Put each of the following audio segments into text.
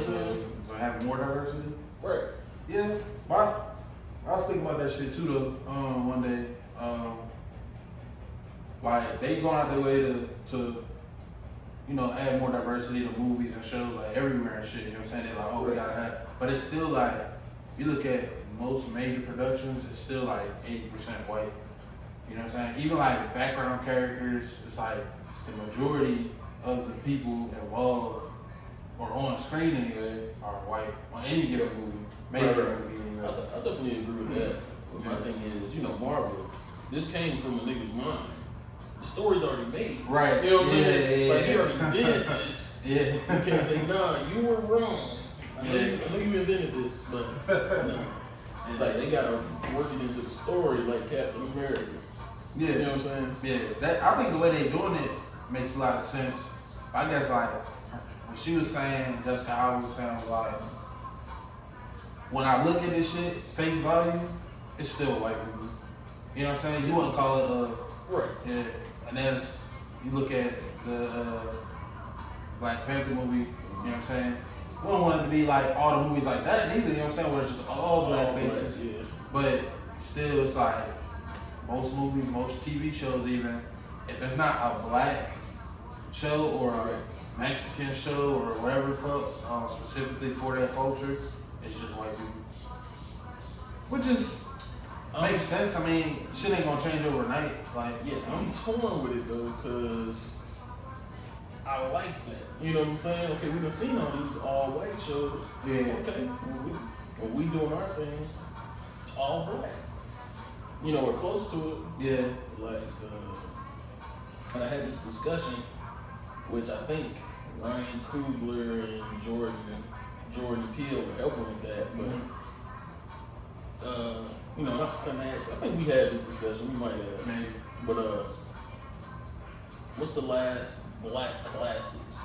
what I'm saying? So have more diversity? Right. Yeah. I was thinking about that shit too though, one day. Like they going out their way to you know, add more diversity to movies and shows like everywhere and shit, you know what I'm saying? They're like, oh, we gotta have, but it's still like, you look at most major productions, it's still like 80% white, you know what I'm saying? Even like background characters, it's like the majority of the people involved, or on screen anyway, are white, on any given movie, major movie anyway. I definitely agree with that. But my thing is, you know, Marvel, this came from a nigga's mind. The story's already made. Right. You know what I'm saying? Yeah. Like, he already did this. Yeah. You can't say, nah, you were wrong. I know you invented this, but no. Like, they gotta work it into the story like Captain America. Yeah. You know what I'm saying? Yeah. That, I think the way they doing it makes a lot of sense. I guess like what she was saying, Jessica Alba was saying was like, when I look at this shit, face value, it's still a white movie. You know what I'm saying? You wouldn't call it a Right. yeah. And as you look at the Black Panther movie, you know what I'm saying? We don't want it to be like all the movies like that neither, you know what I'm saying? Where it's just all black faces. Yeah. But still, it's like most movies, most TV shows even, if it's not a black show or a Mexican show or whatever the fuck, specifically for that culture, it's just white people. Which is, makes sense. I mean, shit ain't gonna change overnight. Like, Yeah, I'm torn with it though, because I like that. You know what I'm saying? Okay, we done seen all these all white shows. Yeah. Okay, when we doing our thing, it's all black. You know, we're close to it. yeah. Like, and I had this discussion, which I think Ryan Coogler and Jordan Peele were helping with that, but. You know, I think we had this discussion. We might have, Maybe. but what's the last black classics?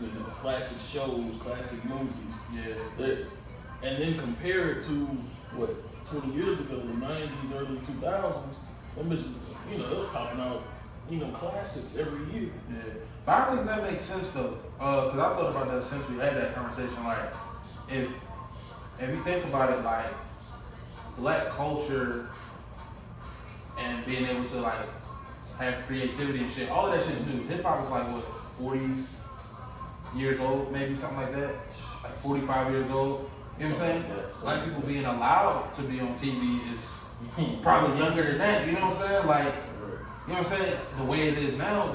You know, classic shows, classic movies. Yeah. And then compare it to what 20 years ago, the 90s, early 2000s. Them bitches, you know, they was popping out, you know, classics every year. Yeah. But I think that makes sense though, because I thought about that since we had that conversation. Like, if you think about it, like black culture and being able to like have creativity and shit, all of that shit's new. Hip hop is like what, 40 years old, maybe something like that, like 45 years old. You know what I'm saying? Black people being allowed to be on TV is probably younger than that. You know what I'm saying? Like, you know what I'm saying? The way it is now,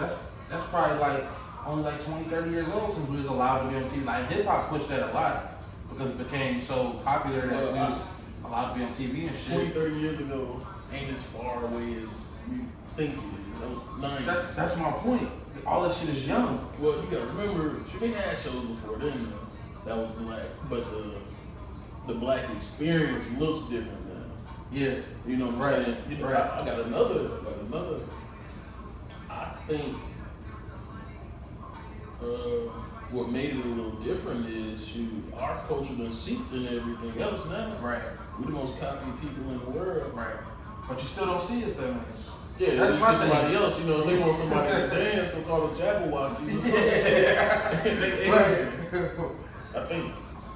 that's probably like only like 20, 30 years old since we was allowed to be on TV. Like hip hop pushed that a lot because it became so popular that we was allowed to be on TV and shit. 20, 30 years ago ain't as far away as you think it is. That's my point. All this shit is young. Well, you gotta remember, they had shows before then that was black, but the black experience looks different now. Yeah. You know what I'm saying? You know, I got another. I think what made it a little different is our culture done seeped in everything else now. Right. We're the most copied people in the world. Right. But you still don't see us that much. Yeah, that's my thing. Somebody else, you know, if they want somebody to dance, they'll call them Jabberwockies or something. Right. I think,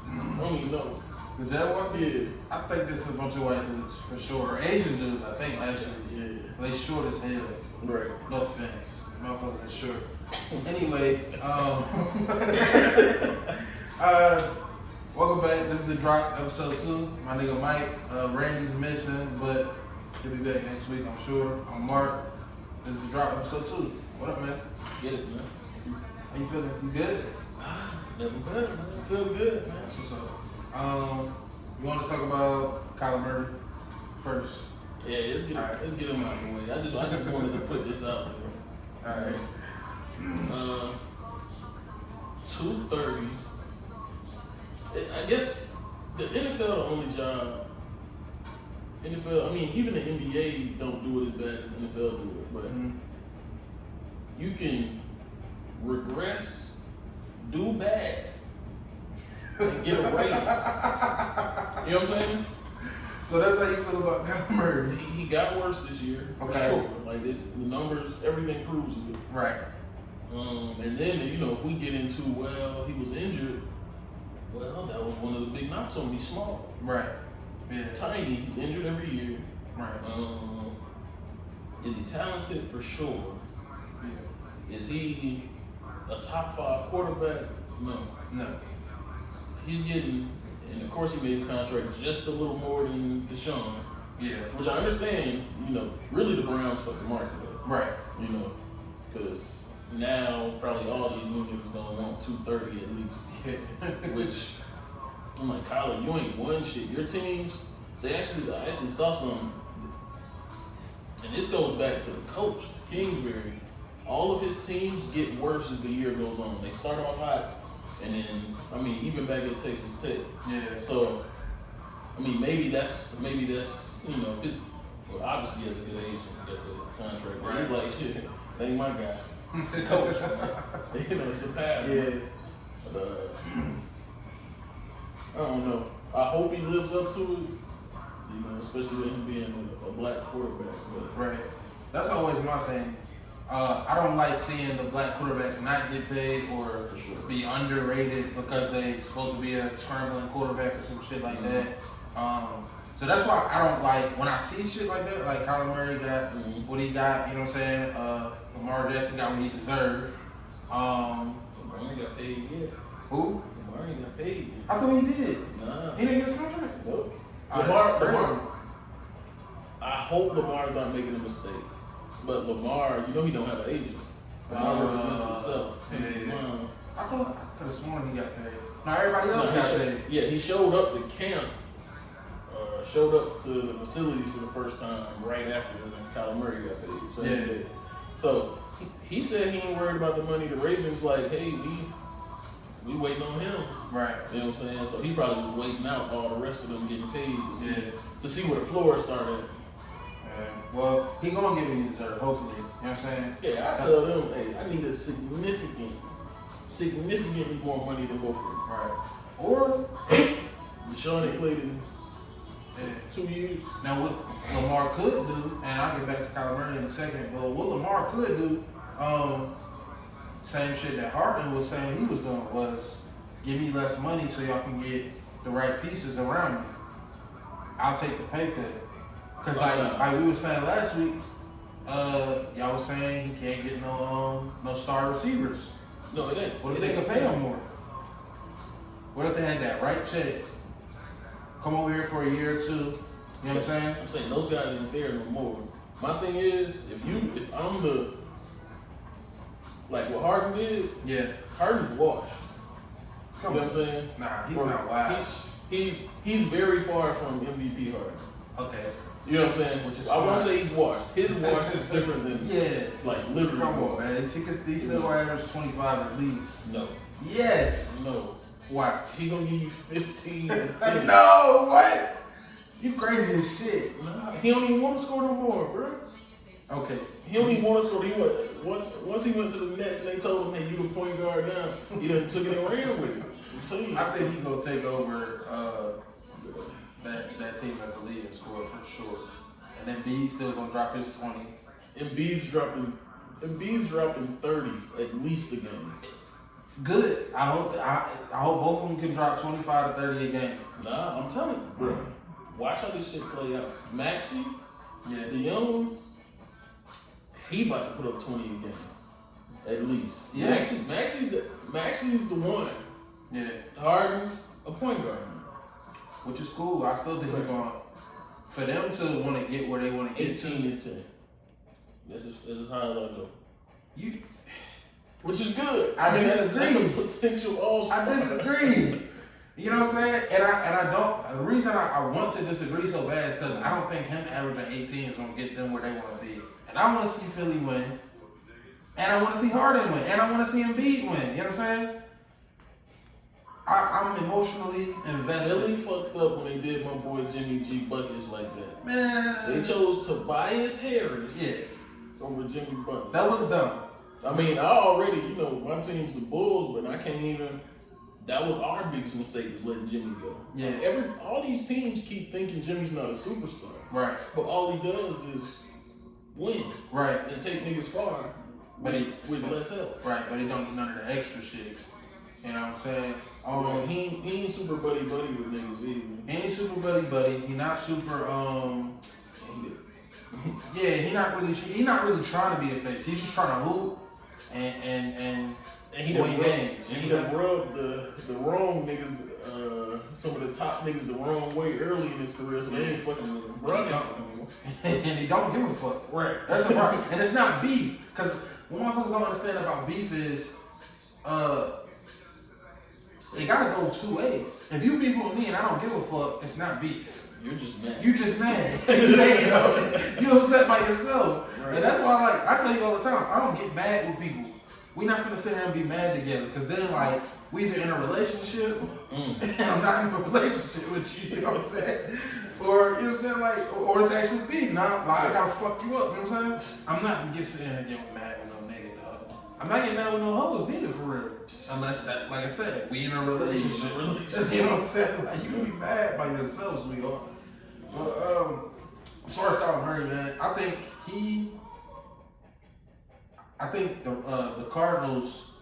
I don't even know. The Jabberwockies? Yeah. I think it's a bunch of white dudes for sure. Or Asian dudes, I think, actually. Yeah. They short as hell. Right. No offense. Motherfuckers are short. Anyway, welcome back. This is The Drop, episode 2. My nigga Mike. Randy's missing, but he'll be back next week, I'm sure. I'm Mark. This is The Drop, episode 2. What up, man? Get it, man. How you feeling? You good? Never better, man. I feel good, man. That's what's up. You want to talk about Kyler Murray first? Yeah, let's get him out of the way. I just wanted to put this out there. All right. 2:30. I guess the NFL the only job. NFL, I mean, even the NBA don't do it as bad as the NFL do it, but you can regress, do bad, and get a raise. You know what I'm saying? So that's how you feel about Kyler Murray? He got worse this year, for sure. Like the numbers, everything proves it. Right. And then, you know, if we get into, well, he was injured, Well, that was one of the big knocks on him. He's small. Right. Yeah. Tiny. He's injured every year. Right. Is he talented? For sure. Yeah. Is he a top 5 quarterback? No. No. He's getting, and of course he made his contract just a little more than Deshaun. Yeah. Which I understand, really the Browns fucking market up. Right. Because now probably all these new niggas gonna want 230 at least. Which I'm like, Kyler, you ain't won shit. Your teams, I actually saw some, and this goes back to the coach, Kingsbury. All of his teams get worse as the year goes on. They start off hot, and then even back at Texas Tech. Yeah. So maybe that's if it's, well, obviously he has a good agent, he has a contract. But he's like, shit, that ain't my guy. Coach. It's a pass. Yeah. But, I don't know. I hope he lives up to it. Especially with him being a black quarterback. But. Right. That's always my thing. I don't like seeing the black quarterbacks not get paid or be underrated because they supposed to be a scrambling quarterback or some shit like that. So that's why I don't like when I see shit like that. Like Kyler Murray got what he got. You know what I'm saying? Lamar Jackson got what he deserved. Lamar ain't got paid yet. Who? Lamar ain't got paid yet. I thought he did. Nah. He didn't get his contract. Nope. Lamar. I hope Lamar's not making a mistake. But Lamar, he don't have an agent. Lamar represents himself. Yeah. I could have sworn he got paid. Now everybody else got paid. Yeah, he showed up to camp, showed up to the facilities for the first time right after Kyler Murray got paid. So, so he said he ain't worried about the money. The Ravens like, hey, we waiting on him. Right. You know what I'm saying? So he probably was waiting out all the rest of them getting paid to see where the floor started. Well, he gonna get what he deserves, hopefully. You know what I'm saying? Yeah, I tell them, hey, I need a significantly more money than both of them. Right. Or Deshaun ain't played in 2 years. Now what Lamar could do, and I'll get back to Kyler Murray in a second, but what Lamar could do, same shit that Harden was saying he was doing was give me less money so y'all can get the right pieces around me. I'll take the pay cut. Cause like we were saying last week, y'all was saying he can't get no star receivers. No, it ain't. What if they could pay him more? What if they had that right check? Come over here for a year or two. You know what I'm saying? I'm saying those guys ain't there no more. My thing is, if I'm like what Harden did, Harden's washed. You know what I'm saying? Nah, he's not washed. He's very far from MVP Harden. Okay. You know what I'm saying? Which is I won't say he's washed. His wash is different than like literally. Come on, man. He still gonna average 25 at least. No. Yes. No. Why? He gonna give you 15 and 10. No, what? You crazy as shit. Nah, he don't even want to score no more, bro. Okay. He don't even want to score. Once he went to the Nets and they told him, hey, you the point guard now, he done took it and ran with it. I think he's gonna take over that team as the lead and score for sure. And then B's still gonna drop his 20. Embiid's dropping 30 at least a game. Good. I hope both of them can drop 25 to 30 a game. Nah, I'm telling you, bro. Watch how this shit play out. Maxey, the young one, he about to put up 20 a game. At least. Yeah. Maxey's the one. Yeah. Harden's a point guard. Which is cool. I still think they're going for them to want to get where they want to get 18 to. and 10. That's as high as I go. Which is good. I disagree. That's a potential all-star. I disagree. You know what I'm saying? And I don't. The reason I want to disagree so bad is because I don't think him averaging 18 is gonna get them where they want to be. And I want to see Philly win. And I want to see Harden win. And I want to see Embiid win. You know what I'm saying? I'm emotionally invested. Philly fucked up when they did my boy Jimmy G buckets like that. Man. They chose Tobias Harris over Jimmy Butler. That was dumb. I mean, I already, my team's the Bulls, but I can't even. That was our biggest mistake, was letting Jimmy go. Yeah. All these teams keep thinking Jimmy's not a superstar. Right. But all he does is win. Right. And take niggas far. With less help. Right, but he don't do none of the extra shit. You You know what I'm saying? He ain't super buddy with niggas either. He ain't super buddy. He not super yeah, he not really trying to be a face. He's just trying to hoop and he win done games. And he done rubbed the wrong niggas, some of the top niggas the wrong way early in his career, so they ain't fucking with him. And he don't give a fuck. Right. That's the part. And it's not beef. Because what motherfuckers don't understand about beef is it gotta go two ways. If you beef with me and I don't give a fuck, it's not beef. You're just mad. You just mad. You upset by yourself. Right. And that's why I tell you all the time, I don't get mad with people. We not gonna sit here and be mad together. Cause then we either in a relationship and I'm not in a relationship with you, you know what I'm saying? Or you know what I'm saying, or it's actually beef. Now I gotta fuck you up, you know what I'm saying? I'm not gonna get sitting here and get mad with no nigga, dog. I'm not getting mad with no hoes neither for real. Unless that, like I said, we in a relationship. You know what I'm saying? Like you can be mad by yourself, sweetheart. But as far as Kyler Murray, man, I think the Cardinals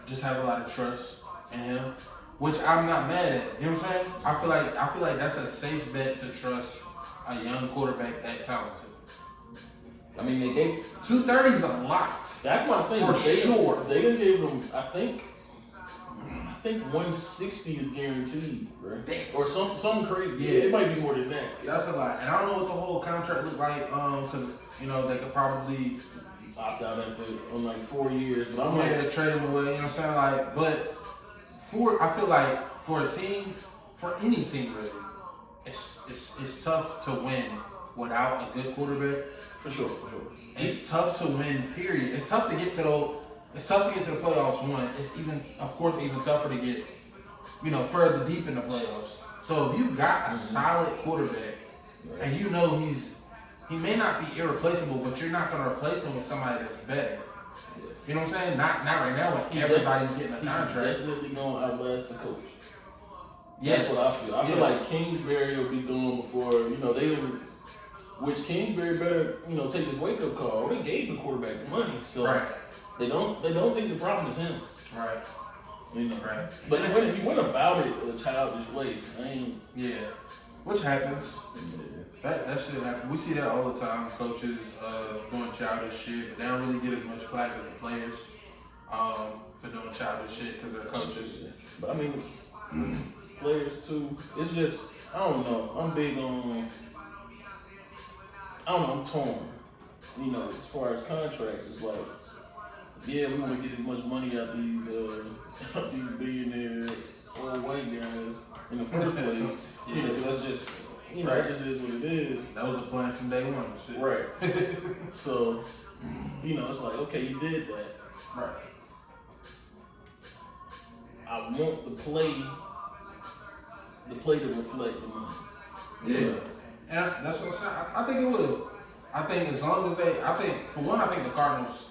just have a lot of trust in him, which I'm not mad at. You know what I'm saying? I feel like that's a safe bet to trust a young quarterback that talented. I mean, they gave 230 is a lot. That's my thing. For sure. They done gave him, I think 160 is guaranteed, right? Damn. Or something crazy. Yeah, it might be more than that. That's a lot, and I don't know what the whole contract looked like. Because they could probably opt out after on 4 years, but I'm trade him away. You know what I'm saying? But I feel like for a team, for any team really, it's tough to win without a good quarterback. For sure. It's tough to win. Period. It's tough to get to those. It's tough to get to the playoffs. One. It's even tougher to get, further deep in the playoffs. So if you got a solid quarterback, and he may not be irreplaceable, but you're not going to replace him with somebody that's better. You know what I'm saying? Not right now when everybody's getting a contract. He's definitely going to outlast the coach. Yes. That's what I feel. I feel like Kingsbury will be gone before, they didn't. Which Kingsbury better, take his wake up call. They gave the quarterback the money, so they don't think the problem is him. Right. Right. But he went about it a childish way. Which happens. That shit happens. We see that all the time. Coaches doing childish shit, but they don't really get as much flack as the players for doing childish shit because they're coaches. But I mean, players too. It's just I don't know. I'm big on. I'm torn. As far as contracts, it's like, we want to get as much money out these billionaire old white guys in the first place. That's just, it just is what it is. That was the plan from day one. Shit. Right. So, it's like, okay, you did that. Right. I want the play to reflect the money. Yeah. And that's what I'm saying. I think it will. I think as long as I think the Cardinals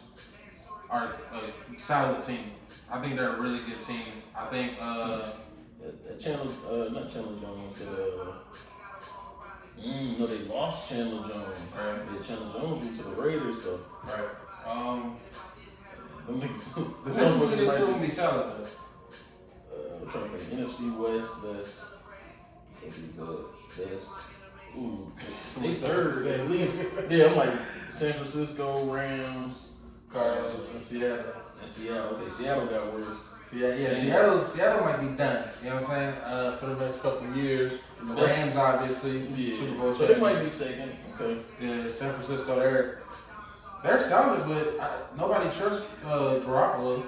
are a solid team. I think they're a really good team. I think not Chandler Jones. No, they lost Chandler Jones. Right. Yeah, Chandler Jones went to the Raiders, so. Right. Defensively, they still gonna be solid though. I'm trying to think. NFC West. That's. Ooh, they third at least. Yeah, I'm like San Francisco, Rams, Cardinals, and Seattle. Okay, Seattle got worse. Seattle might be done. You know what I'm saying? For the next couple of years. The Rams, obviously. Yeah. Super Bowl so they might be second. Okay. Yeah, San Francisco, they're solid, but nobody trusts Garoppolo.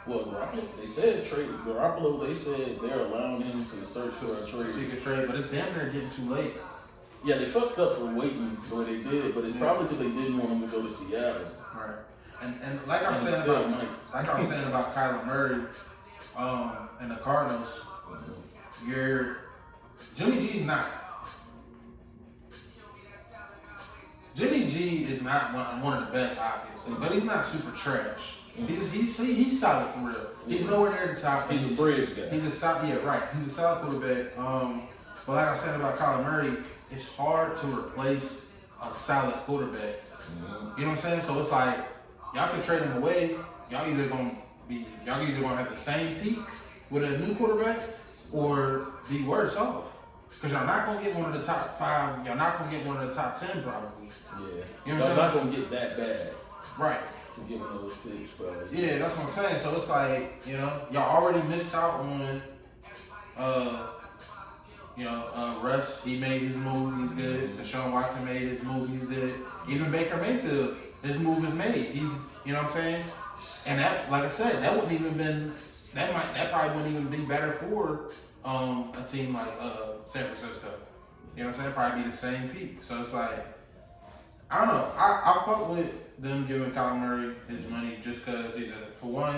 Well, Garoppolo, they said trade Garoppolo. They said they're allowing him to search for a trade. Seek a trade, but it's damn near getting too late. Yeah, they fucked up for waiting the way they did, but it's probably because they didn't want him to go to Seattle. Right. And like I was saying about Kyler Murray, and the Cardinals, Jimmy G is not one of the best, obviously, but he's not super trash. He's solid for real. He's nowhere near the top. He's a bridge guy. He's a solid quarterback. But like I said about Kyler Murray, it's hard to replace a solid quarterback. You know what I'm saying? So it's like y'all can trade him away. Y'all either gonna y'all either gonna have the same peak with a new quarterback or be worse off. Because y'all not gonna get one of the top 5. Y'all not gonna get one of the top 10 probably. Yeah. You know what I'm Y'all not gonna get that bad Right. to give one of those picks, probably. Yeah, that's what I'm saying. So it's like, y'all already missed out on, Russ. He made his move. He's good. Deshaun Watson made his move. He's good. Even Baker Mayfield, his move is made. He's, you know what I'm saying? And that, like I said, that wouldn't even been. That probably wouldn't even be better for a team like San Francisco. You know what I'm saying? Probably be the same peak. So it's like, I don't know. I fuck with them giving Kyler Murray his money just because for one,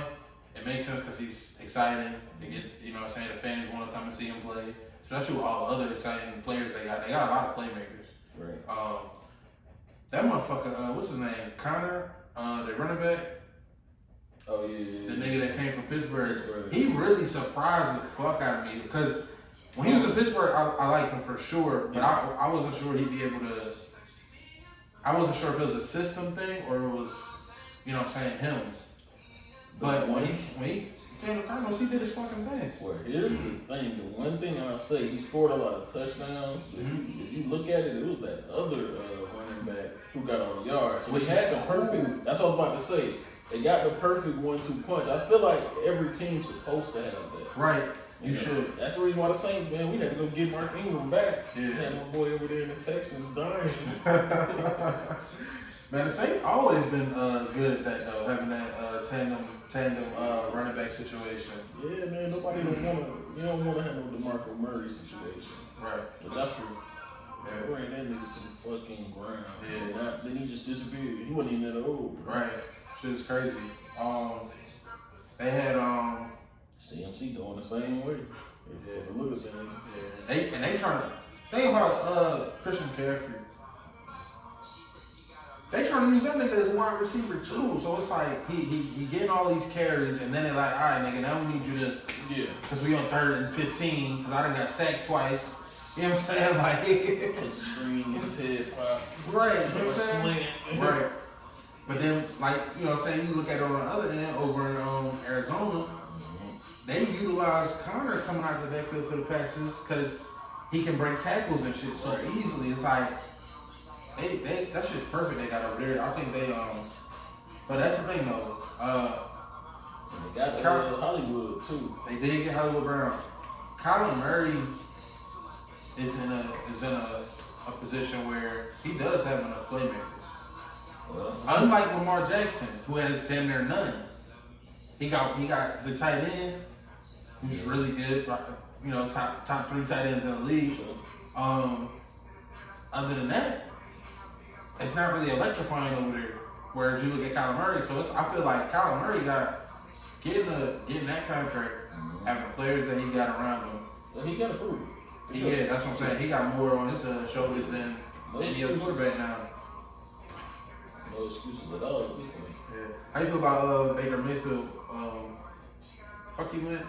it makes sense because he's exciting. They get, the fans want to come and see him play, especially with all the other exciting players they got. They got a lot of playmakers. Right. That motherfucker, what's his name? Connor, the running back. Oh yeah. The nigga that came from Pittsburgh. He really surprised the fuck out of me because when he was in Pittsburgh, I liked him for sure, but I wasn't sure he'd be able to. I wasn't sure if it was a system thing or it was, him. But when he came to Cardinals, he did his fucking thing. Well, here's the thing. The one thing I'll say, he scored a lot of touchdowns. If you look at it, it was that other running back who got all the yards. So Which he had the perfect. That's what I was about to say. They got the perfect 1-2 punch. I feel like every team's supposed to have that. Right. You should. That's the reason why the Saints, man, we had to go get Mark Ingram back. Yeah. Had my boy over there in the Texans dying. Man, the Saints always been good at that though, having that tandem running back situation. Yeah, man, nobody don't wanna have no DeMarco Murray situation. Right. But that's true. Yeah. Ran that nigga to the fucking ground. Yeah. Then he just disappeared. He wasn't even that old. Right. Shit is crazy. They had CMC going the same way. Yeah, look at them. Yeah. They trying to think about Christian McCaffrey. They trying to use that nigga as a wide receiver too. So it's like he getting all these carries and then they're like, all right, nigga, now we need you to because we on 3rd and 15 because I done got sacked twice. You know what I'm saying? Like hit the screen, get his head pop. Right. You know what I'm saying? Sling. Right. But then, like, you know what I'm saying, you look at it on the other end, over in Arizona, they utilize Connor coming out the backfield for the passes because he can break tackles and shit so easily. It's like, that shit's perfect they got over there. I think but that's the thing though. They got Hollywood too. They did get Hollywood Brown. Kyler Murray is in a position where he does have enough playmakers. Unlike Lamar Jackson, who has damn near none. He got the tight end, who's really good. Top 3 tight ends in the league. Other than that, it's not really electrifying over there. Whereas you look at Kyler Murray, I feel like Kyler Murray got getting that contract, having players that he got around him. Well, he got to prove it. Yeah, that's what I'm saying. He got more on his shoulders than any other quarterback now. No excuses at all at this point. Yeah. How you feel about Baker Mayfield? Fuck you went?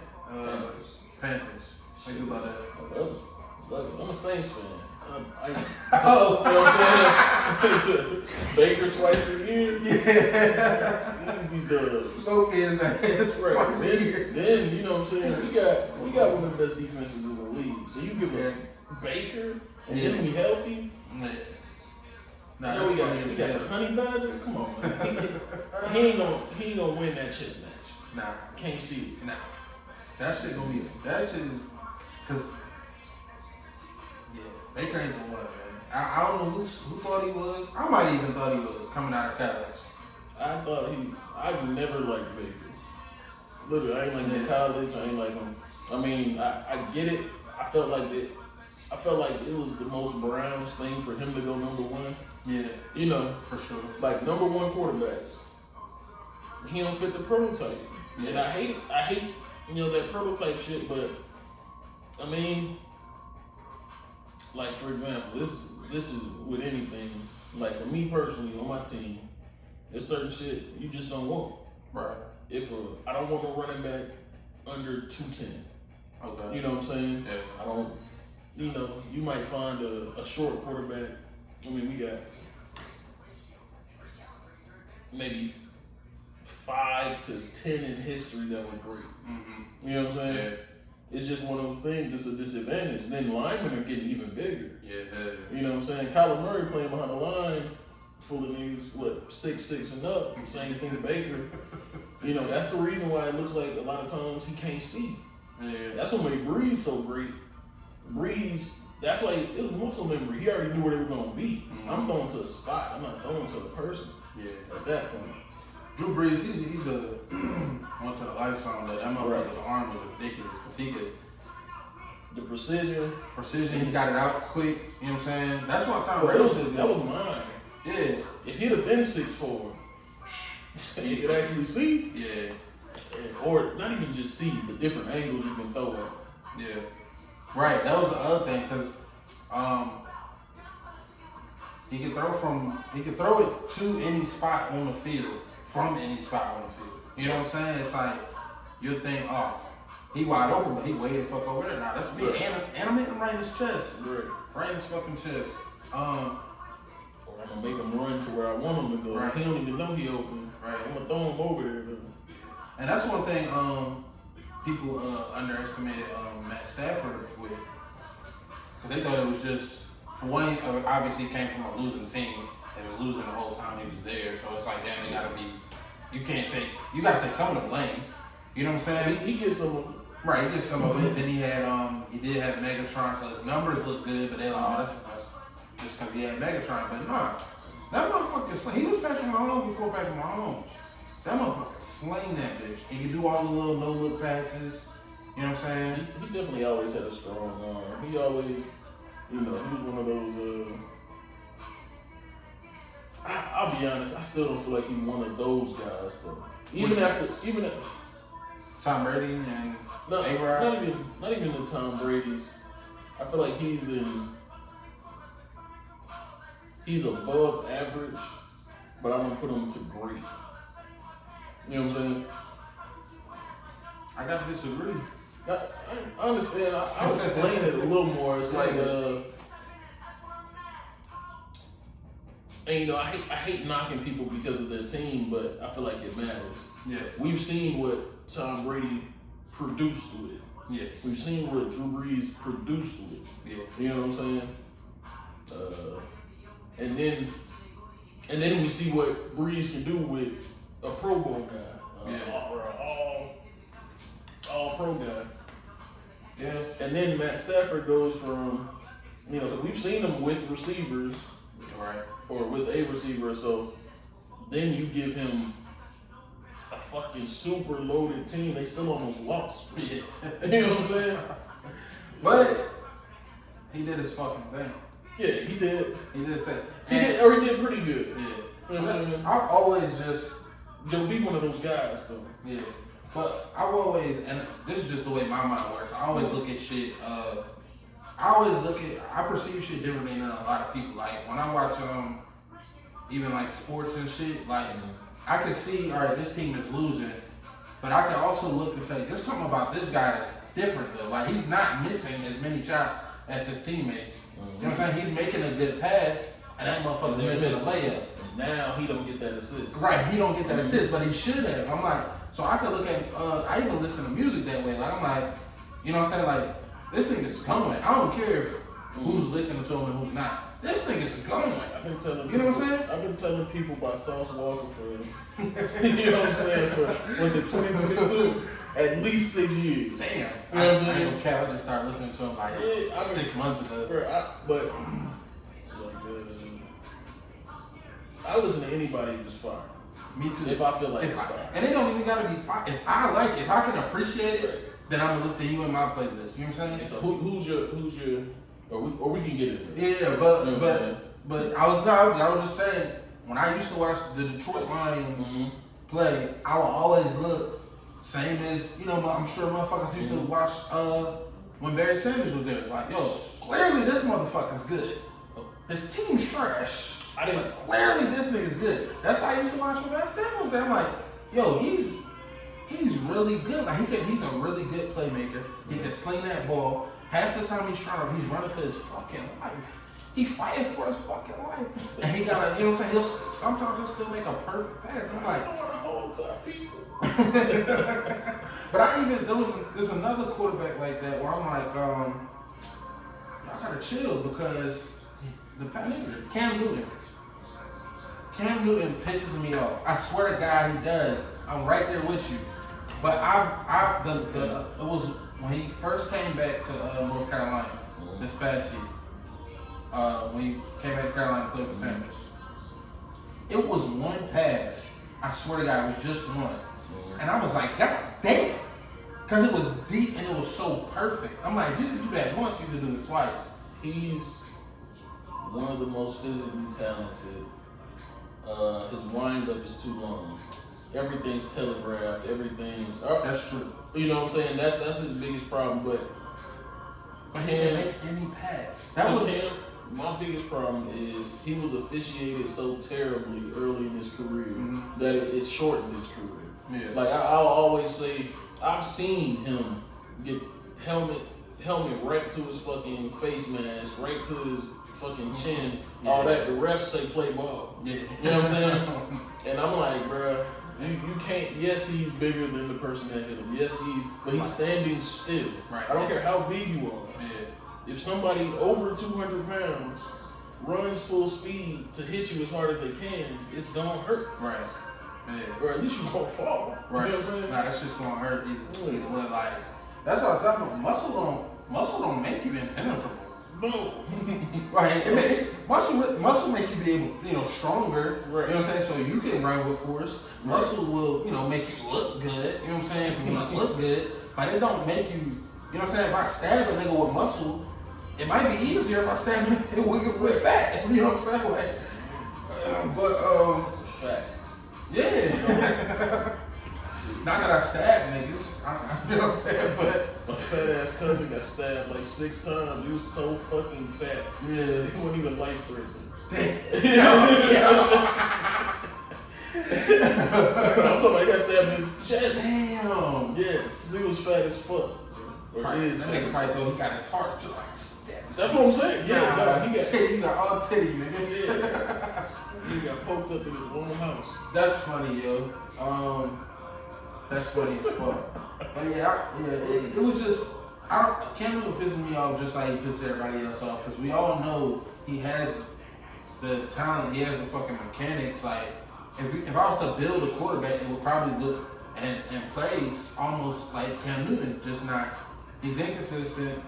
Panthers. How you feel about that? I'm a Saints fan. You Oh. know what I'm saying? Baker twice a year. Yeah. Easy does. Smoke his ass twice a year. Then you know what I'm saying? We got one of the best defenses in the league. So you give us Baker and then we healthy. Yeah. Nah, we got the Honey Badger. Come on, man. He ain't gonna win that chess match. Nah, can't see it. Nah, that shit gonna be is because Baker ain't the one, man. I don't know who thought he was. I might even thought he was coming out of college. I never liked Baker. Literally, I ain't like him in college. I ain't like him. I mean, I get it. I felt like it was the most Browns thing for him to go number 1. Yeah. For sure. Like number 1 quarterbacks. He don't fit the prototype. Yeah. And I hate that prototype shit, but I mean, like for example, this is with anything. Like for me personally on my team, there's certain shit you just don't want. Right. I don't want no running back under 210. Okay. You know what I'm saying? Yeah. I don't. You might find a short quarterback. I mean, we got maybe 5 to 10 in history that were great. Mm-hmm. You know what I'm saying? Yeah. It's just one of those things. It's a disadvantage. Then linemen are getting even bigger. Yeah. You know what I'm saying? Kyler Murray playing behind the line full of niggas, 6'6" and up. Same thing to Baker. You know, that's the reason why it looks like a lot of times he can't see. Yeah. That's what made Breeze so great. Breeze, that's why it was muscle memory. He already knew where they were going to be. Mm-hmm. I'm throwing to a spot. I'm not throwing to the person. Yeah. At that point. Drew Brees, he's a once in a lifetime. That motherfucker's arm was ridiculous because he could The precision. He got it out quick. You know what I'm saying? That's what Tom Bro, Brady did. that was mine. Yeah. If he'd have been 6'4", you could actually see. Yeah. Or not even just see, but different angles you can throw at. Yeah. Right. That was the other thing because he could throw it to any spot on the field from any spot on the field. You know what I'm saying? It's like you'll think, oh, he wide open, but he way the fuck over there. Now that's me. Right. And I'm hitting him right in his chest. Right. Right in his fucking chest. Or I'm gonna make him run to where I want him to go. Right. He don't even know he open. Right. I'm gonna throw him over there though. And that's one thing people underestimated Matt Stafford with. Because they thought it was just, for one, obviously he came from a losing team. They was losing the whole time he was there. So it's like, damn, you gotta take some of the blame. You know what I'm saying? He gets some of it. Right, he gets some of it. Then he did have Megatron, so his numbers look good, but they're like, oh, that's just because he had Megatron. But nah, that motherfucker, he was Patrick Mahomes before Patrick Mahomes. That motherfucker slain that bitch. He can do all the little no-look passes. You know what I'm saying? He definitely always had a strong arm. He always, he was one of those. I'll be honest, I still don't feel like he's one of those guys though. Even after Tom Brady and A-Rod? Not even the Tom Brady's. I feel like he's above average, but I don't put him to great. You know what I'm saying? I got to disagree. I understand. I'll explain it a little more. It's like, and I hate knocking people because of their team, but I feel like it matters. Yes. We've seen what Tom Brady produced with. Yes. We've seen what Drew Brees produced with. Yeah. You know what I'm saying? And then we see what Brees can do with a Pro Bowl guy, or an all pro guy. Yeah. And then Matt Stafford goes from, we've seen him with receivers, Right. or with a receiver. So then you give him a fucking super loaded team. They still almost lost. Yeah. You know what I'm saying? But he did his fucking thing. Yeah, he did. He did say. He did pretty good. Yeah. You know what I'm saying? I've always just. Joe be one of those guys though. Yeah. But I've always, and this is just the way my mind works, I always look at shit, I perceive shit differently than a lot of people. Like, when I watch, even like sports and shit, like, I can see, all right, this team is losing, but I can also look and say, there's something about this guy that's different though. Like, he's not missing as many shots as his teammates. You know what I'm saying? He's making a good pass, and that motherfucker's missing a layup. Now he don't get that assist. Right, he don't get that assist, but he should have. I'm like, so I could look at, I even listen to music that way. Like, I'm like, you know what I'm saying? Like, this thing is going. I don't care if who's listening to him and who's not. This thing is going. I've been telling You know what I'm saying? I've been telling people about Sauce Walker for, you know what I'm saying, for, was it 2022? At least 6 years. Damn. You know what I'm saying? I just started listening to him like 6 months ago. But I listen to anybody who's fire. Me too. If I feel like it's fire. And it don't even gotta be fire. If I can appreciate it, then I'm gonna listen to you in my playlist. You know what I'm saying? So who's your or we can get it there. Yeah, but I was just saying, when I used to watch the Detroit Lions play, I would always look same as, I'm sure motherfuckers used to watch when Barry Sanders was there. Like, yo, clearly this motherfucker's good. His team's trash. But clearly this nigga's good. That's how I used to watch when Matt Stafford was there. I'm like, yo, he's really good. Like, he's a really good playmaker. He can sling that ball. Half the time he's running for his fucking life. He's fighting for his fucking life. And he got sometimes he'll still make a perfect pass. I'm like, multi people. But there's another quarterback like that where I'm like, y'all gotta chill because the passer, Cam Newton pisses me off. I swear to God he does. I'm right there with you. But it was when he first came back to North Carolina this past season. When he came back to Carolina to play with the Panthers. It was one pass. I swear to God, it was just one. And I was like, God damn. Because it was deep and it was so perfect. I'm like, you can do that once, you can do it twice. He's one of the most physically talented. His windup is too long. Everything's telegraphed. Everything's. That's true. You know what I'm saying? That's his biggest problem. But he can't make any pass. My biggest problem is he was officiated so terribly early in his career that it shortened his career. Yeah. Like I'll always say, I've seen him get helmet right to his fucking face mask, right to his fucking chin, all that. The refs say play ball. Yeah. You know what I'm saying? And I'm like, bruh, you can't. Yes, he's bigger than the person that hit him. Yes, but he's standing still. Right. I don't care how big you are. Yeah. If somebody over 200 pounds runs full speed to hit you as hard as they can, it's gonna hurt. Right. Yeah. Or at least you're gonna fall. Right. You know what I'm saying? Nah, that's just gonna hurt either way. Like, that's what I'm talking about. Muscle don't make you impenetrable. No. Like, muscle make you be able, stronger. Right. You know what I'm saying? So you can run with force. Right. Muscle will, make you look good. You know what I'm saying? If you want to look good, but it don't make you. You know what I'm saying? If I stab a nigga with muscle, it might be easier if I stab a nigga with fat. You know what I'm saying? Like, That's a fact. Yeah. Not that I stab niggas. You know what I'm saying? But my fat ass cousin got stabbed like 6 times. He was so fucking fat. yeah. He wasn't even life threatening. I'm talking about he got stabbed in his chest. Damn. Yes, he was fat as fuck. Or That is fat nigga as probably fuck. thought he got his heart to like stab. That's what I'm saying. Yeah, no, he got titty. You got all titty, nigga. yeah. He got poked up in his own house. That's funny, yo. That's funny as fuck. But it was just Cam Newton pissing me off just like he pisses everybody else off because we all know he has the talent, he has the fucking mechanics. Like if I was to build a quarterback, it would probably look and plays almost like Cam Newton, just not. He's inconsistent.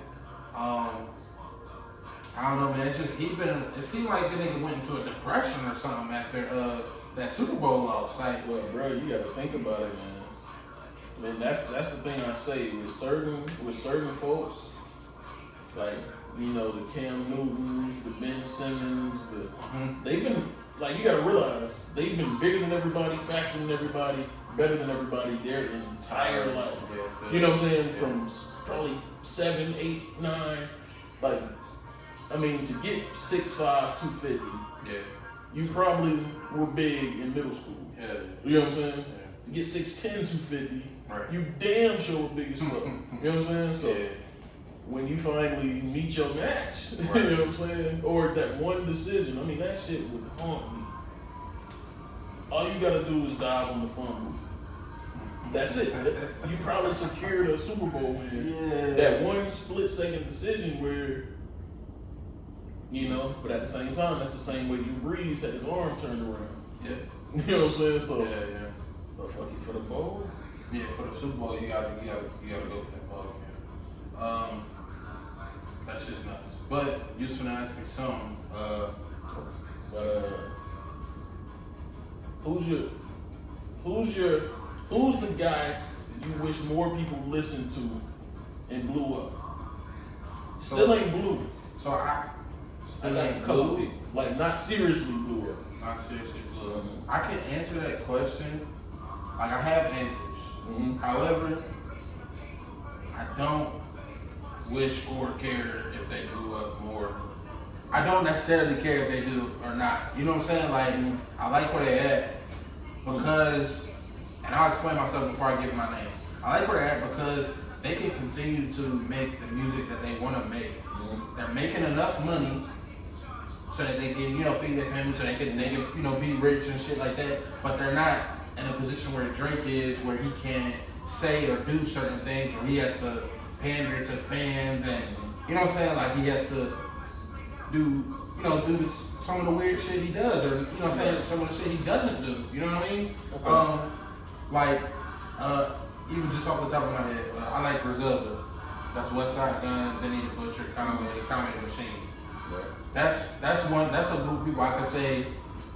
I don't know, man. It's just it seemed like the nigga went into a depression or something after that Super Bowl loss. Like, Well, bro, you gotta think about it, man. And that's the thing I say with certain folks, like the Cam Newtons, the Ben Simmons, they've been like you gotta realize they've been bigger than everybody, faster than everybody, better than everybody their entire life. Yeah, You know what I'm saying? From probably 7, 8, 9, like. I mean, to get 6'5", 250, yeah, you probably were big in middle school. yeah. You know what I'm saying? Yeah. To get 6'10", 250, Right. you damn sure were big as fuck. You know what I'm saying? So Yeah. when you finally meet your match, Right. you know what I'm saying? Or that one decision, I mean, that shit would haunt me. All you gotta do is dive on the fumble. That's it. You probably secured a Super Bowl win. Yeah. That one split-second decision where, but at the same time, that's the same way Drew Brees had his arm turned around. Yeah. You know what I'm saying? So, Yeah. but fuck it, for the bowl. Yeah, for the Super Bowl, you gotta go for that ball game. That's just nuts. But you just gonna ask me something. Who's the guy you wish more people listened to and blew up? Still ain't blew. So I I got a couple people, like not seriously blew up. Not seriously blew up. I can answer that question. Like I have answers. However, I don't wish or care if they blew up more. I don't necessarily care if they do or not. You know what I'm saying? Like I like where they at because, and I'll explain myself before I give my name. I like where they're at because they can continue to make the music that they want to make. They're making enough money so that they can, feed their family, so they can, be rich and shit like that. But they're not in a position where Drake is, where he can't say or do certain things, or he has to pander to fans, and you know what I'm saying? Like he has to do some of the weird shit he does, or you know what I'm saying, some of the shit he doesn't do. You know what I mean? Okay. Like even just off the top of my head, I like Griselda. That's Westside Gun, Benny the Butcher, Conway the Machine. Right. That's a group of people I can say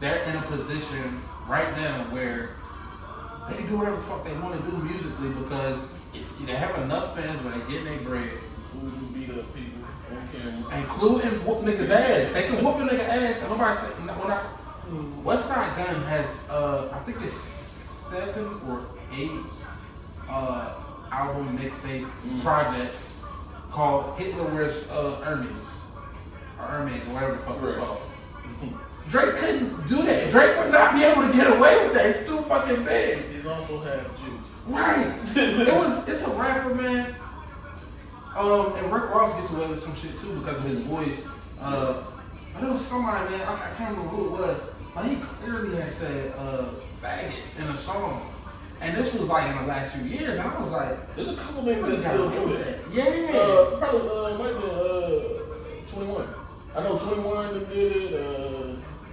they're in a position right now where they can do whatever the fuck they want to do musically because they have enough fans where they get their bread. Who beat up people on camera. Including whoop niggas' ass. They can whoop a nigga ass. And nobody say, Westside Gun has, I think it's 7 or 8 album mixtape projects called Hitler Wears Hermes. Or Hermes, or whatever the fuck it's called. Drake couldn't do that. Drake would not be able to get away with that. It's too fucking big. He's also half Jew. Right. It's a rapper, man. And Rick Ross gets away with some shit too because of his voice. But it was somebody, man, I can't remember who it was, but he clearly had said faggot in a song. And this was like in the last few years, and I was like, there's a couple niggas that still do that. Yeah. Probably might be 21. I know 21 that did it,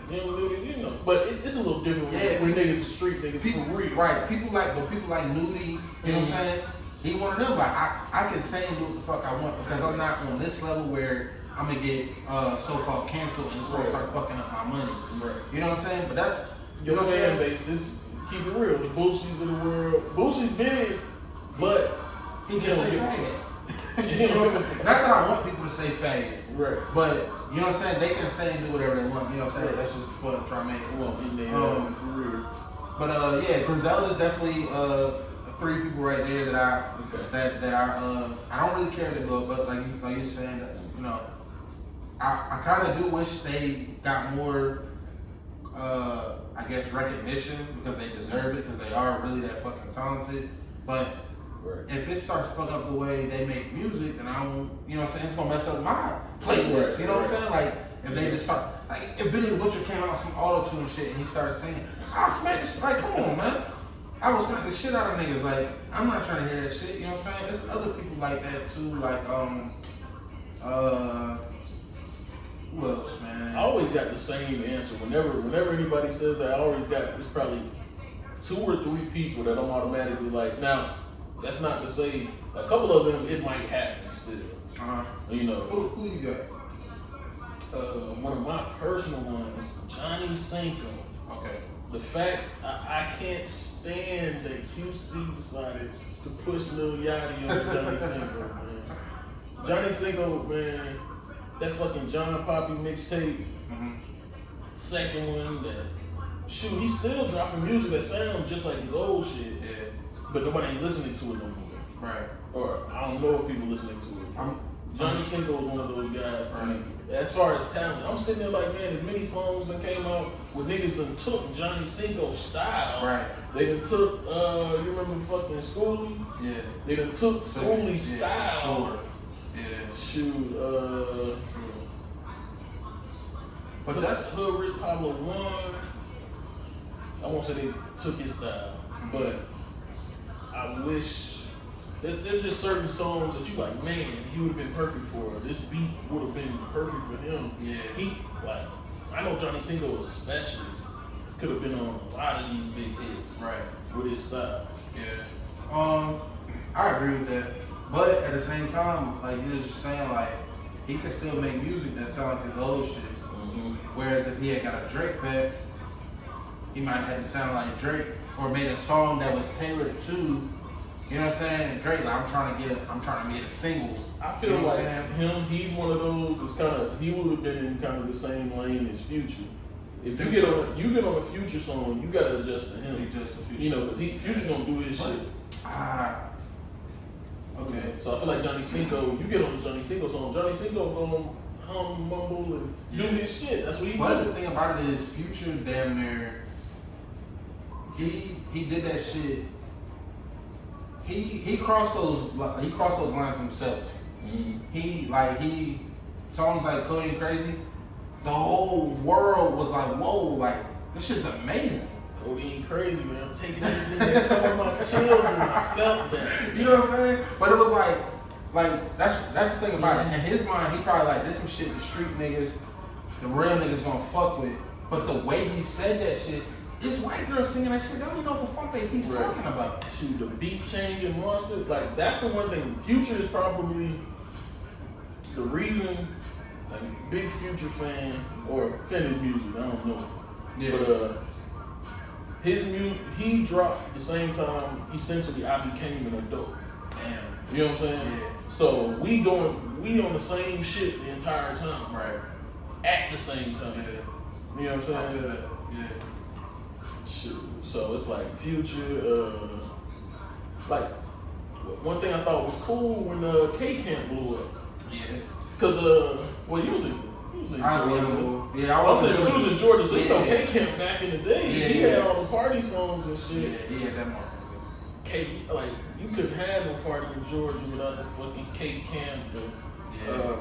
Young Nudie, you know. But it's a little different when niggas the street niggas people, for real. Right. People like Nudie, you know what I'm saying? He one of them, like I can say and do what the fuck I want because I'm not on this level where I'm gonna get so-called canceled and it's gonna start fucking up my money. Right. You know what I'm saying? But that's your fan base. This keep it real. The Boosies of the world. Boosie's big, but he can say faggot. You know what I'm saying? Not that I want people to say faggot. Right. But you know what I'm saying? They can say and do whatever they want. You know what I'm saying? That's just what I'm trying to make. Well, in their career. But yeah, Griselda's definitely 3 people right there that I don't really care to go, but like you're saying, you know, I kind of do wish they got more, I guess, recognition because they deserve it because they are really that fucking talented. But if it starts to fuck up the way they make music, then I don't, you know what I'm saying, it's gonna mess up my playlist. You know what I'm saying? Like if they just start, like if Benny the Butcher came out with some auto-tune shit and he started singing, I'll smack this. Like, come on, man. I will smack the shit out of niggas. Like, I'm not trying to hear that shit. You know what I'm saying? There's other people like that too. Like, who else, man? I always got the same answer. Whenever anybody says that, I always got it's probably 2 or 3 people that I'm automatically like. Now, that's not to say a couple of them it might happen still. You know. Who you got? One of my personal ones, Johnny Cinco. Okay. The fact I can't stand that QC decided to push Lil Yachty on Johnny Cinco, man. Johnny Cinco, man, that fucking John Poppy mixtape, second one, shoot, he's still dropping music that sounds just like his old shit. Yeah. But nobody ain't listening to it no more. Right. Or I don't know if people listening to it. Johnny Cinco is one of those guys. Right. As far as talent, I'm sitting there like, man, as many songs that came out where niggas done took Johnny Cinco's style. Right. They done took, you remember fucking Schoolie? Yeah. They done took Schoolie's style. Sure. Yeah. Shoot, But that's Hood Rich Pablo 1. I won't say they took his style, but I wish. There's just certain songs that you like, man, he would have been perfect for. This beat would have been perfect for him. Yeah. He, like, I know Johnny Cinco especially could have been on a lot of these big hits. right. With his style. Yeah. I agree with that. But at the same time, like you were just saying, like he could still make music that sounds like his old shit. Whereas if he had got a Drake pack, he might have had to sound like Drake or made a song that was tailored to. You know what I'm saying? Drake, like, I'm trying to get a single. I feel you know like him, he's one of those he would have been in kind of the same lane as Future. If you get on a Future song, you gotta adjust to him. Adjust to Future. You know, because Future gonna do his shit. Okay. So I feel like Johnny Cinco, you get on the Johnny Cinco song, Johnny Cinco gonna hum, mumble, and do his shit. That's what he But does. the thing about it is, Future damn near, he did that shit. He crossed those lines himself. He songs like Cody and Crazy, the whole world was like, whoa, like this shit's amazing. Codeine crazy, man. I'm taking anything that come my children. I felt that. You know what I'm saying? But it was like that's the thing about it. In his mind, he probably like, this some shit the street niggas, the real niggas gonna fuck with. But the way he said that shit, it's white girls singing that shit. They don't even know what the fuck he's talking about. Shoot, the beat changing monster. Like, that's the one thing. Future is probably the reason, like, big Future fan, or fan of music, I don't know. Yeah. But his music, he dropped the same time, essentially, I became an adult. Damn. You know what I'm saying? Yeah. So we on the same shit the entire time. Right. At the same time. Yeah. You know what I'm saying? Yeah. Shoot. So it's like Future, like one thing I thought was cool when K Camp blew up. Yeah. Cause well, he was in I was Georgia. young. Yeah, I I was said he was in Georgia, so you know Yeah. K Camp back in the day, Yeah, he yeah. had all the party songs and Yeah, shit. he had that motherfucker. K, like you couldn't have no party in Georgia without the fucking K Camp,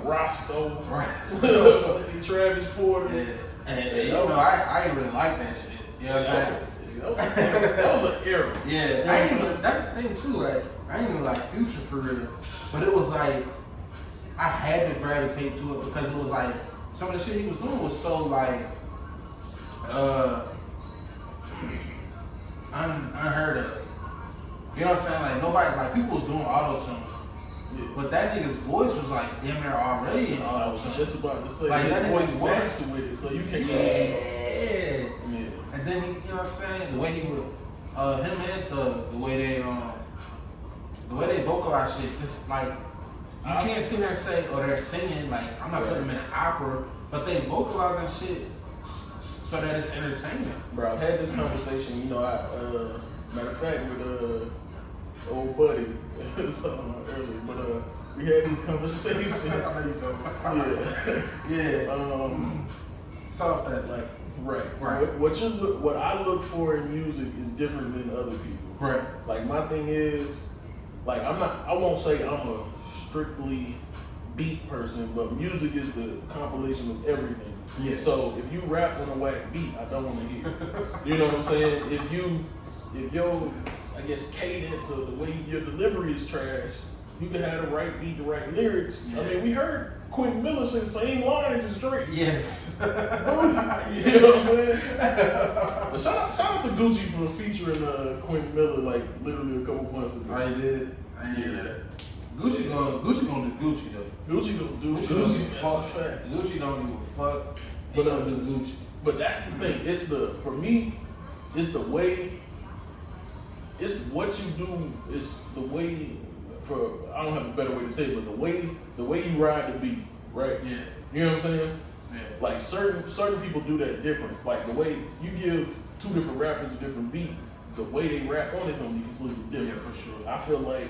Roscoe, Right. fucking Travis Porter. Yeah. And you know, I ain't really like that shit. You know what I'm saying? That was an era. Yeah, I ain't even, that's the thing too. Like, I ain't even like Future for real, but it was like I had to gravitate to it because it was like some of the shit he was doing was so like unheard of. You know what I'm saying? Like nobody, like people was doing auto tune, but that nigga's voice was like damn near already in I auto was tune. just about to say Like, his that voice nigga danced with it, so you can't. Yeah. Yeah. And then he, you know what I'm saying? The way he would, him and the way they vocalize shit, it's like you can't sit there and say, oh, they're singing. Like I'm not putting them in opera, but they vocalize and shit so that it's entertainment. Bro, I had this conversation. You know, matter of fact, with old buddy, something earlier, but we had this conversation. I know you talking about. Yeah. Yeah. Soft that Like. Right. Right. What I look for in music is different than other people. Right. Like my thing is, like I won't say I'm a strictly beat person, but music is the compilation of everything. Yes. So if you rap on a whack beat, I don't want to hear it. You know what I'm saying? If your, I guess, cadence or the way your delivery is trash, you can have the right beat, the right lyrics. Yeah. I mean, we heard Quentin Miller say the same lines as Drake. Yes. You know what I'm saying? But shout out to Gucci for featuring Quentin Miller like literally a couple months ago. I did. I did that. Gucci gonna do Gucci though. Gucci gonna do Gucci don't Gucci. give a That's a fuck. fact. Gucci don't give a fuck. He But, gonna do Gucci. But that's the thing. It's for me, it's the way. It's what you do. It's the way. I don't have a better way to say it, but the way you ride the beat, right? Yeah. You know what I'm saying? Yeah. Like certain people do that different. Like the way you give two different rappers a different beat, the way they rap on it's gonna be completely different. Yeah, for sure. I feel like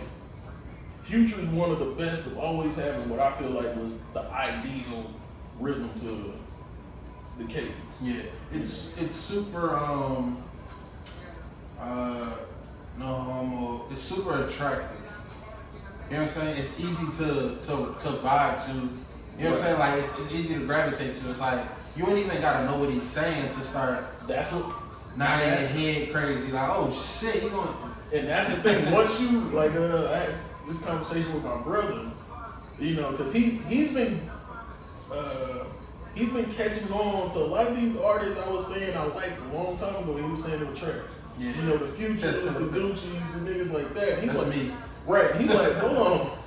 Future is one of the best of always having what I feel like was the ideal rhythm to the cadence. Yeah. It's super no homo. It's super attractive. You know what I'm saying? It's easy to vibe to. You know what I'm saying? Like it's easy to gravitate to. It's like you ain't even gotta know what he's saying to start That's what. nodding your head crazy. Like, oh shit, you going? And that's the thing. Once you like, I had this conversation with my brother. You know, because he's been catching on to a lot of these artists. I was saying I liked a long time ago. He was saying they were trash. Yeah. You know, the Futures, the Gucci's, and niggas like that. He's That's like, me. right. He's like, hold on.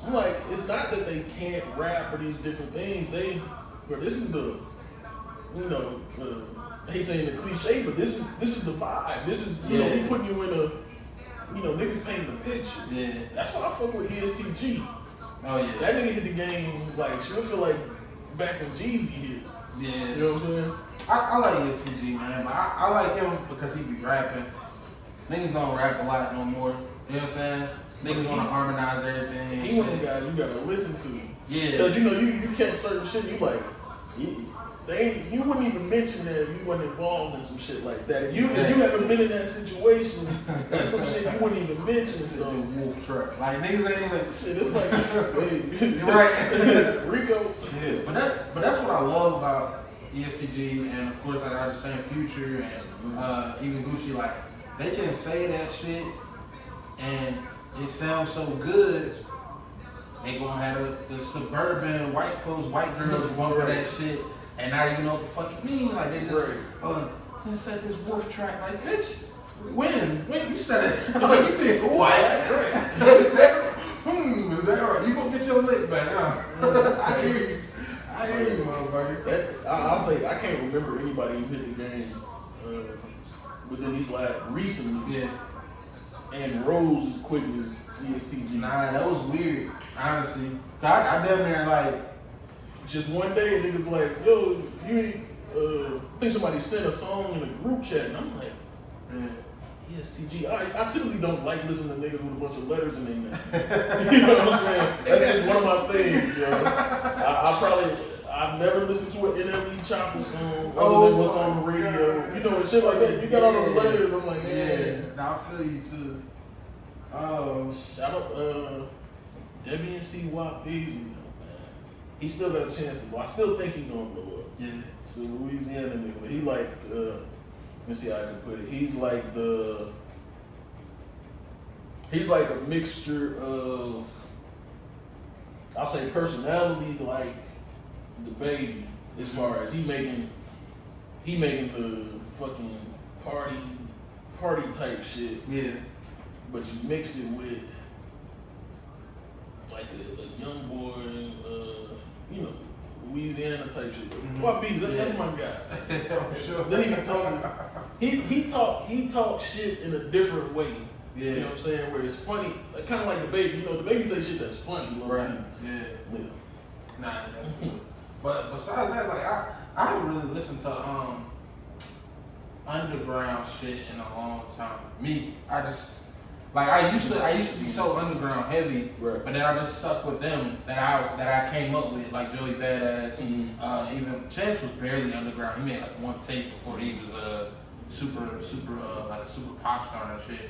I'm like, it's not that they can't rap or these different things. This is the, you know, I hate saying the cliche, but this is the vibe. This is, you know, he putting you in a, you know, niggas painting the picture. Yeah. That's why I fuck with ESTG. Oh yeah. That nigga hit the game like she'll feel like back when Jeezy hit. Yeah. You know what I'm saying? I like STG, man, but I like him because he be rapping. Niggas don't rap a lot no more. You know what I'm saying? Niggas want to harmonize everything. And He one of shit. the guys you gotta listen to. Yeah. Because you know, you catch certain shit, you like, you wouldn't even mention that if you wasn't involved in some shit like that. If you haven't been in that situation, that's some shit you wouldn't even mention. So, Wolf Trap. Like niggas ain't even. shit, it's like, wait, You're right. Rico. Yeah, but that's what I love about ESTG, and of course, like I was saying, Future and even Gucci, like they can say that shit, and it sounds so good. They gonna have the suburban white folks, white girls bumper that shit, and not even know what the fuck it mean. Like they just, they said this wolf track, like bitch. When you said it, like you think what? Is that right? You gonna get your lick back, huh? I hear you, motherfucker. I'll say I can't remember anybody who hit the game within these recently. Yeah. And rose as quick as ESTG. Nah, that was weird, honestly. I damn near like just one day niggas like, yo, you ain't I think somebody sent a song in a group chat, and I'm like, ESTG. I typically don't like listening to niggas with a bunch of letters in their name. You know what I'm saying? That's just one of my things, yo. I've never listened to an NLE Chopper song other than what's on the radio. You know, and shit like that. You got all those letters, I'm like, man. Nah, I feel you too. Shout out WNC WAP Beasley. He still got a chance to blow. I still think he's gonna blow up. Yeah. So Louisiana nigga. He like let me see how I can put it. He's like a mixture of, I'll say personality like the Baby, as far as he making the fucking party type shit. Yeah. But you mix it with like a young boy, you know, Louisiana type shit. What beat? That's my guy. I'm sure. Then he be talking. He talk shit in a different way. Yeah. You know what I'm saying? Where it's funny, like, kind of like the Baby. You know, the Baby say shit that's funny. You know what I mean? Yeah. Nah. But besides that, like I haven't really listened to underground shit in a long time. I used to be so underground heavy, right. But then I just stuck with them that I came up with, like Joey Badass. Even Chance was barely underground. He made like one tape before he was super like a super pop star and shit.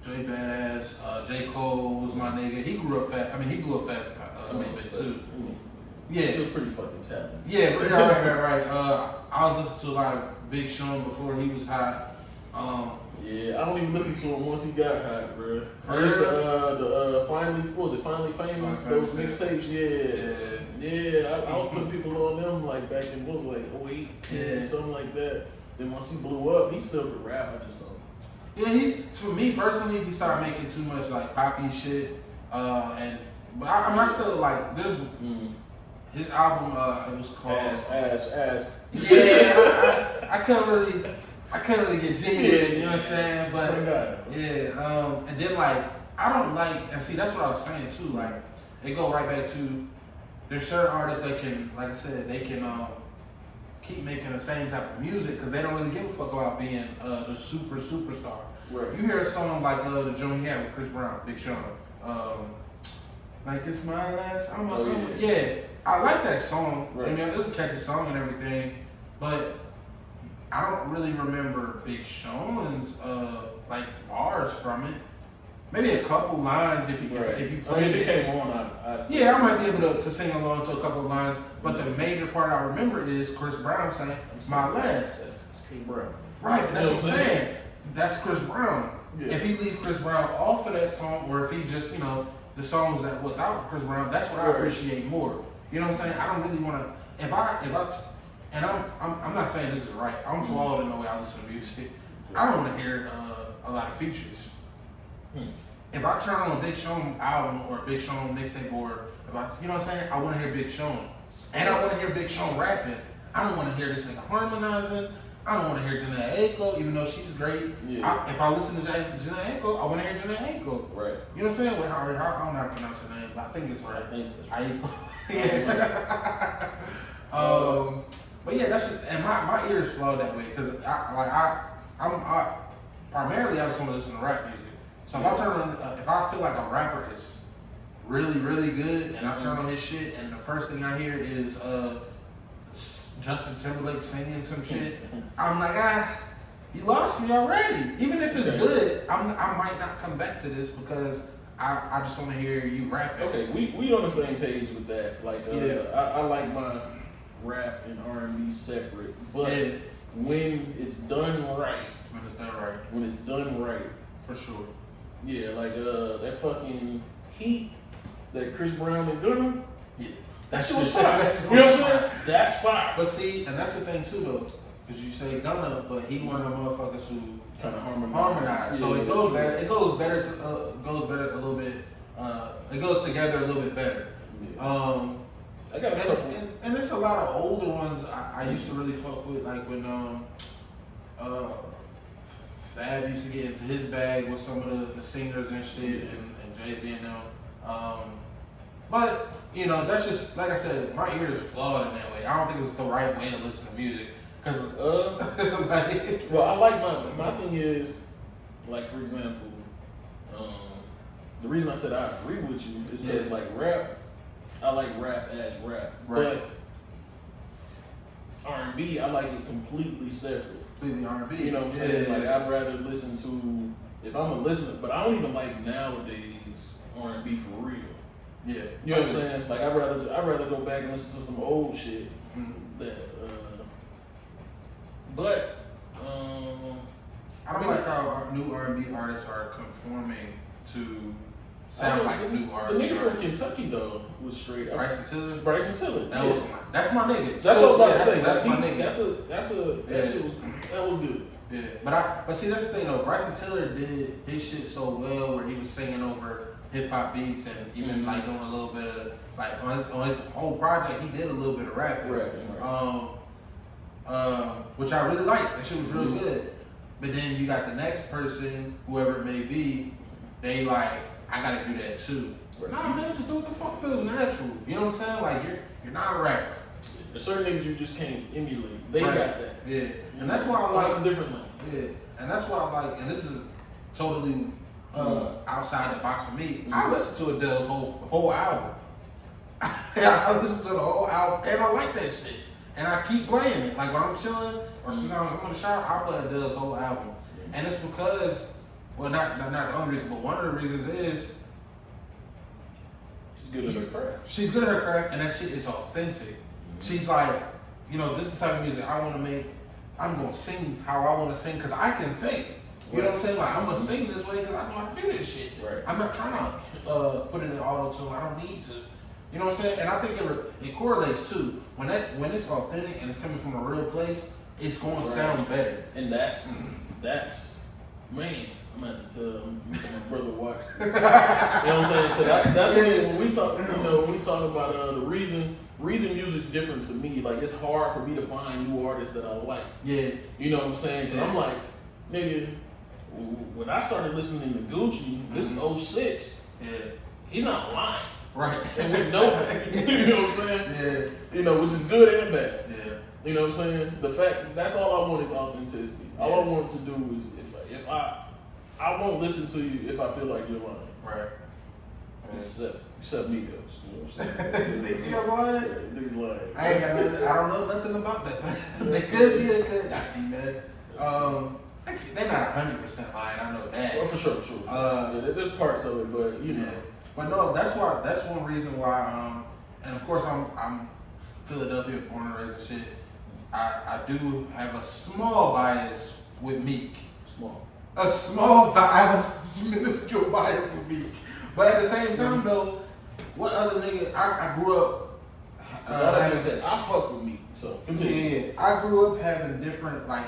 Joey Badass, J. Cole was my nigga. He grew up fast. I mean, he blew up fast a little bit too. Yeah, he was pretty fucking talented. Yeah, right. I was listening to a lot of Big Sean before he was hot. Yeah, I don't even listen to him once he got hot, bro. First, Finally Famous? Those mixtapes, yeah. I was putting people on them like back in what was like 08, something like that. Then once he blew up, he still could rap. I just don't. Yeah, for me personally, he started making too much like poppy shit. But I still like there's his album. It was called Ass. Yeah, I couldn't really get jiggy with it, you know what I'm saying? But and then like I don't like, and see that's what I was saying too. Like they go right back to there's certain artists that can, like I said, they can keep making the same type of music because they don't really give a fuck about being the superstar. Right. You hear a song like the joint he had with Chris Brown, Big Sean, like it's my last. I like that song. Right. I mean, it was a catchy song and everything, but I don't really remember Big Sean's like bars from it. Maybe a couple lines if you played it came on. I might be able to sing along to a couple of lines, but the major part I remember is Chris Brown saying "my last." That's King Brown. Right, that's what I'm saying. That's Chris Brown. Yeah. If he leave Chris Brown off of that song, or if he just the songs that without Chris Brown, that's what I appreciate more. You know what I'm saying? I don't really want to. And I'm not saying this is right. I'm flawed in the way I listen to music. I don't want to hear a lot of features. If I turn on a Big Sean album or a Big Sean mixtape, or you know what I'm saying, I want to hear Big Sean, and I want to hear Big Sean rapping. I don't want to hear this nigga harmonizing. I don't want to hear Jhené Aiko, even though she's great. Yeah. If I listen to Jhené Aiko, I want to hear Jhené Aiko. Right. You know what I'm saying? I don't know how to pronounce her name, but I think it's right. Aiko. But yeah, that's just, and my ears flow that way because I'm primarily I just want to listen to rap music. So if I turn on, if I feel like a rapper is really really good, and I turn on his shit, and the first thing I hear is Justin Timberlake singing some shit, I'm like, you lost me already. Even if it's good, I might not come back to this because I just want to hear you rapping. Okay, we on the same page with that. Like, I like my rap and R&B separate, but Yeah. when it's done right, When it's done right, for sure. yeah, like that fucking Heat, that Chris Brown and Gunna, Yeah. that shit was fire. You know what I'm saying? That's fire. But see, and that's the thing too though, because you say Gunna, but he one of the motherfuckers who Kind of harmonize. So it goes better. It goes better. Goes better a little bit. It goes together a little bit better. Yeah. I got a couple. And it's a lot of older ones I used to really fuck with, like when Fab used to get into his bag with some of the singers and shit, and Jay-Z and them. But you know, that's just like I said, my ear is flawed in that way. I don't think it's the right way to listen to music. Cause like, well, I like my thing is, like for example, the reason I said I agree with you is because like rap, I like rap as rap, right. but R&B I like it completely separate. Completely R&B. You know what I'm saying? Like I'd rather listen to, if I'm a listener, but I don't even like nowadays R&B for real. Yeah. You know what I'm saying? Like I'd rather go back and listen to some old shit that. But I don't like how our new R&B artists are conforming to sound like new R&B. The nigga from artists. Kentucky though was straight. Bryson Tiller. Bryson Tiller. That's my nigga. That's what I'm about to say. That's my nigga. That was good. Yeah, but see that's the thing though. Bryson Tiller did his shit so well where he was singing over hip hop beats and even like doing a little bit of like on his whole project he did a little bit of rapping. Right. Which I really liked. That shit was real good. But then you got the next person, whoever it may be, they like, I gotta do that too. Right. Nah, man, just do what the fuck feels natural. You know what I'm saying? Like you're not a rapper. There's certain things you just can't emulate. They Right. got that. Yeah, and that's why I like differently. Yeah, and that's why I like, and this is totally outside the box for me. I listen to Adele's whole album. I listen to the whole album, and I like that shit. And I keep playing it. Like when I'm chilling or sometimes I'm in the shower, I play Adele's whole album. And it's because, well, not the only reason, but one of the reasons is She's good at her craft. she's good at her craft, and that shit is authentic. She's like, you know, this is the type of music I want to make. I'm gonna sing how I want to sing because I can sing. You know what I'm saying? Like I'm gonna sing this way because I know how to do this shit. Right. I'm not trying to put it in auto tune. I don't need to. You know what I'm saying? And I think it correlates too. When it's authentic and it's coming from a real place, it's going to sound better. And that's man. I'm gonna have to tell my brother watch this. You know what I'm saying? Cause that's when we talk. You know, when we talk about the reason music's different to me. Like it's hard for me to find new artists that I like. Yeah. You know what I'm saying? Cause I'm like, nigga, when I started listening to Gucci, this is 06. Yeah. He's not lying. Right. And we know that. You know what I'm saying? Yeah. You know, which is good and bad. Yeah. You know what I'm saying? The fact that's all I want is authenticity. All I want to do is if I won't listen to you if I feel like you're lying. Right. Except me though. You know what I'm saying? Niggas lying? Niggas lying. I ain't got nothing. I don't know nothing about that. They could be. They could not be, man. They're not 100% lying. I know that. Well, for sure. Yeah, there's parts of it, but you know. But no, that's one reason why. And of course, I'm Philadelphia born and raised and shit. I do have a small bias with Meek. I have a minuscule bias with Meek. But at the same time, though, what other nigga? I grew up. I fuck with Meek. So continue. Yeah, I grew up having different like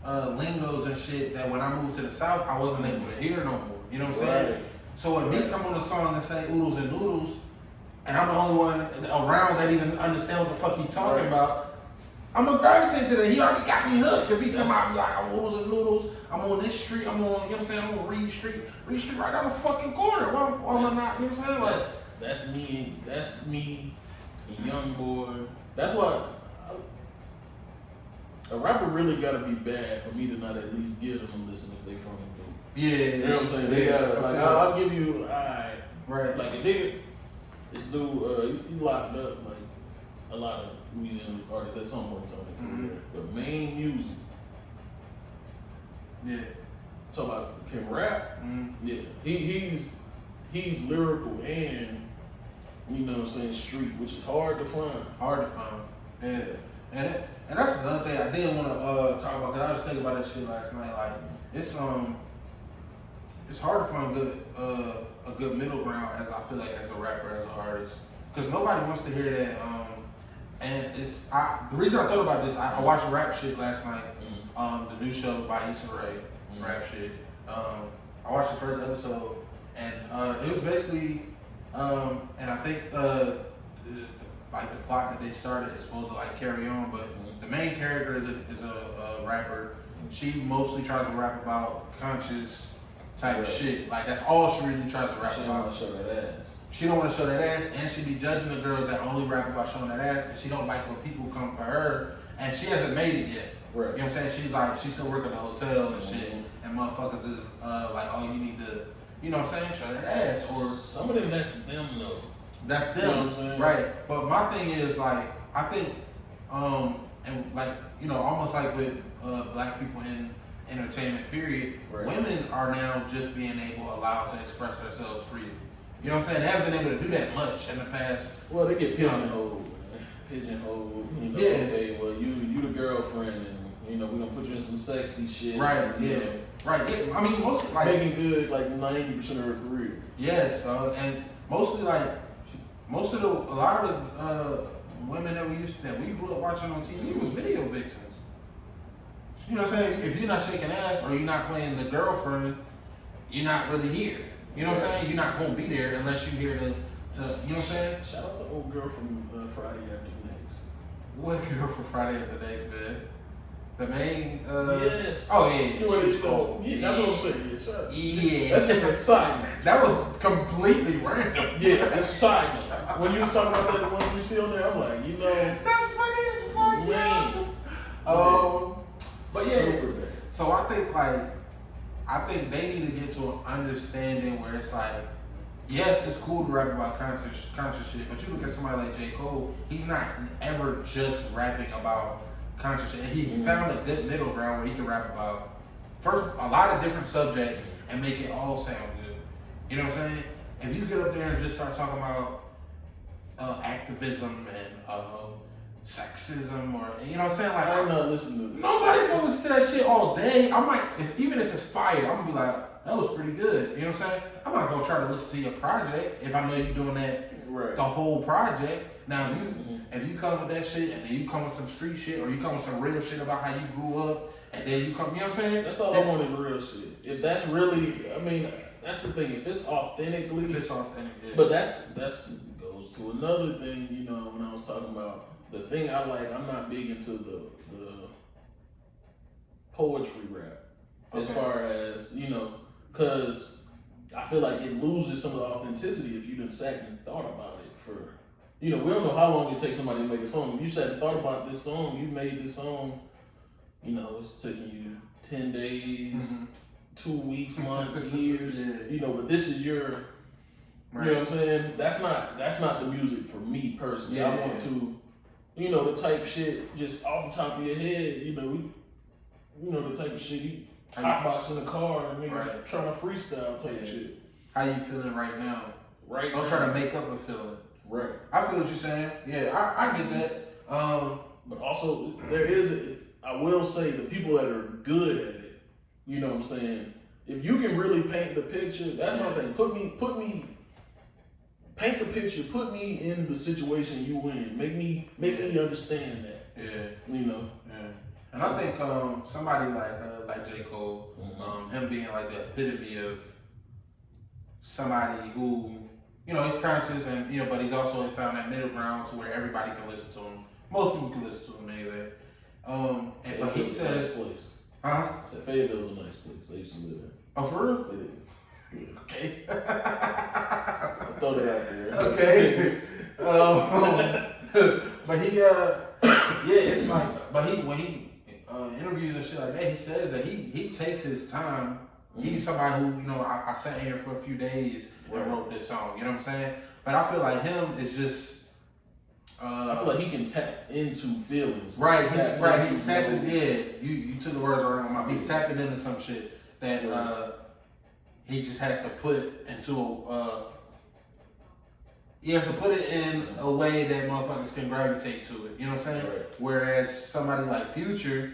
lingos and shit that when I moved to the South, I wasn't able to hear no more. You know what I'm saying? Right. So when Meek come on the song and say oodles and noodles, and I'm the only one around that even understand what the fuck he talking about, I'm gonna gravitate to that. He already got me hooked. If he come out and be like, I'm oodles and noodles, I'm on this street, I'm on, you know what I'm saying, I'm on Reed Street right down the fucking corner. Why am I not, you know what I'm saying? Like, that's me, a young boy. That's why a rapper really gotta be bad for me to not at least give them a listen if they from the group. Yeah. You know what I'm saying? They gotta, like, I'll give you, right. Like a nigga, this dude, he locked up like a lot of Louisiana artists at some point in time. But main music. Yeah. Talk about can rap. Yeah. He's lyrical and, you know what I'm saying, street, which is hard to find. Yeah, and that's another thing I didn't want to talk about because I was thinking about that shit last night. Like it's hard to find a good middle ground as I feel like as a rapper, as an artist, because nobody wants to hear that. And the reason I thought about this, I watched rap shit last night. The new show by Issa Rae, rap shit. I watched the first episode, and it was basically, and I think like the plot that they started is supposed to like carry on, but the main character is a rapper. She mostly tries to rap about conscious type shit. Like that's all she really tries to rap She about. don't want to show that ass. She don't want to show that ass, and she be judging the girls that only rap about showing that ass, and she don't like when people come for her, and she hasn't made it yet. Right. You know what I'm saying? She's still working at the hotel and shit, and motherfuckers is like, oh, you need to, you know what I'm saying, show that ass, or some of them, that's them though. that's them, you know what I'm saying? right? But my thing is like, I think, and like, you know, almost like with black people in entertainment, period, right. Women are now just being allowed to express themselves freely. You know what I'm saying? They haven't been able to do that much in the past. Well, they get pigeonholed, man. Pigeonholed. You know, Yeah. okay, well, you the girlfriend, and you know we're gonna put you in some sexy shit. Right. And, Yeah. you know, Right. Yeah. I mean, mostly like making good like 90% of her career. yes, and mostly like a lot of the women that we grew up watching on TV was video vixens. You know what I'm saying? If you're not shaking ass or you're not playing the girlfriend, you're not really here. You know what I'm saying? You're not gonna be there unless you're here to you know what I'm saying? Shout out the old girl from Friday After Next. What girl for Friday After Next, man? The main Yes. Oh yeah, You know what she was it's cold. called? Yeah, that's what I'm saying. Yeah, shut up. Yeah. That's just a side note. That was completely random. Yeah, that's a side note. When you was talking about that, the one you see on there, I'm like, you know, That's funny as fuck, lame. yeah. But yeah, Super bad. so I think they need to get to an understanding where it's like, yes, it's cool to rap about conscious shit, but you look at somebody like J. Cole, he's not ever just rapping about conscious shit. He found a good middle ground where he can rap about first a lot of different subjects and make it all sound good. You know what I'm saying? If you get up there and just start talking about activism and sexism, or you know what I'm saying, like I'm not listening to this. nobody's gonna listen to that shit all day. I might, even if it's fire, I'm gonna be like, that was pretty good. You know what I'm saying? I'm not gonna try to listen to your project if I know you're doing that Right. the whole project. Now, if you come with that shit and then you come with some street shit or you come with some real shit about how you grew up and then you come, you know what I'm saying? That's all I want is real shit. If that's really, I mean, that's the thing. If it's authentically, It's authentic. Yeah. but that's goes to another thing. You know, when I was talking about the thing I like, I'm not big into the poetry rap as Okay. far as you know, because I feel like it loses some of the authenticity if you done sat and thought about it for. You know, we don't know how long it takes somebody to make a song. If you sat and thought about this song, you made this song, you know, it's taking you 10 days, 2 weeks, months, years, Yeah. you know, but this is your, Right. you know what I'm saying? That's not the music for me personally. Yeah. I want to, you know, the type shit just off the top of your head, you know, the type of shit you hotbox in the car and niggas Right. trying to freestyle type shit. How you feeling right now? Right. Don't try to make up a feeling. Right. I feel what you're saying. Yeah, I get that. But also, I will say, the people that are good at it, you know what I'm saying? If you can really paint the picture, that's my thing. Paint the picture, put me in the situation you in. Make me understand that, Yeah. you know? Yeah. And I think somebody like J. Cole, him being like the epitome of somebody who, you know, he's conscious and, you know, but he's also found that middle ground to where everybody can listen to him. Most people can listen to him anyway. But he Fayetteville's a says, nice place. huh? I said Fayetteville's a nice place. I used to live there. Oh, for real? Yeah. Okay. I throw that out there. Okay. But he, yeah, it's like, but when he interviews and shit like that, he says that he takes his time. He's somebody who, you know, I sat here for a few days and wrote this song. You know what I'm saying? But I feel like him is just. I feel like he can tap into feelings. Right, Tap he's into tapping. those- Yeah, you took the words right out of my mouth. He's tapping into some shit that he just has to put into he has to put it in a way that motherfuckers can gravitate to it. You know what I'm saying? Right. Whereas somebody like Future,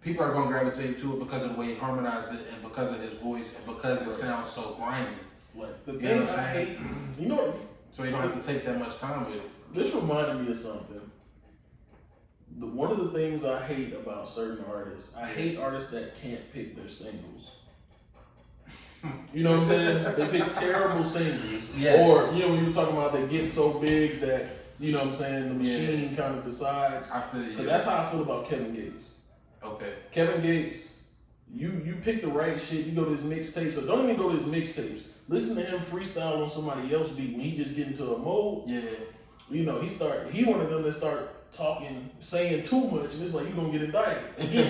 people are gonna gravitate to it because of the way he harmonized it and because of his voice and because it sounds so grimy. Like the You thing know what I'm I saying? hate, you know, So you don't have to take that much time with it. this reminded me of something. One of the things I hate about certain artists, I hate artists that can't pick their singles. You know what I'm saying? They pick terrible singles. Yes. Or, you know, when you were talking about they get so big that, you know what I'm saying, the machine kind of decides. I feel you. 'Cause that's how I feel about Kevin Gates. Okay. Kevin Gates, you pick the right shit, you go to his mixtapes, or don't even go to his mixtapes. Listen to him freestyle on somebody else's beat when he just get into a mode. Yeah. You know, he one of them that start talking, saying too much, and it's like you gonna get indicted again.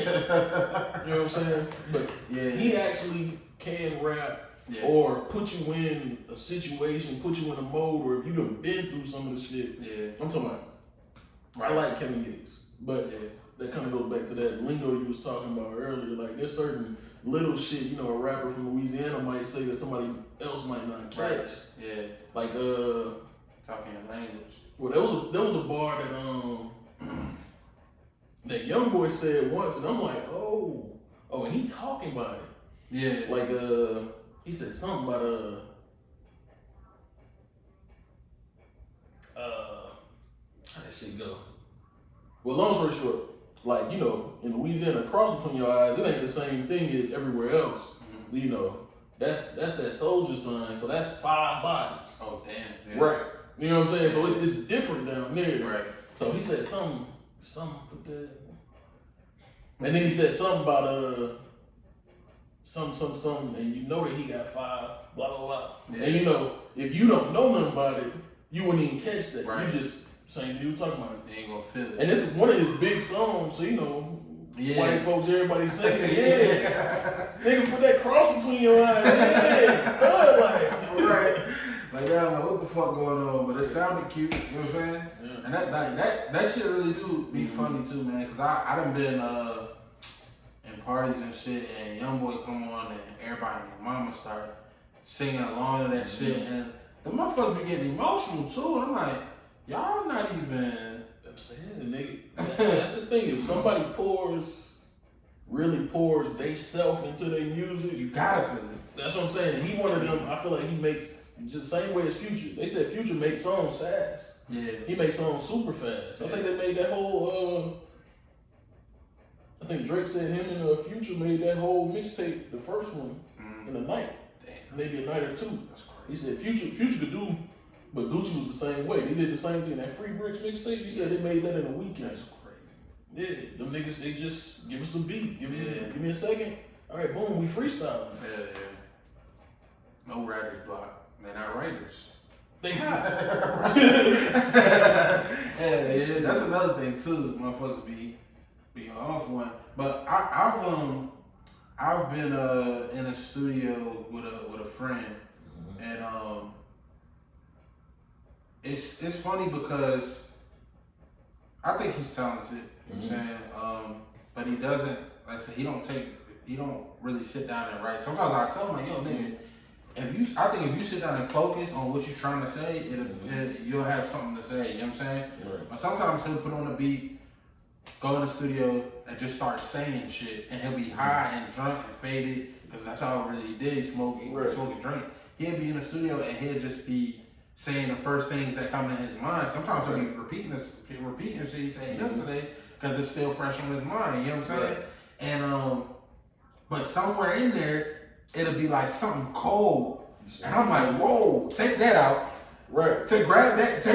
You know what I'm saying? But Yeah. he actually can rap or put you in a situation, put you in a mode where if you done been through some of the shit. Yeah. I'm talking about. I like Kevin Gates, but that kind of goes back to that lingo you was talking about earlier. Like there's certain little shit, you know, a rapper from Louisiana might say that somebody else might not catch. Right. Yeah. Like talking in language. well, there was a bar that that young boy said once, and I'm like, oh, and he talking about it. Yeah. Like he said something about how that shit go? Well, long story short, like, you know, in Louisiana, cross between your eyes, it ain't the same thing as everywhere else. Mm-hmm. You know, that's that soldier sign, so that's 5 bodies. Oh damn. Yeah. Right. You know what I'm saying? So it's different down there. Right. So he said something put that. And then he said something about something, and you know that he got 5, blah blah blah. Yeah. And you know, if you don't know nothing about it, you wouldn't even catch that. Right. You just saying you was talking about it. They ain't gonna feel it. And this is one of his big songs, so you know, white folks, everybody singing, nigga, put that cross between your eyes, thug like, right. Like, I don't know what the fuck going on, but it sounded cute, you know what I'm saying? Yeah. And that shit really do be funny too, man, cause I done been in parties and shit, and young boy come on and everybody and their mama start singing along to that shit, and the motherfuckers be getting emotional too, and I'm like, y'all not even. I'm saying, the nigga, that's the thing. If somebody really pours they self into their music, You gotta feel it. that's what I'm saying. He one of them. I feel like he makes just the same way as Future. They said Future makes songs fast. Yeah. He makes songs super fast. I think they made that whole. I think Drake said him and Future made that whole mixtape, the first one, in a night. Damn. Maybe a night or 2. That's crazy. He said Future could do, but Gucci was the same way. They did the same thing. That Free Bricks mixtape, he said they made that in a weekend. That's crazy. Yeah, them niggas, they just give us a beat. Give me a second. All right, boom, we freestyle. Yeah. No writer's block. They're not writers. They not. Yeah, that's another thing too. Motherfuckers be off one. But I've been in a studio with a friend, and it's funny because I think he's talented. You know what I'm saying, but he doesn't. Like I said, he don't really sit down and write. Sometimes I tell him like, yo, nigga. I think if you sit down and focus on what you're trying to say, you'll have something to say. You know what I'm saying? Right. But sometimes he'll put on a beat, go in the studio, and just start saying shit, and he'll be high and drunk and faded because that's all really he did, smoke and drink. He'll be in the studio and he'll just be saying the first things that come to his mind. Sometimes he'll be repeating shit he said yesterday because it's still fresh on his mind. You know what I'm saying? And but somewhere in there, it'll be like something cold. And I'm like, whoa, take that out. Right. To grab that,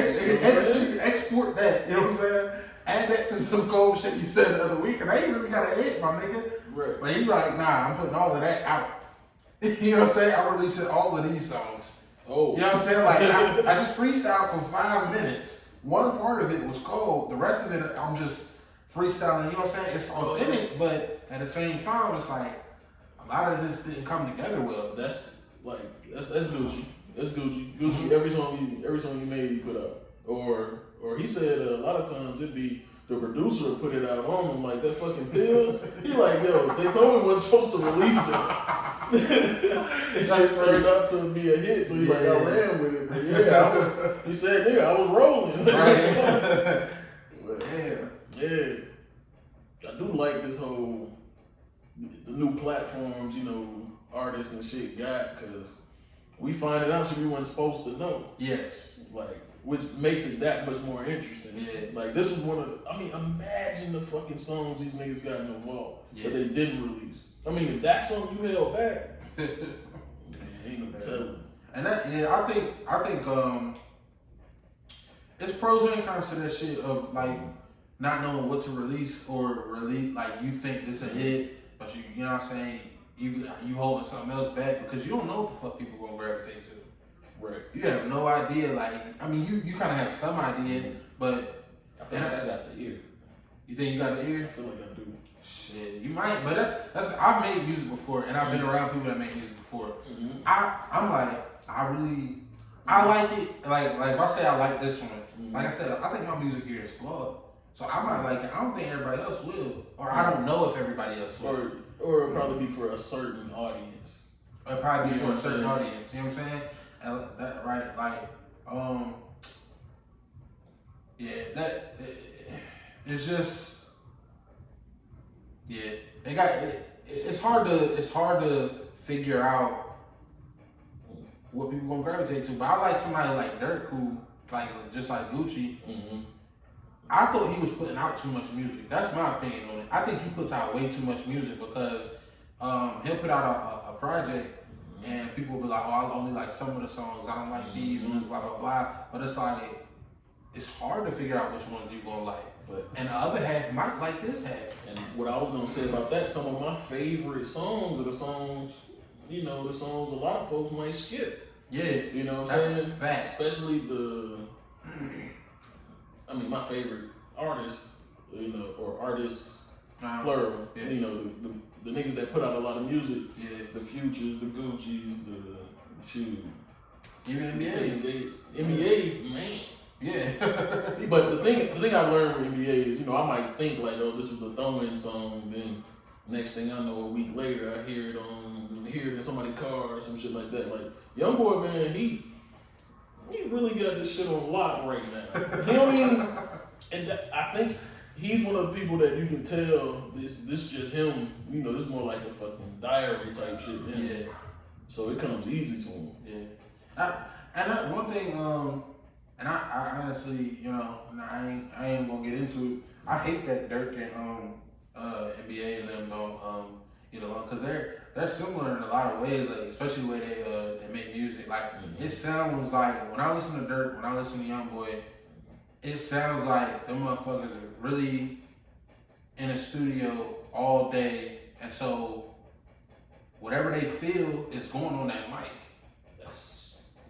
export that, you know what I'm saying? Add that to some cold shit you said the other week, and I ain't really got a hit, my nigga. Right. But he's like, nah, I'm putting all of that out. You know what I'm saying? I'm releasing all of these songs. Oh. You know what I'm saying? Like, I just freestyled for 5 minutes. One part of it was cold. The rest of it, I'm just freestyling. You know what I'm saying? It's authentic, but at the same time, it's like, a lot of this didn't come together well. That's Gucci. That's Gucci. Gucci. Every song you made, he put out. Or he said a lot of times it'd be the producer put it out on him like that fucking pills. He like, yo, they told me wasn't supposed to release that. It shit turned out to be a hit, so he like, I ran with it. But yeah, he said, nigga, I was rolling. Right. But, Yeah. yeah. I do like this whole, the new platforms, you know, artists and shit got, because we find it out shit we weren't supposed to know. Yes. Like, which makes it that much more interesting. Yeah. Like, this was one of the, I mean, imagine the fucking songs these niggas got in the vault that they didn't release. I mean, if that's something you held back, man, ain't no telling. And that, yeah, I think it's pros and cons to that shit of like not knowing what to release or release. Like you think this a hit, but you know what I'm saying, you holding something else back because you don't know what the fuck people gonna gravitate to. Right. You have no idea. Like, I mean, you kind of have some idea, but I feel like I got the ear. you think you got the I ear? feel like I do. Shit, you might, but that's I've made music before, and I've been around people that make music before. Mm-hmm. I'm like, I like it. Like if I say I like this one, like I said, I think my music here is flawed. So I might like it. I don't think everybody else will, or I don't know if everybody else will. Or it'll probably be for a certain audience. Or it'll probably be You know for a what I'm certain saying? audience. You know what I'm saying? And that right, like, yeah, that it's just, yeah, they got it. It's hard to figure out what people gonna gravitate to. But I like somebody like Dirk who, like, just like Gucci. Mm-hmm. I thought he was putting out too much music. That's my opinion on it. I think he puts out way too much music because he'll put out a project and people will be like, oh, I only like some of the songs. I don't like these ones, blah, blah, blah. But it's like, it's hard to figure out which ones you're going to like. But And the other half might like this half. and what I was gonna say about that, some of my favorite songs are the songs, you know, the songs a lot of folks might skip. Yeah, You know what I'm that's saying? a fact. Especially I mean, my favorite artists, you know, or artists plural. Yeah. You know, the niggas that put out a lot of music, Yeah, the Futures, the Gucci's, the shoot, even the NBA. NBA, man. Yeah. But the thing I learned with NBA is, you know, I might think like, oh, this was a throw-in song, then next thing I know, a week later, I hear it in somebody's car or some shit like that. Like, YoungBoy, man, he really got this shit on lock right now. You know what I mean? And I think he's one of the people that you can tell this just him. You know, this is more like a fucking diary type shit. Man. Yeah. So it comes easy to him. Yeah. One thing, and I honestly, you know, I ain't gonna get into it. I hate that Dirk and NBA and them don't get along because they're similar in a lot of ways, like especially the way they make music. Like it sounds like when I listen to Dirk, when I listen to YoungBoy, it sounds like them motherfuckers are really in a studio all day, and so whatever they feel is going on that mic.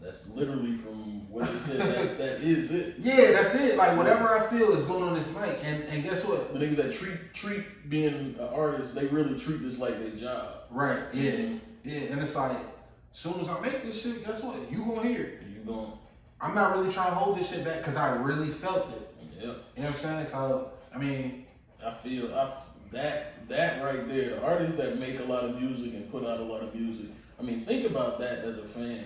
That's literally from what it said. that is it. Yeah, that's it. Like whatever I feel is going on this mic, and guess what? The niggas that treat being an artist, they really treat this like their job. Right. Yeah. Mhm. Yeah. And it's like, as soon as I make this shit, guess what? You gonna hear it. You gon' I'm not really trying to hold this shit back because I really felt it. yeah. You know what I'm saying? So I mean, I feel that right there. The artists that make a lot of music and put out a lot of music. I mean, think about that as a fan.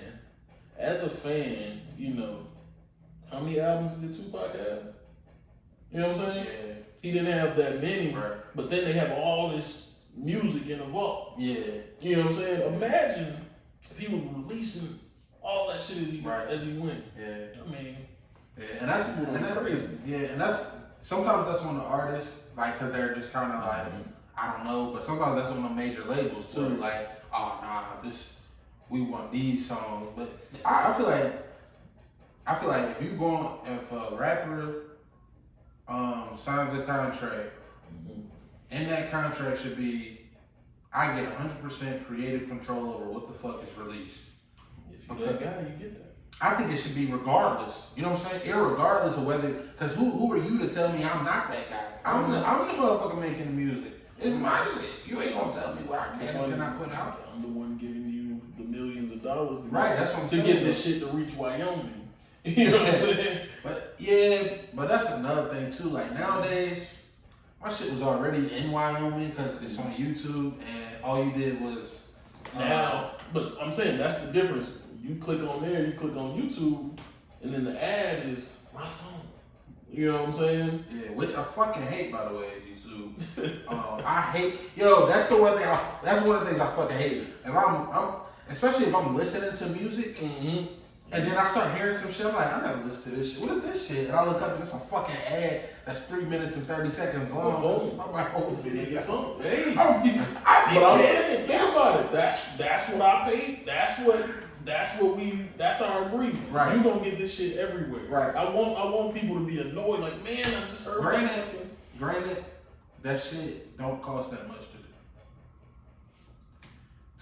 As a fan, you know, how many albums did Tupac have? You know what I'm saying? yeah. He didn't have that many, Right. but then they have all this music in the vault. Yeah. You know what I'm saying? Imagine if he was releasing all that shit as he went. Yeah. I mean, Yeah. And that's crazy. Yeah. And that's sometimes that's on the artists, like, cause they're just kind of like, I don't know, but sometimes that's on the major labels too. Right. Like, oh nah, we want these songs. But I feel like if a rapper signs a contract, in that contract should be, I get 100% creative control over what the fuck is released. if you that guy, you get that. I think it should be regardless. You know what I'm saying? Irregardless of whether, because who are you to tell me I'm not that guy? I'm the motherfucker making the music. It's my shit. You ain't gonna tell me what I can and cannot put out. I'm the one giving you the millions of dollars to Right, that's what I'm to saying. get this shit to reach Wyoming. You know what I'm saying? But that's another thing too. Like nowadays, my shit was already in Wyoming because it's on YouTube, and all you did was Now, but I'm saying that's the difference. You click on there, you click on YouTube, and then the ad is my song. You know what I'm saying? yeah, which I fucking hate, by the way, YouTube. I hate, that's the one thing. That's one of the things I fucking hate. If I'm especially if I'm listening to music. Mm-hmm. And then I start hearing some shit, I'm like, I never listened to this shit. What is this shit? And I look up and it's a fucking ad that's 3 minutes and 30 seconds long. I'm like, oh, video. Hey. I be But I'm pissed. saying, think about it. That's what I paid. That's our agreement. Right. You gonna get this shit everywhere. Right. I want people to be annoyed. Like, man, I just heard about something. Granted, that shit don't cost that much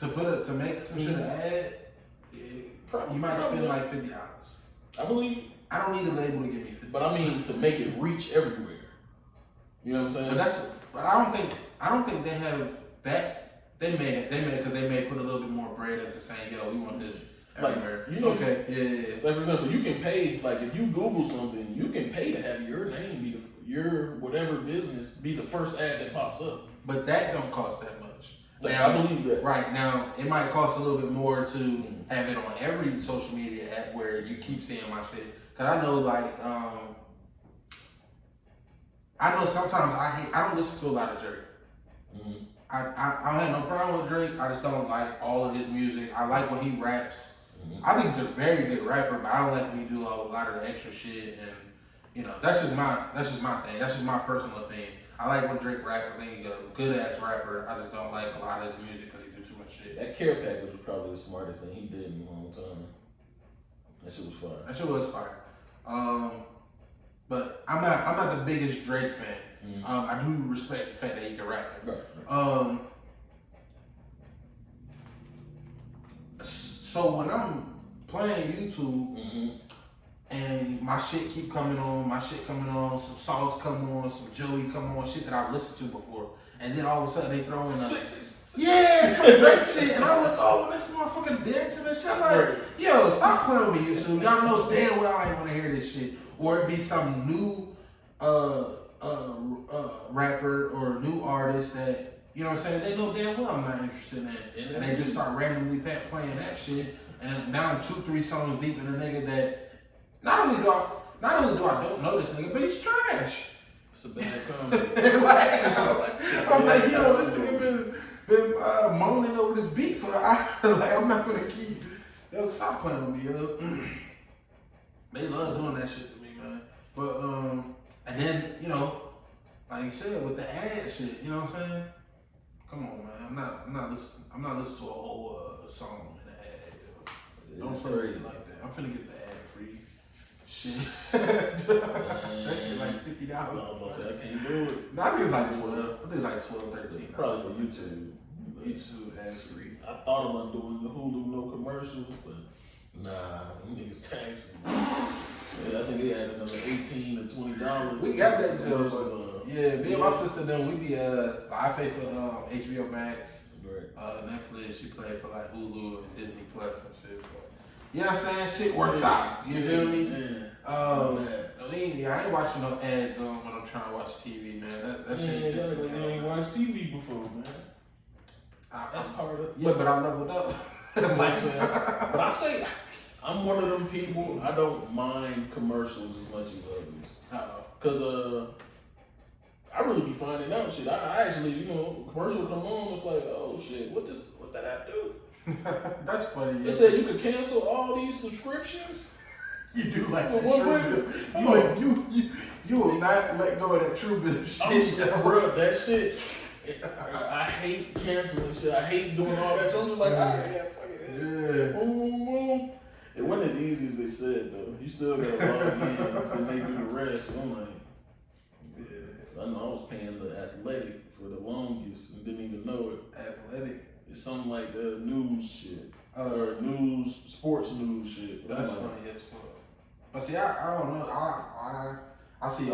to do. To make some shit an ad, you might spend like $50. I believe. I don't need a label to give me $50. But I mean, to make it reach everywhere. You know what I'm saying? But I don't think they have that. They may put a little bit more bread into saying, yo, we want this everywhere. Like, you know, okay, yeah. Like, for example, you can pay, like, if you Google something, you can pay to have your name be your whatever business be the first ad that pops up. But that don't cost that much. Like, Now, I believe that. Right now, it might cost a little bit more to have it on every social media app where you keep seeing my shit. Cause I know, like, I know sometimes I don't listen to a lot of Drake. Mm-hmm. I don't have no problem with Drake. I just don't like all of his music. I like when he raps. Mm-hmm. I think he's a very good rapper, but I don't like when he do a lot of the extra shit. And that's just my thing. That's just my personal opinion. I like when Drake raps. I think he's a good ass rapper. I just don't like a lot of his music because he do too much shit. That care package was probably the smartest thing he did in a long time. That shit was fire. That shit was fire. But I'm not the biggest Drake fan. Mm-hmm. I do respect the fact that he can rap. Right. So when I'm playing YouTube Mm-hmm. and my shit keep coming on, some songs come on, some Joey come on, shit that I've listened to before, and then all of a sudden they throw in some Drake shit, and I look over and this motherfucker dancing and shit. I'm like, yo, stop playing with me, YouTube. Y'all know damn well I ain't want to hear this shit, or it be some new rapper or new artist that, you know what I'm saying, they know damn well I'm not interested in that. And they just start randomly playing that shit. And now I'm 2-3 songs deep in a nigga that not only do I don't know this nigga, but he's trash. It's a bad combo. I'm like, yo, this nigga been moaning over this beat for like, I'm not gonna keep, yo, stop playing with me, yo. They love doing that shit to me, man. But and then, like you said, with the ad shit, you know what I'm saying? Come on, man. I'm not listening to a whole song in the ad. Yo. Don't play with me like that. I'm finna get the ad free. Shit. That shit like $50. I was about to say, I can't do it. No, I think it's like 12. I think it's like 12, 13. Probably for YouTube. YouTube ad free. I thought about doing the Hulu no commercials, but nah, them niggas taxing. Yeah, I think they had another $18 to $20. We got that job. Yeah, me and my sister then we be I pay for HBO Max, Netflix. She play for like Hulu and Disney Plus and shit. So, you know what I'm saying? Shit works out. You feel me? I ain't watching no ads when I'm trying to watch TV, man. That shit. You ain't watched TV before, man. That's part of it. Yeah, but I leveled up. But I say I'm one of them people. I don't mind commercials as much as others. Cause I really be finding out shit. I actually, commercial come on, it's like, oh shit, what that app do? That's funny. They said you could cancel all these subscriptions. You do like that Well, True Bill. You will not let go of that True Bill shit. Bro, that shit. I hate canceling shit. I hate doing all that. So I'm just like, alright, yeah, fuck it. Yeah. Boom. It wasn't as easy as they said though. You still gotta log in and they do the rest. So I'm like, I know I was paying the Athletic for the longest and didn't even know it. Athletic. It's something like the news shit. Or sports news shit. That's funny as fuck. But see, I don't know. I see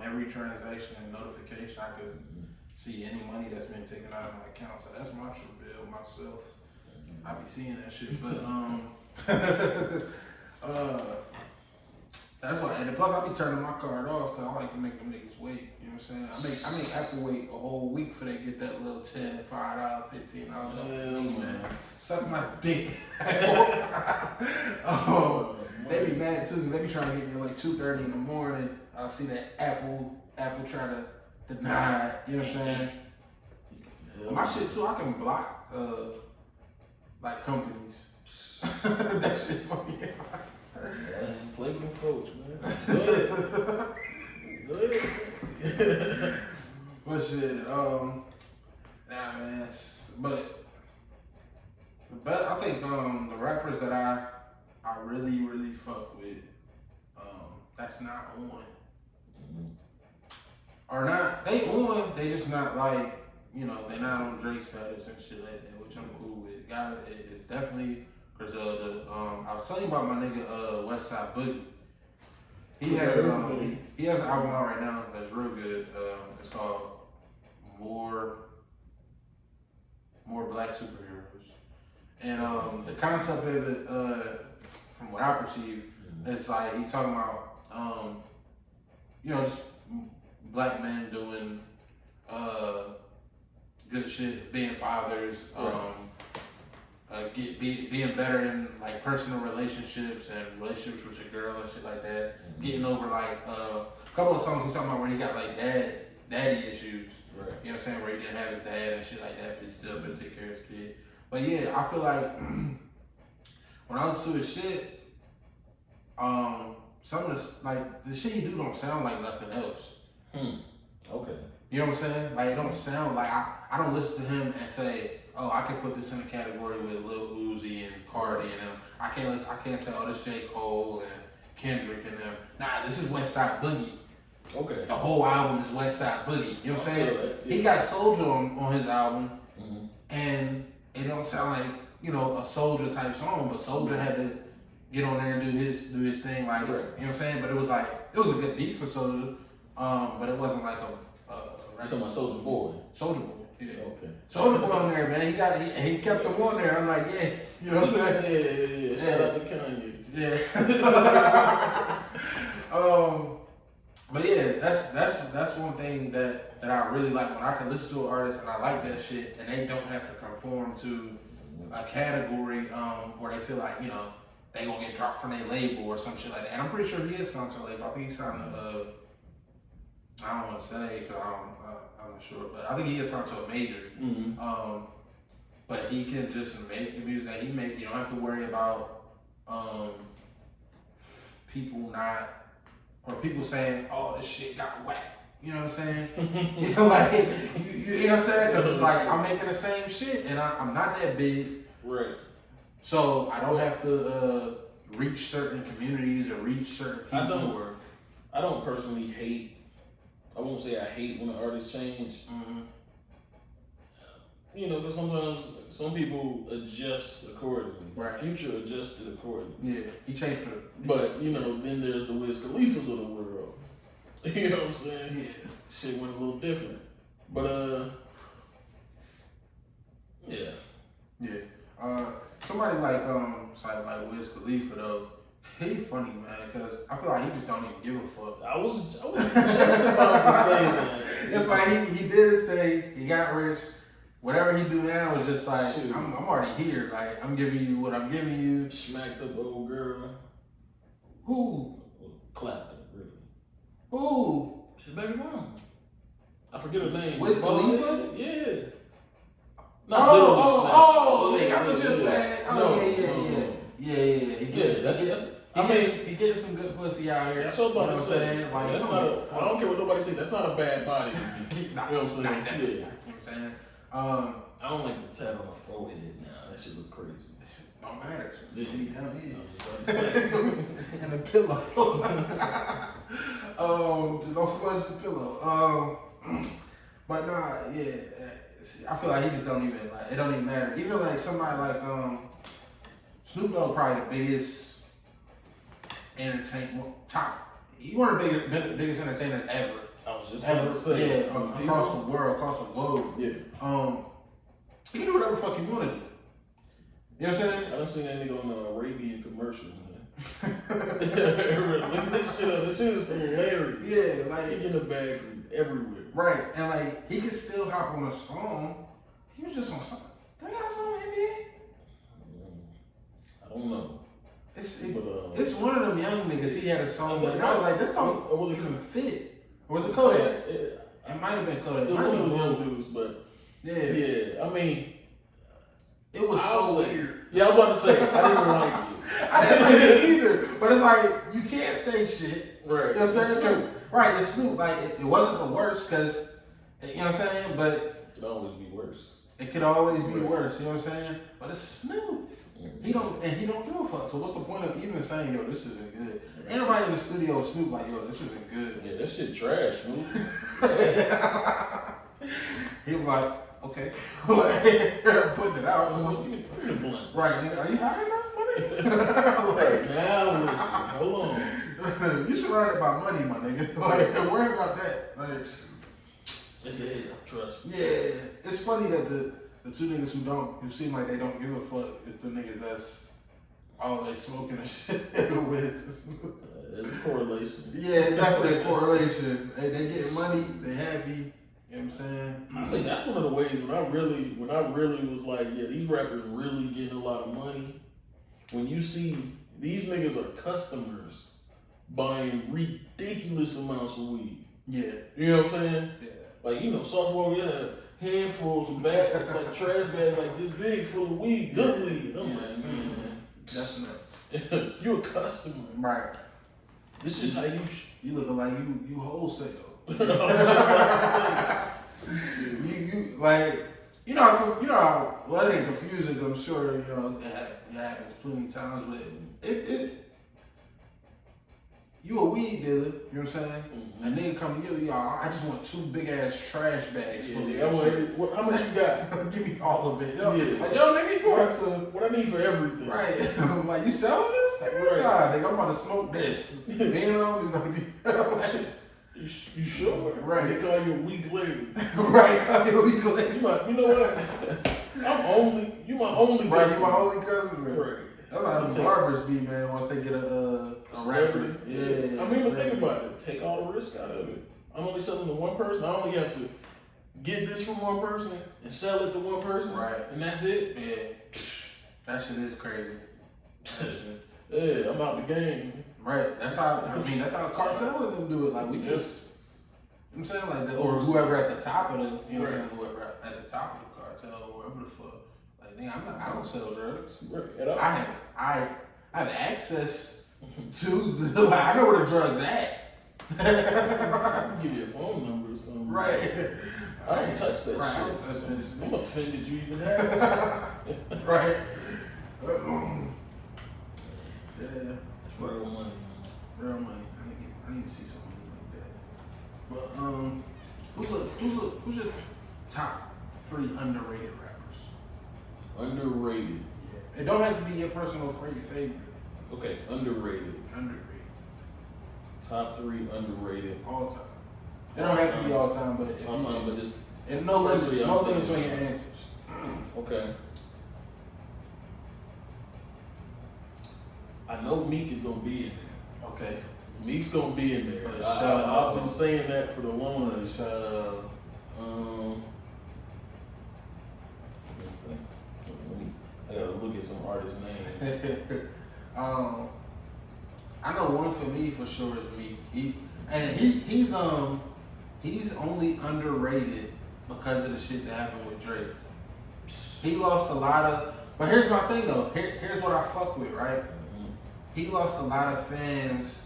every transaction and notification. I can see any money that's been taken out of my account. So that's my True Bill myself. I be seeing that shit. But That's why, and plus I be turning my card off because I like to make them niggas wait. You know what I'm saying? I make Apple wait a whole week for they get that little $10, $5, $15. Man. Suck my dick. They be mad too. They be trying to get me at like 2:30 in the morning. I see that Apple try to deny. You know what I'm saying? My shit too. I can block like companies. That shit funny. Play them folks, man. Go ahead. But shit, nah, man. But I think the rappers that I really fuck with, that's not on, are not, they on, they just not like, you know, they not on Drake status and shit like that, which I'm cool with. Guy is definitely, cause I was telling you about my nigga Westside Boogie. He has he has an album out right now that's real good. It's called More Black Superheroes. And the concept of it, from what I perceive, is like he talking about you know, just black men doing good shit, being fathers, being better in like personal relationships and relationships with your girl and shit like that. Getting over like a couple of songs he's talking about where he got like daddy issues. Right. You know what I'm saying? Where he didn't have his dad and shit like that, but he still been take care of his kid. But yeah, I feel like when I listen to his shit, some of this, like the shit he do don't sound like nothing else. Okay. You know what I'm saying? Like it don't sound like I don't listen to him and say, oh, I can put this in a category with Lil Uzi and Cardi and them. I can't say, oh, this J. Cole and Kendrick and them. Nah, this is Westside Boogie. Okay. The whole album is Westside Boogie. You know what I'm saying? Yeah. He got Soulja on his album, and it don't sound like, you know, a Soulja type song, but Soulja had to get on there and do his thing, like, you know what I'm saying? But it was like, it was a good beat for Soulja, but it wasn't like You're talking about Soulja Boy. Soulja Boy. Yeah. Okay. Soulja Boy on there, man. He kept him on there. I'm like, yeah, you know what I'm saying? Yeah. Shout out to Kanye. Yeah. But yeah, that's one thing that I really like, when I can listen to an artist and I like that shit and they don't have to conform to a category where they feel like, you know, they gonna get dropped from their label or some shit like that. And I'm pretty sure he is signed to a label. I think he's signed to I don't want to say because I'm not sure, but I think he is signed to a major. But he can just make the music that he make. You don't have to worry about people saying, "Oh, this shit got whack." You know what I'm saying? You know, like you know what I'm saying? Because it's like I'm making the same shit, and I'm not that big, right? So I don't have to reach certain communities or reach certain people. I don't personally hate. I won't say I hate when an artist change. You know, because sometimes some people adjust accordingly. Right. Future adjusted accordingly. Yeah, he changed for. But you know, then there's the Wiz Khalifas of the world. You know what I'm saying? Yeah. Shit went a little different. But yeah. Yeah. Somebody like Wiz Khalifa though, he funny, man, because I feel like he just don't even give a fuck. I was just about to say that. It's like he did his thing, he got rich. Whatever he do now is just like, I'm already here. Like, I'm giving you what I'm giving you. Smacked up old girl. Who? Clapton, really. Who? His baby mom. I forget her name. Wiz Khalifa? Yeah. Nigga, I was just saying. He getting some good pussy out here. That's what I'm about to say. Like, that's not I don't care what nobody says. That's not a bad body. You know what I'm saying? You know what I'm saying? I don't like the tat on my forehead now. That shit look crazy. Don't matter. Yeah. Be down here. And and the pillow. Don't smudge the pillow. But nah, yeah. I feel like he just don't even like. It don't even matter. Even like somebody like Snoop Dogg, probably the biggest entertainment top. He one of the biggest entertainers ever. I was just about to say. Yeah, across the world, across the globe. Yeah. He can do whatever the fuck he want to do. You know what I'm saying? I done seen that nigga on the Arabian commercial, man. Look at this shit up. This shit is hilarious. Yeah, He like getting the bag from everywhere. right, and like he could still hop on a song. He was just on something. Do they got a song in NBA? I don't know. It's one of them young niggas. He had a song, with, and I was like, this don't was it even fit. Or was it Kodak? It It might have been Kodak. was It might one have of been the young both. dudes, but Yeah, yeah, I mean, it was I'll so say- weird. yeah, I was about to say, I didn't like it. I didn't like it either, but it's like you can't say shit. Right. You know what I'm saying? 'Cause- right, it's Snoop. Like it wasn't the worst, cause you know what I'm saying. But It could always be worse. it could always be worse. You know what I'm saying? But it's Snoop. He don't give a fuck. So what's the point of even saying, yo, this isn't good? Anybody in the studio with Snoop like, yo, this isn't good. Yeah, that shit trash, Snoop. He was like, okay, like, putting it out. Give me the blunt. Right, nigga, are you high enough, money? Like, Now listen, hold on. you surrounded by money, my nigga. Like, don't worry about that. Like, It's a hit, trust me. yeah, it's funny that the two niggas who seem like they don't give a fuck is the niggas that's always smoking and shit with. There's a correlation. Yeah, definitely a correlation. They get money, they happy. You know what I'm saying? I say that's one of the ways when I really was like, yeah, these rappers really getting a lot of money. When you see these niggas are customers buying ridiculous amounts of weed. Yeah, You know what I'm saying? yeah. Like, you know, Sauce World had handfuls of bags, like trash bags like this big full of weed, good weed. I'm like, man, That's nuts. you a customer. Right. This is how you. You looking like you wholesale. I was just about to say. You like you know how well it ain't confusing. 'Cause I'm sure you know it happens plenty of times, but it you a weed dealer. You know what I'm saying? A nigga come to you, y'all. I just want 2 big ass trash bags full of Yeah, I your want shit. how much you got? Give me all of it. Yo, Yeah. like, yo, nigga, you gonna have to. What I need for everything. Right. I'm like, you selling this? Nigga? Right. Nah, nigga, I'm about to smoke this. Me and I'm gonna be like, You sure? Right. They call you a week later. right, come here, we go later. You know what? You my only. Right, you customer. my only customer. Right. That's how the barbers be, man, once they get a rapper. Yeah. I mean, but think about it. Take all the risk out of it. I'm only selling to one person. I only have to get this from one person and sell it to one person. Right. And that's it. Yeah. That shit is crazy. Yeah, I'm out the game. Right. That's how that's how Cartel and them do it. Like we just I'm saying like that, or whoever at the top of the you know what I'm saying, whoever at the top of the cartel or whatever the fuck. Like nigga, I don't sell drugs. Right. And I have access to the like I know where the drugs at. I can give you a phone number or something. Right. I don't touch that Right, I shit. don't touch that shit. I'm offended you even have. Right. Yeah. Real money. Real money. I need to see some money like that. But who's your top 3 underrated rappers? Underrated. Yeah. It don't have to be your personal favorite. Okay, underrated. Underrated. Top 3 underrated. All time. It don't have to be all time, but if All you- time, but just and no limits. Firstly, No I'm limits on thinking- your answers. okay. I know Meek is gonna be in there. Okay. Meek's gonna be in there. For sure. I've been saying that for the longest. So, I gotta look at some artist names. I know one for me for sure is Meek. He's only underrated because of the shit that happened with Drake. He lost a lot of, but here's my thing though. Here's what I fuck with, right? He lost a lot of fans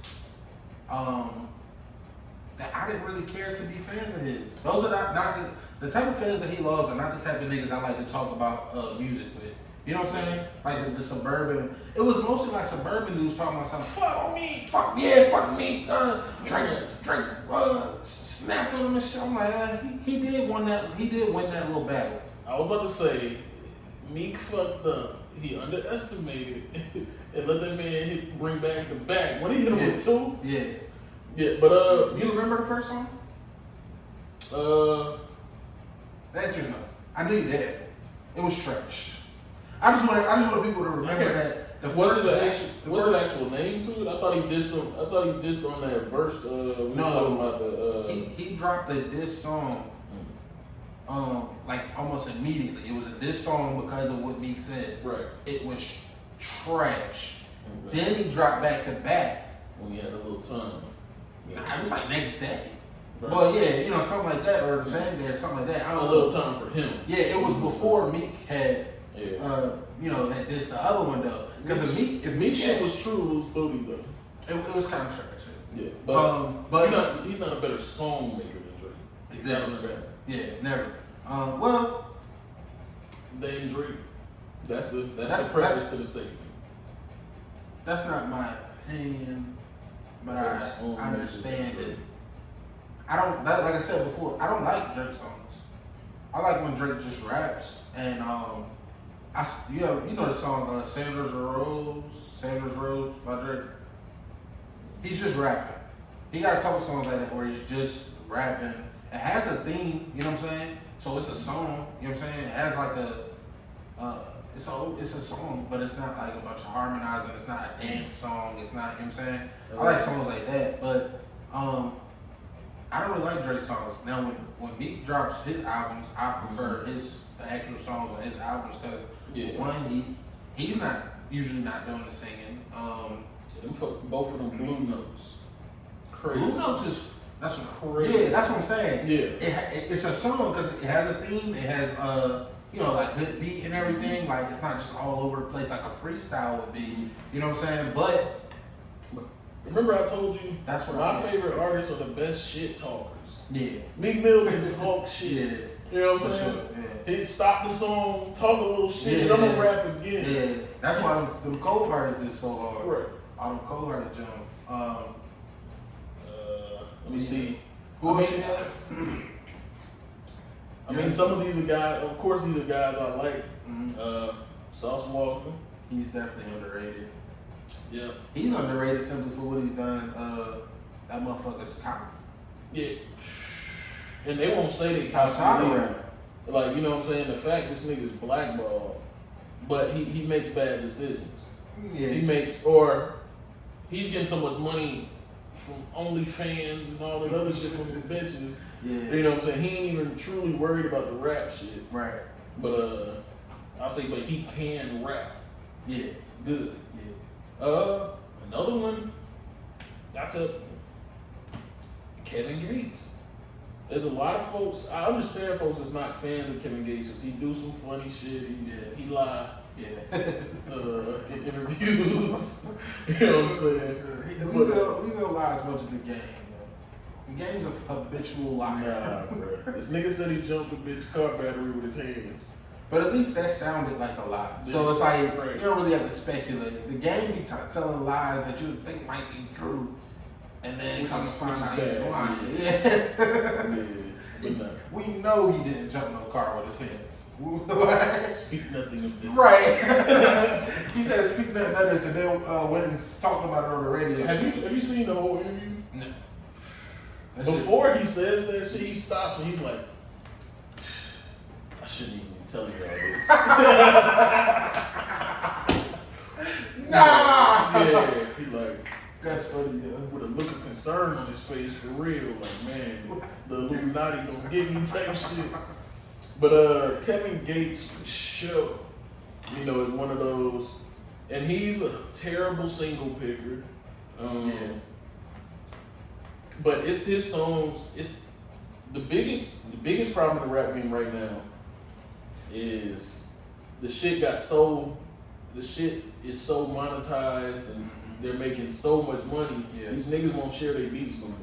that I didn't really care to be fans of his. Those are not the type of fans that he lost are not the type of niggas I like to talk about music with. You know what I'm saying? Like the suburban. It was mostly like suburban dudes talking about something. Fuck me, fuck me. Drake, snapped on him and shit. I'm like, he did win that little battle. I was about to say, Meek fucked up. He underestimated and let that man bring back the bag. When he hit him with 2, Yeah. yeah. But You remember the first song? The answer is no. I knew that. It was trash. I just want people to remember that The Was first it diss, the an first, actual name to it? I thought he dissed on. I thought he dissed on that verse. We were talking about the. he dropped a diss song, like almost immediately. It was a diss song because of what Meek said. Right. It was trash. Okay. Then he dropped back to back. When he had a little time. It was like next day. Right. Well, yeah, you know, something like that, or the same day, or something like that. I A don't little know. time for him. Yeah, it was before Meek had, Yeah. you know, had dissed the other one though. Because if Meek Meek shit had, was true, it was booty though. it was kind of trash. Yeah, but But he's not a better song maker than Drake. Exactly. Never been. yeah, never. Well, Then Drake. That's the That's- preface that's- to the statement. that's not my opinion, but I understand it. I don't like I said before. I don't like Drake songs. I like when Drake just raps, and you know the song Sandra's Rose by Drake. He's just rapping. He got a couple songs like that where he's just rapping. It has a theme, you know what I'm saying? So it's a song, you know what I'm saying? It has like it's a song, but it's not like a bunch of harmonizing. It's not a dance song. It's not, you know what I'm saying? I like songs like that, but I don't really like Drake songs. Now when Meek drops his albums, I prefer the actual songs on his albums because one, he's not usually not doing the singing. Both of them blue notes. Crazy. Blue Notes is that's Crazy. yeah, that's what I'm saying. Yeah. It's a song because it has a theme. It has you know, like good beat and everything. Like it's not just all over the place like a freestyle would be. You know what I'm saying? But Remember I told you that's what my favorite artists are the best shit talkers. Yeah. Meek Mill can talk shit. Yeah. You know what I'm For saying? sure. Yeah. He'd stop the song, talk a little shit, and Yeah. I'm gonna rap again. Yeah. That's why them cold hearted is so hard. Right. All them cold hearted jump. Let me see. Who else you got? I mean, some of these are guys. Of course, these are guys I like. Mhm. Sauce Walker. He's definitely underrated. Yeah. He's underrated simply for what he's done. That motherfucker's cocky. Yeah. And they won't say they Outside of either. rap. Like, you know what I'm saying? The fact this nigga's blackballed, but he makes bad decisions. Yeah. He makes, or he's getting so much money from OnlyFans and all that other shit from the bitches. Yeah. You know what I'm saying? He ain't even truly worried about the rap shit. Right. But I'll say, but he can rap Yeah. good. Yeah. Another one, that's Kevin Gates. There's a lot of folks. I understand folks that's not fans of Kevin Gates. 'Cause he do some funny shit. He lie. Yeah. In interviews. You know what I'm saying? We gonna lie as much as the game, yo. The game's a habitual liar. Nah, bro. This nigga said he jumped a bitch car battery with his hands. But at least that sounded like a lie. So it's like, Right. you don't really have to speculate. The game be telling lies that you think might be true. And then Which come to is find out bad. he's lying. Yeah. Yeah. But nah. We know he didn't jump no car with his hands. Speak nothing of this. Right. He said speak nothing of this and then went and talked about it on the radio. Have you seen the whole interview? No. That shit- Before he says that shit, he stops and he's like, I shouldn't even tell you all this. Nah! Yeah, he like, That's funny, yeah. with a look of concern on his face for real, like, man, the Illuminati gonna get me type shit. But Kevin Gates for sure, you know, is one of those, and he's a terrible single picker. Yeah. But it's his songs. It's the biggest problem in the rap game right now is the shit is so monetized and they're making so much money. Yeah. These niggas won't share their beats no more.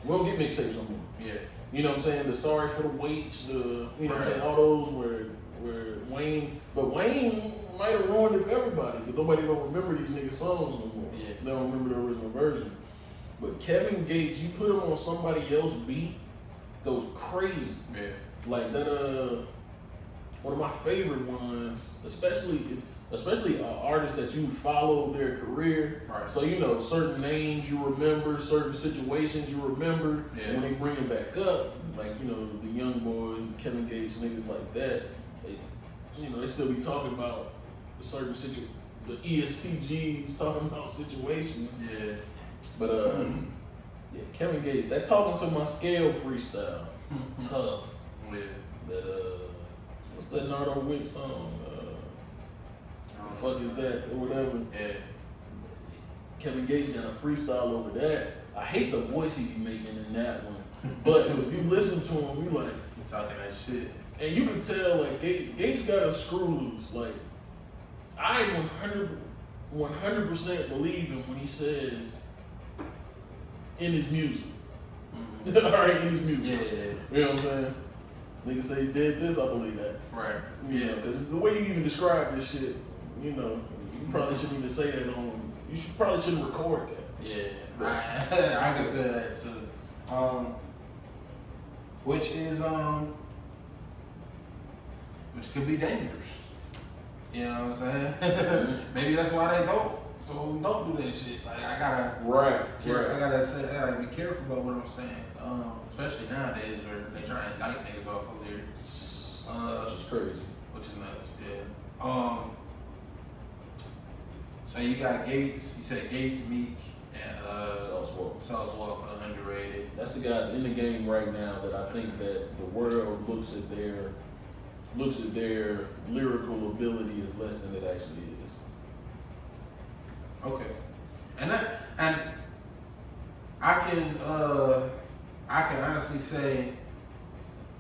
We don't get mixtapes no more. Yeah. You know what I'm saying? The Sorry for the Waits, the you know what I'm saying, Right. all those where Wayne, but Wayne might have ruined it for everybody because nobody don't remember these niggas songs no more. Yeah. They don't remember the original version. But Kevin Gates, you put him on somebody else's beat, goes crazy. Yeah. Like that one of my favorite ones, especially artists that you follow their career. Right. So you know certain names you remember, certain situations you remember. Yeah. When they bring it back up, like you know the Young Boys, the Kevin Gates, niggas like that. They still be talking about a certain the ESTGs talking about situations. Yeah. But yeah, Kevin Gates, that talking to my scale freestyle, tough. Yeah. That what's that Nardo Wick song? The fuck is that or whatever? Yeah. Kevin Gates got a freestyle over that. I hate the voice he be making in that one, but if you listen to him, you like, He talking that shit. and you can tell like Gates got a screw loose. Like I 100% believe him when he says in his music. Mm-hmm. Alright, in his music. Yeah. You know what I'm saying? Nigga say he did this, I believe that. Right. You know, because the way you even describe this shit, you know, you probably shouldn't even say that on. You probably shouldn't record that. Yeah. I can feel that too. Which is which could be dangerous. You know what I'm saying? Maybe that's why they don't. So don't do that shit. Like I gotta I gotta be careful about what I'm saying. Especially nowadays where they try and indict niggas off of lyrics. Which is crazy. Which is nuts, yeah. So you got Gates, you said Gates, Meek, and Sauce Walka. Sauce Walka, underrated. That's the guys in the game right now that I think that the world looks at their lyrical ability as less than it actually is. Okay. And I can honestly say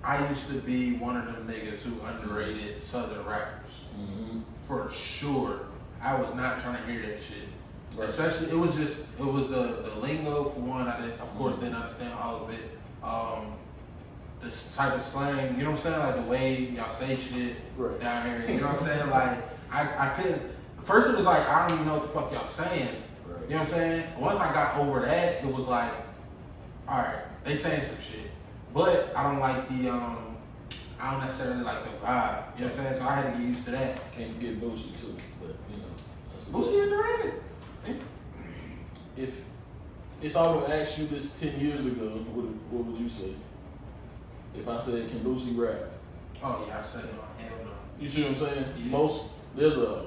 I used to be one of them niggas who underrated Southern rappers. Mm-hmm. For sure. I was not trying to hear that shit. Right. Especially, it was the lingo for one. I didn't, of course, didn't understand all of it. This type of slang, you know what I'm saying? Like the way y'all say shit Right. down here. You know what I'm saying? Like I couldn't. First, it was like I don't even know what the fuck y'all saying. Right. You know what I'm saying? Once I got over that, it was like, all right, they saying some shit, but I don't like the I don't necessarily like the vibe. You know what I'm saying? So I had to get used to that. Can't forget Boosie too, but you know. That's Boosie underrated. If I would ask you this 10 years ago, what would you say? If I said, can Boosie rap? Oh yeah, I said no. Hell no. You see what I'm saying? Yeah. There's a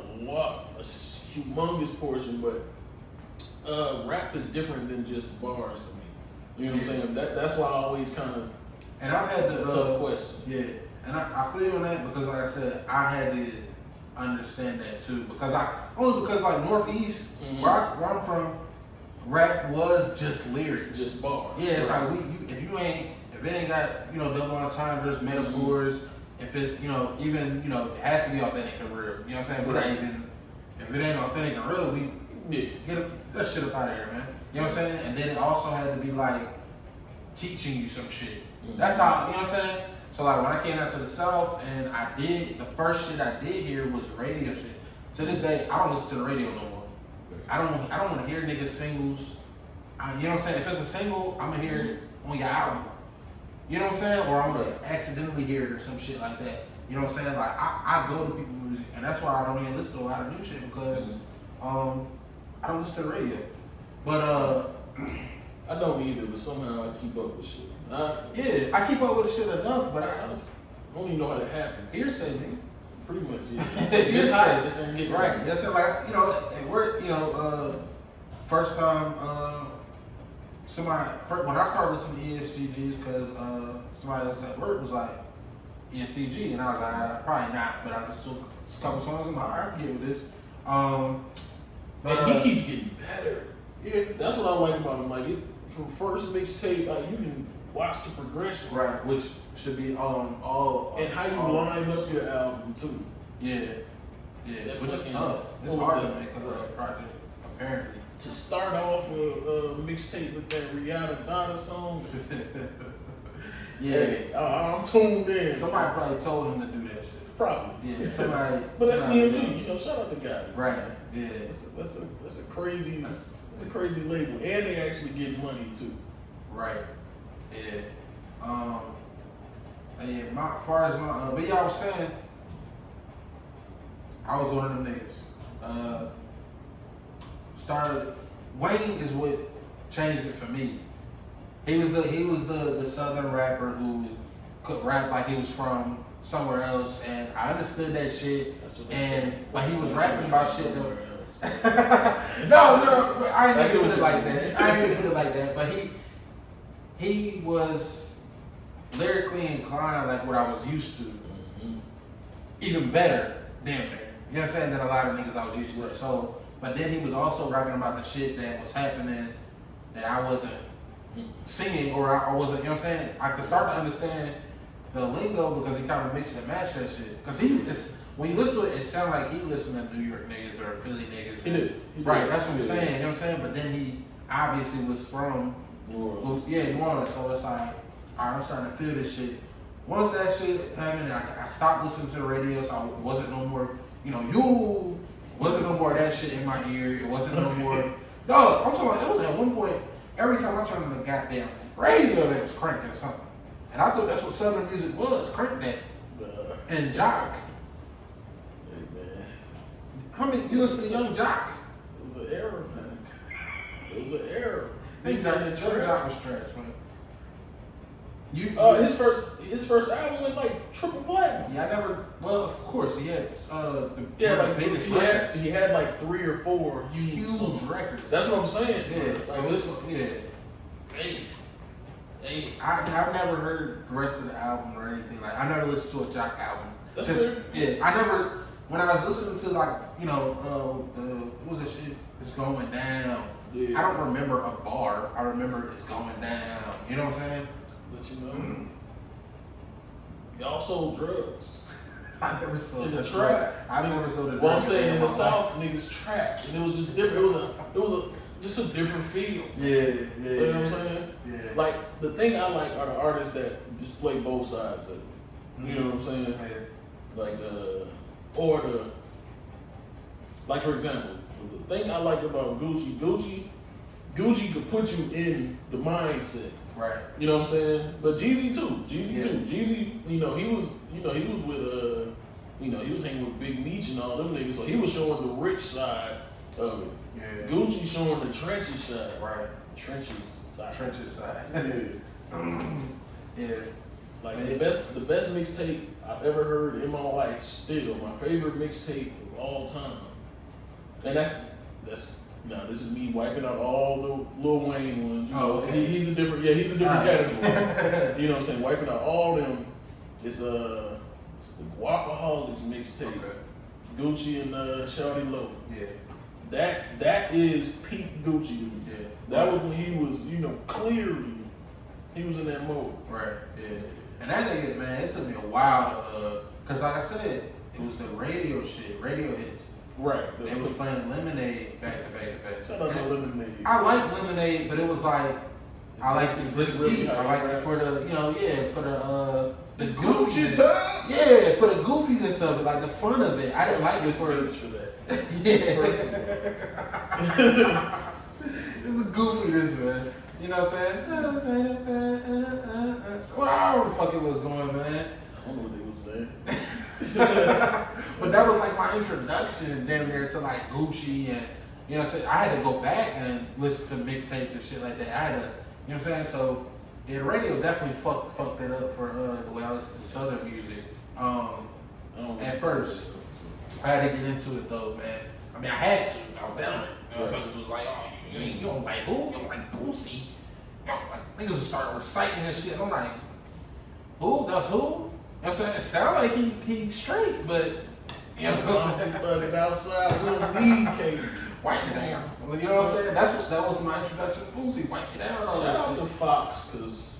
humongous portion, but rap is different than just bars to me. You know what I'm saying? That's why I always kind of. And I've had It's a tough question. Yeah, and I feel you on that because, like I said, I had to understand that too because like Northeast, Mhm. where I'm from, rap was just lyrics. Just bars. Yeah, it's like if it ain't got double entendres, metaphors, if it even it has to be authentic and real. You know what I'm saying? But Right. if it ain't authentic and real, we get that shit up out of here, man. You know what I'm saying? And then it also had to be like teaching you some shit. Mhm. That's how, you know what I'm saying? So like when I came out to the South and the first shit I did here was radio shit. To this day, I don't listen to the radio no more. I don't want to hear niggas singles. You know what I'm saying? If it's a single, I'm gonna hear it on your album. You know what I'm saying? Or I'm gonna accidentally hear it or some shit like that. You know what I'm saying? Like I go to people's music, and that's why I don't even listen to a lot of new shit because I don't listen to the radio. But I don't either, but somehow I keep up with shit. yeah, I keep up with the shit enough, but I don't even know how that happened. hearsay, nigga. Pretty much, yeah. Hearsay. Just hot, just don't get to Right. it. That's it. Like and we're first time when I started listening to ESGGs because somebody else at work was like ESCG and I was like probably not, but I listened to a couple songs and I'm like, I can get with this. But And he keeps getting better. Yeah, that's what I like about him. Like from first mixtape, like you can watch the progression. right, which should be all And how you line up your album too. Yeah, That which is fucking- tough. It's what hard was to that? make a project apparently. To start off a mixtape with that Rihanna Donna song. Yeah. Hey, I'm tuned in. Somebody probably told him to do that shit. Probably. Yeah, somebody. But that's somebody CMG. You know, shout out the guy. Right. Yeah. That's a crazy label, and they actually get money too. Right. Yeah. But yeah, I was saying, I was one of them niggas. Wayne is what changed it for me. He was the Southern rapper who could rap like he was from somewhere else, and I understood that shit. That's what they And say. but he was rapping about shit that, Prince. no. But I ain't even put it like that. But he was lyrically inclined like what I was used to. Mm-hmm. Even better, damn near. You know what I'm saying? Than a lot of niggas I was used to. So, but then he was also rapping about the shit that was happening that I wasn't singing or I wasn't, you know what I'm saying? I could start to understand the lingo because he kind of mixed and matched that shit. Because when you listen to it, it sounded like he listened to New York niggas or Philly niggas. He did. Right, that's what I'm saying, you know what I'm saying? But then he obviously was from New Orleans. New Orleans. So it's like, all right, I'm starting to feel this shit. Once that shit happened, I stopped listening to the radio, so it wasn't no more, wasn't no more of that shit in my ear. It wasn't no more. No, I'm talking about, it was at one point, every time I turned on the goddamn radio, that was cranking something. And I thought that's what Southern music was, crank that. And Jock. Hey, man. How many, you listen to Young Jock? It was an error, man. It was an error. Young Jock was trash, man. His first album went like triple platinum. Yeah, of course, he had he had like 3 or 4 huge records. That's what I'm saying. Yeah, Like Hey, I've never heard the rest of the album or anything. Like, I never listened to a Jock album. That's fair. Yeah, I never, when I was listening to like, what was that shit? It's Going Down. Yeah. I don't remember a bar. I remember It's Going Down. You know what I'm saying? Let you know. Y'all sold drugs. I never sold in the that. trap. I never sold it. Well, I'm saying in the South, niggas trapped, and it was just different. It was just a different feel. Yeah. You know what I'm saying? Yeah. Like the thing I like are the artists that display both sides of it. You know what I'm saying? Yeah. Like like for example, the thing I like about Gucci could put you in the mindset. Right. You know what I'm saying? But Jeezy too. Yeah. Jeezy, he was with he was hanging with Big Meech and all them niggas, so he was showing the rich side of it. Yeah. Gucci showing the trenchy side. Right. Trenches side. Yeah. Yeah. Like the best mixtape I've ever heard in my life, still my favorite mixtape of all time. And that's now this is me wiping out all the Lil Wayne ones. You know, okay. He's a different category. You know what I'm saying? Wiping out all them. It's the Guapaholics mixtape. Okay. Gucci and Shawty Low. Yeah. That is peak Gucci to me. Yeah. That was when he was, clearly he was in that mode. Right. Yeah. And that nigga, man, it took me a while to, cause like I said, it was the radio shit, radio hits. Right. They was playing Lemonade back to back to back. Shout out to Lemonade. I like Lemonade, but it was like I like it for the beat. I like it for the for the It's goofy Gucci time. Yeah, for the goofiness of it, like the fun of it. I didn't like it for that. yeah. It's a goofiness, man. You know what I'm saying? Whatever the fuck it was going, man. I don't know what they was saying. But that was like my introduction damn near to like Gucci and you know what I'm saying? I had to go back and listen to mixtapes and shit like that. I had to, you know what I'm saying? So yeah, the radio definitely fucked that up for the way I listen to Southern music. At first, I had to get into it though, man. I mean, I had to. I was down there. Motherfuckers was like, "Oh, you don't like who? You don't like Boosie?" Niggas was starting reciting that shit. I'm like, "Who? That's who?" You know what I'm saying? It sound like he's straight, but you know what I'm saying? Outside, we don't need Katie. Wipe it down. Well, you know what I'm saying? That was my introduction to Boosie. Wipe it down. All Shout that out shit. to Fox, cause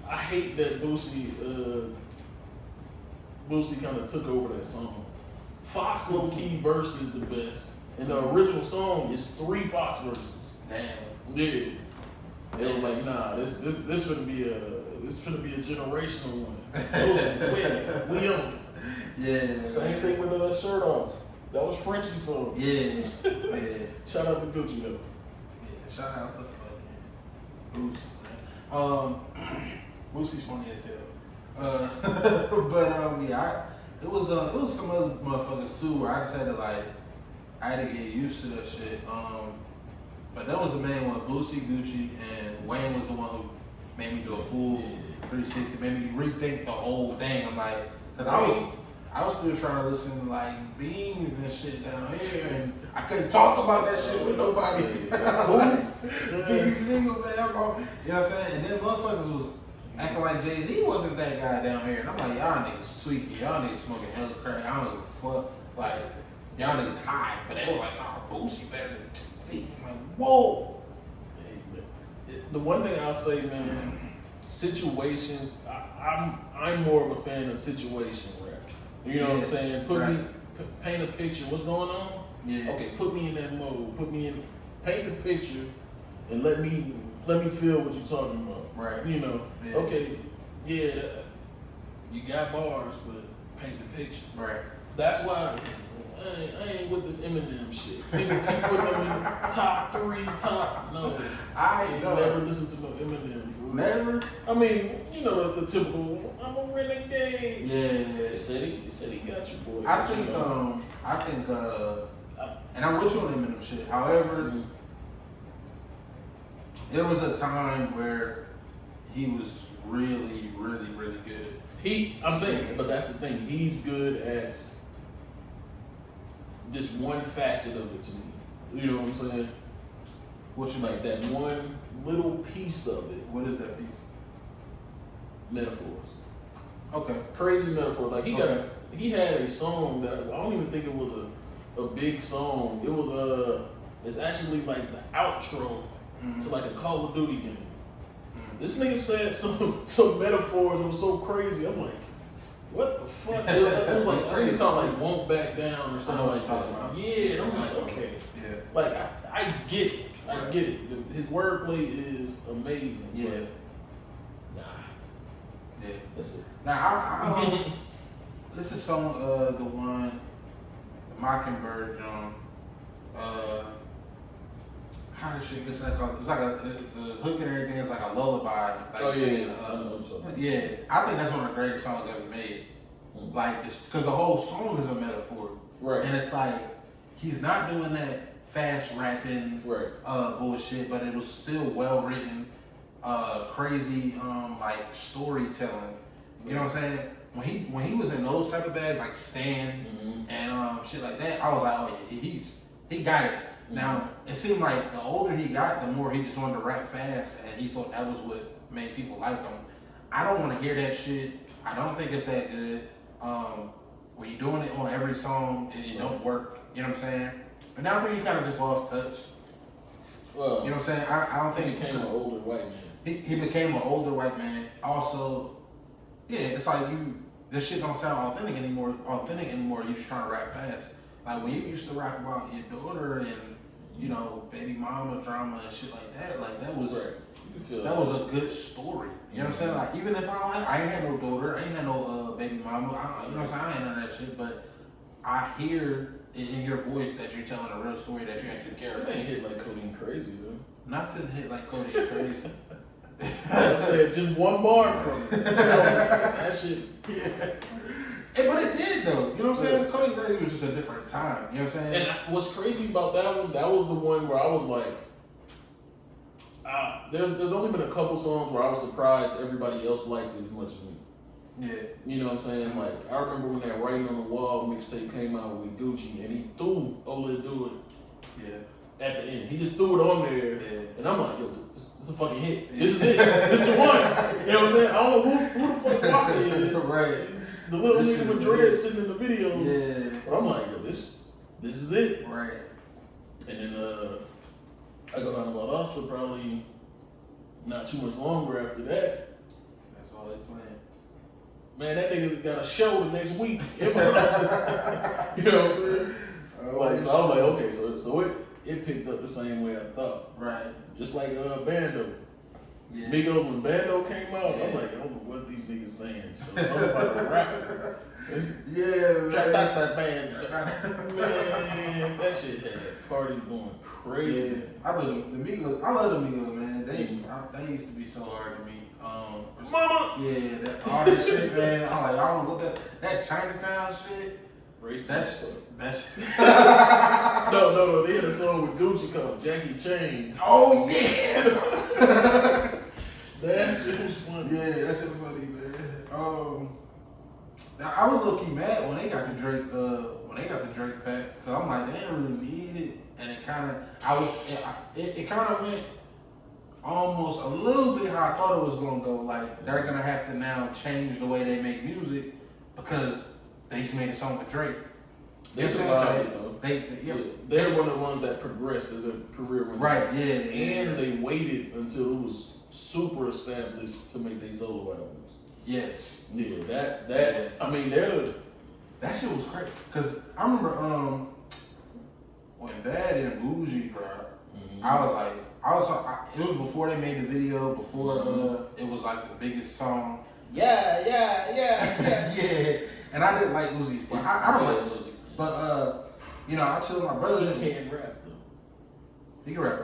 I hate that Boosie kind of took over that song. Fox low key verse is the best, and the original song is 3 Fox verses. Damn. Yeah. It was like, nah, this finna be a generational one. Boosie, we own it. Yeah. Same thing with the shirt off. That was Frenchie's song. Yeah. Shout out to Gucci though. Yeah. Shout out to fucking Boosie, man. Boosie's funny as hell. But yeah, it was some other motherfuckers too where I just had to I had to get used to that shit. But that was the main one, Boosie, Gucci, and Wayne was the one who made me do a full 360, made me rethink the whole thing. I'm like, cause I was still trying to listen to like Beans and shit down here, and I couldn't talk about that shit with nobody. Big single man, you know what I'm saying? And then motherfuckers was acting like Jay-Z wasn't that guy down here, and I'm like, y'all niggas tweaking, y'all niggas smoking hella crack, I don't give a fuck. Like, y'all niggas high, but they were like, oh, Boosie better than T. I'm like, whoa. The one thing I'll say, man, situations. I'm more of a fan of situation rap. You know what I'm saying? Paint a picture. What's going on? Yeah. Okay, put me in that mode. Paint the picture, and let me feel what you're talking about. Right. You know. Yeah. Okay. Yeah. You got bars, but paint the picture. Right. That's why I ain't with this Eminem shit. People keep putting them in top 3, no. I never listen to no Eminem. For real. Never? I mean, you know the typical, I'm a renegade. Yeah. He said he got you, boy. I think, and I'm with you on Eminem shit. However, there was a time where he was really, really, really good. I'm saying, but that's the thing. He's good at this one facet of it to me. You know what I'm saying? What you Like that one little piece of it. What is that piece? Metaphors. Okay. Crazy metaphor. Like he had a song that I don't even think it was a big song. It was it's actually like the outro to like a Call of Duty game. This nigga said some metaphors that was so crazy. I'm like, what the fuck? It was like, I think it's called like Won't Back Down or something like that. Yeah, and I'm like, okay. Yeah. Like I get it. I get it. His wordplay is amazing. Yeah. But, Yeah. that's it. Now, this is the one, the Mockingbird John. How does shit get that called? It's like the hook and everything is like a lullaby. Like yeah. I think that's one of the greatest songs ever made. Like, because the whole song is a metaphor. Right. And it's like, he's not doing that fast rapping bullshit, but it was still well written, crazy like storytelling. You know what I'm saying? When he was in those type of bags like Stan and shit like that, I was like, oh yeah, he got it. Now it seemed like the older he got, the more he just wanted to rap fast, and he thought that was what made people like him. I don't want to hear that shit. I don't think it's that good. When you're doing it on every song, it don't work. You know what I'm saying? And now I think he kind of just lost touch. Well, you know what I'm saying? I don't think he became an older white man. He became an older white man. Also, yeah, it's like this shit don't sound authentic anymore. You're just trying to rap fast. Like when you used to rap about your daughter and baby mama drama and shit like that was that was a good story. You know what I'm saying? Like even if I ain't had no daughter, I ain't had no baby mama. You know what I'm saying? I ain't none of that shit, but I hear in your voice that you're telling a real story that you actually care about. It ain't hit like Codeine Crazy though. Nothing hit like Codeine Crazy. I said just one bar from it. That shit. Yeah. But it did though. You know what I'm saying? Codeine Crazy was just a different time. You know what I'm saying? And what's crazy about that one? That was the one where I was like, there's only been a couple songs where I was surprised everybody else liked it as much as me. Yeah. You know what I'm saying? Like, I remember when that Writing on the Wall mixtape came out with Gucci and he threw Ola Do It at the end. He just threw it on there. Yeah. And I'm like, yo, this is a fucking hit. This is it. This is the one. You know what I'm saying? I don't know who the fuck Waka is. Right. The little nigga with dreads sitting in the videos. Yeah. But I'm like, yo, this is it. Right. And then I go down to Valdosta probably not too much longer after that. That's all they playing. Man, that nigga got a show the next week. You know what I'm saying? So I was like, okay, so it picked up the same way I thought. Right. Just like Bando. Yeah. Migos, when Bando came out, I'm like, I don't know what these niggas saying. So I'm about to rap. Yeah, Track that band. Man, that shit had parties going crazy. Yeah. I love the Migos, man. They used to be so hard to me. Mama! Yeah, all that shit, man. I'm like, y'all don't look at that Chinatown shit. Racist. That's No. They had a song with Gucci called Jackie Chain. Oh yeah. That shit was funny. Yeah, that shit was funny, man. I was low key mad when they got the Drake pack, cause I'm like, they didn't really need it, and it kind of, it kind of went almost a little bit how I thought it was gonna go. Like they're gonna have to now change the way they make music because they just made a song with Drake. They survived it though. They're one of the ones that progressed as a career winner. Right, yeah. And they waited until it was super established to make their solo albums. Yes. Yeah, that I mean that shit was crazy. Cause I remember when Bad and Bougie, bro, mm-hmm. It was before they made the video, before mm-hmm. It was like the biggest song. Yeah. Yeah. And I didn't like Uzi, but I don't like Uzi. But you know, I chill with my brothers. He can't rap though. He can rap.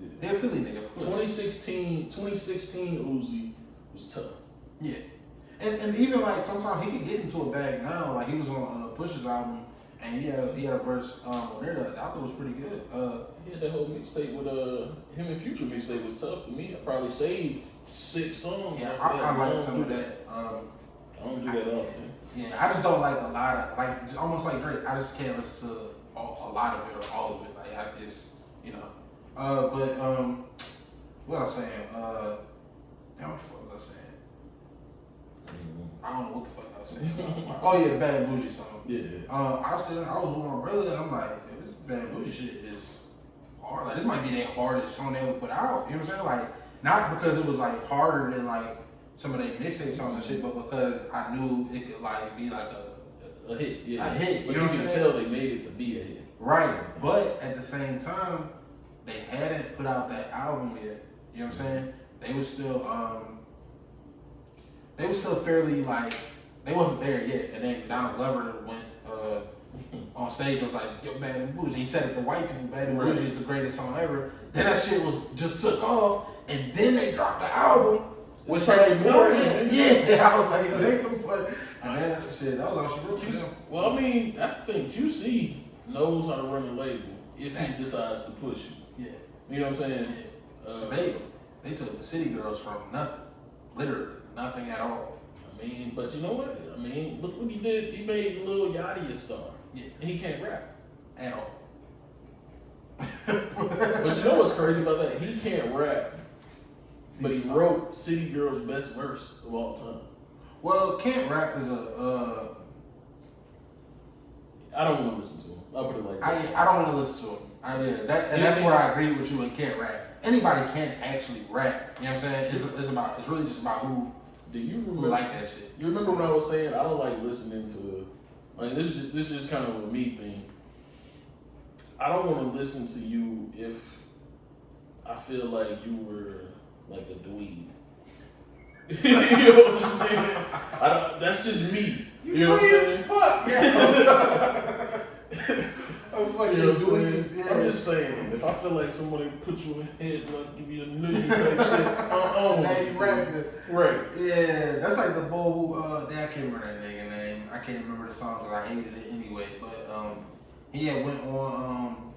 Yeah. They're a Philly nigga, of course. 2016 Uzi was tough. Yeah. And even like sometimes he could get into a bag now. Like he was on Push's album and he had a verse on there that I thought was pretty good. He had that whole mixtape with him and Future mixtape was tough to me. I probably saved 6 songs. Yeah, I like some of that. I don't do that often. Yeah, I just don't like a lot of like it's almost like Drake. I just can't listen to a lot of it or all of it. Like I just but what I was saying, damn, what the fuck was I saying? I don't know what the fuck I was saying. Oh yeah, the Bad and Bougie song. Yeah. I was with my brother and I'm like, this Bad and Bougie shit is hard. Like this might be their hardest song they ever put out. You know what I'm saying? Like not because it was like harder than like some of their mixtape songs and shit, but because I knew it could like be like a hit. Yeah. A hit. But you can tell they made it to be a hit. Right. But at the same time, they hadn't put out that album yet. You know what I'm saying? They were still fairly like they wasn't there yet. And then Donald Glover went on stage and was like, yo, Bad and Bougie. He said it to white people, Bad and Bougie is the greatest song ever. Then that shit was just took off and then they dropped the album, which had more in. Yeah, I was like, yo, they can play. And then shit, that was all she wrote for them. Well, I mean, that's the thing. QC knows how to run a label if he decides to push you. Yeah. You know what I'm saying? Yeah. They took the City Girls from nothing. Literally nothing at all. I mean, but you know what? I mean, look what he did. He made Lil Yachty a star. Yeah. And he can't rap. At all. But you know what's crazy about that? He can't rap. But he wrote City Girls' best verse of all time. Well, can't rap is I don't want to listen to him. I'll put it like that. I don't want to listen to him. That's where I agree with you and can't rap. Anybody can actually rap. You know what I'm saying? It's really just about who like that shit. You remember when I was saying I don't like listening to this is just kind of a me thing. I don't want to listen to you if I feel like you were like a dweeb. You know what I'm saying? That's just me. You know what I'm saying? Fuck. Yeah. I'm fucking dweeb. Yeah. I'm just saying, if I feel like somebody put you in the head and like give you a nigga type shit, now you rapping. Right. Yeah, that's like the bull who, I can't remember that nigga name. I can't remember the song because I hated it anyway. But he had went on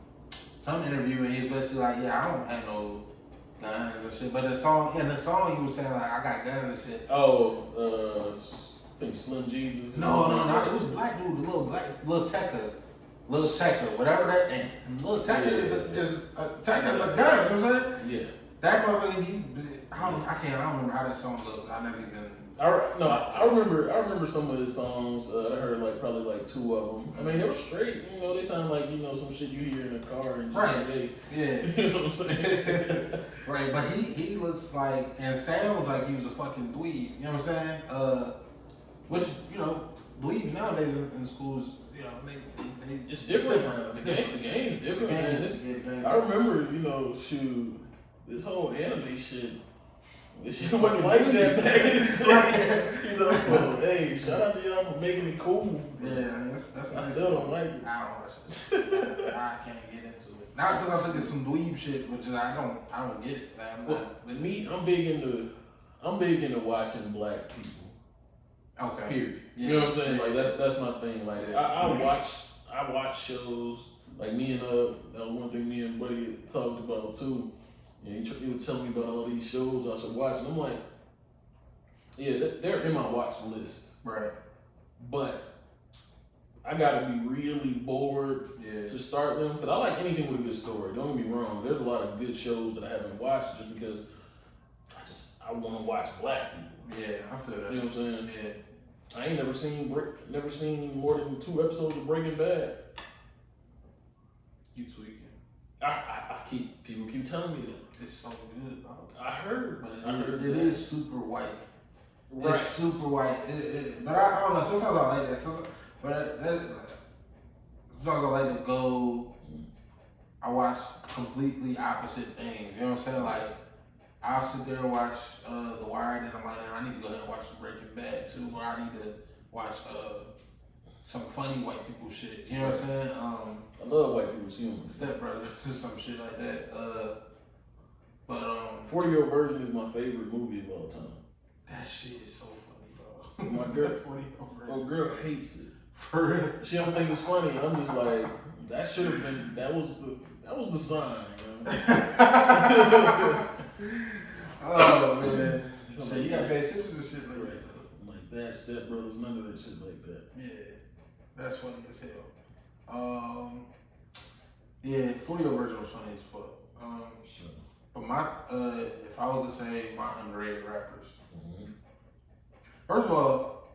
some interview and he was basically like, yeah, I don't have no guns and shit. But the song he was saying like, I got guns and shit. Oh, I think Slim Jesus. No, it was a black dude, the Lil Tecca. Lil Tecca, whatever that, and Lil Tecca is a gun, you know what I'm saying? Yeah. That motherfucker, I don't remember how that song looks. I never even. I remember some of his songs. I heard probably 2 of them. I mean, they were straight. You know, they sound like some shit you hear in the car and right. Yeah. You know what I'm saying? Right, but he looks like and sounds like he was a fucking dweeb. You know what I'm saying? Which dweebs nowadays in schools, they it's different. The game is different, man. I remember, this whole anime shit. This shit wasn't like that back in the day. So hey, shout out to y'all for making it cool. Yeah, that's I still don't like it. I don't watch it. I can't get into it. Not because I think it's some dweeb shit, which I don't get it. I'm big into watching black people. Okay. Period. Yeah. You know what I'm saying? Like that's my thing. Like yeah. I watch shows. Like me and that one thing me and Buddy talked about too. And he was telling me about all these shows I should watch, and I'm like, yeah, they're in my watch list. Right. but I gotta be really bored Yeah. to start them because I like anything with a good story. Don't get me wrong. There's a lot of good shows that I haven't watched just because I want to watch black people. Yeah, I feel that. You know what I'm saying? Yeah. I ain't never seen more than 2 episodes of Breaking Bad. You tweaking. People keep telling me that. It's so good, dog. I heard. But it is super white. Right. It's super white. But I don't know. Sometimes I like that. Sometimes I like to go. I watch completely opposite things. You know what I'm saying? Like, I'll sit there and watch The Wire, and then I'm like, I need to go ahead and watch Breaking Bad too, or I need to watch some funny white people shit. You know what I'm saying? I love white people's humor. Step Brothers or some shit like that. 40-Year-Old Virgin is my favorite movie of all time. That shit is so funny, dog. My girl, 40-year-old virgin. oh girl hates it. For real. She don't think it's funny. I'm just like, that should have been. That was the sign. You know? Oh man. So you got bad sisters and shit like that. Like that, Step Brothers, none of that shit like that. Yeah, that's funny as hell. Yeah, 40-Year-Old Virgin was funny as fuck. But my, if I was to say my underrated rappers, first of all,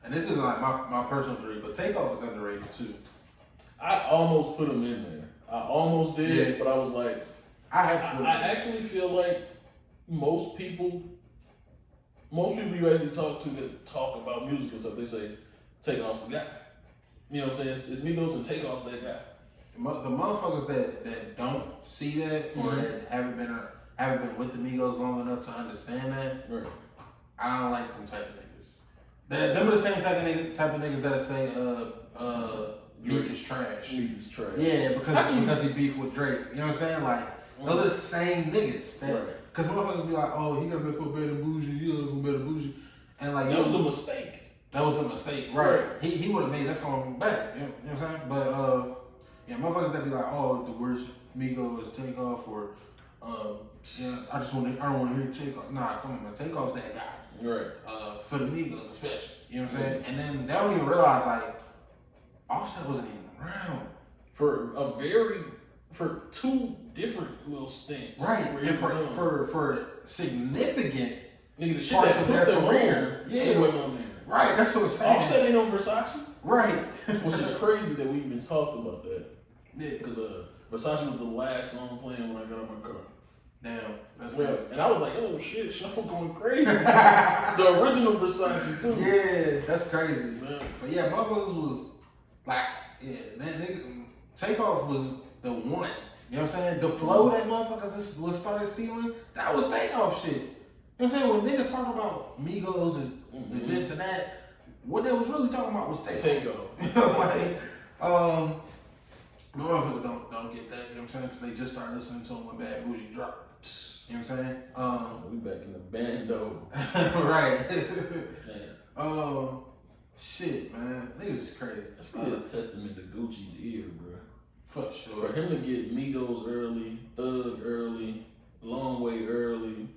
and this isn't like my personal theory, but Takeoff is underrated too. I almost put him in there. I almost did, but I was like, I have to. I actually feel like most people you actually talk to that talk about music and stuff, they say Takeoff's the guy. You know what I'm saying? It's Migos and Takeoff's that guy. The motherfuckers that don't see that or that haven't been with the Migos long enough to understand that, Right. I don't like them type of niggas. Them are the same type of niggas that say Meek is trash. Meek is trash. Yeah, because he beefed with Drake. You know what I'm saying? Like those are the same niggas. Because motherfuckers be like, oh, he got me for Bad and Bougie, he got me for Bad and Bougie, and like that was a mistake. That was a mistake, right? He would have made that song better. You know what I'm saying? But yeah, motherfuckers that be like, oh, the worst Migos Takeoff, or yeah, I don't want to hear Takeoff. Nah, come on, man, Takeoff's that guy. Right. For the Migos especially. You know what I'm saying? And then they don't even realize like Offset wasn't even around for 2 different little stints. Right. And for significant nigga, the shit parts that of put their them career. on, Yeah. they wasn't on there. Right, that's what I'm saying. Offset ain't on Versace. Right. Which is crazy that we even talked about that. Yeah. Because Versace was the last song playing when I got out my car. Damn, that's Yeah. crazy. And I was like, oh shit, Shuffle going crazy. The original Versace too. Yeah, that's crazy. Man. But yeah, motherfuckers was like, yeah, that nigga, Takeoff was the one. You know what I'm saying? The flow that motherfuckers was started stealing, that was Takeoff shit. You know what I'm saying? When niggas talk about Migos is this and that, what they was really talking about was Takeoff. Like, motherfuckers don't get that, you know what I'm saying? Because they just started listening to him when Bad Bougie dropped. You know what I'm saying? We back in the bando. Right. Man. Shit, man. Niggas is crazy. That's really a testament to Gucci's ear, bro. For sure. For him to get Migos early, Thug early, Long Way early,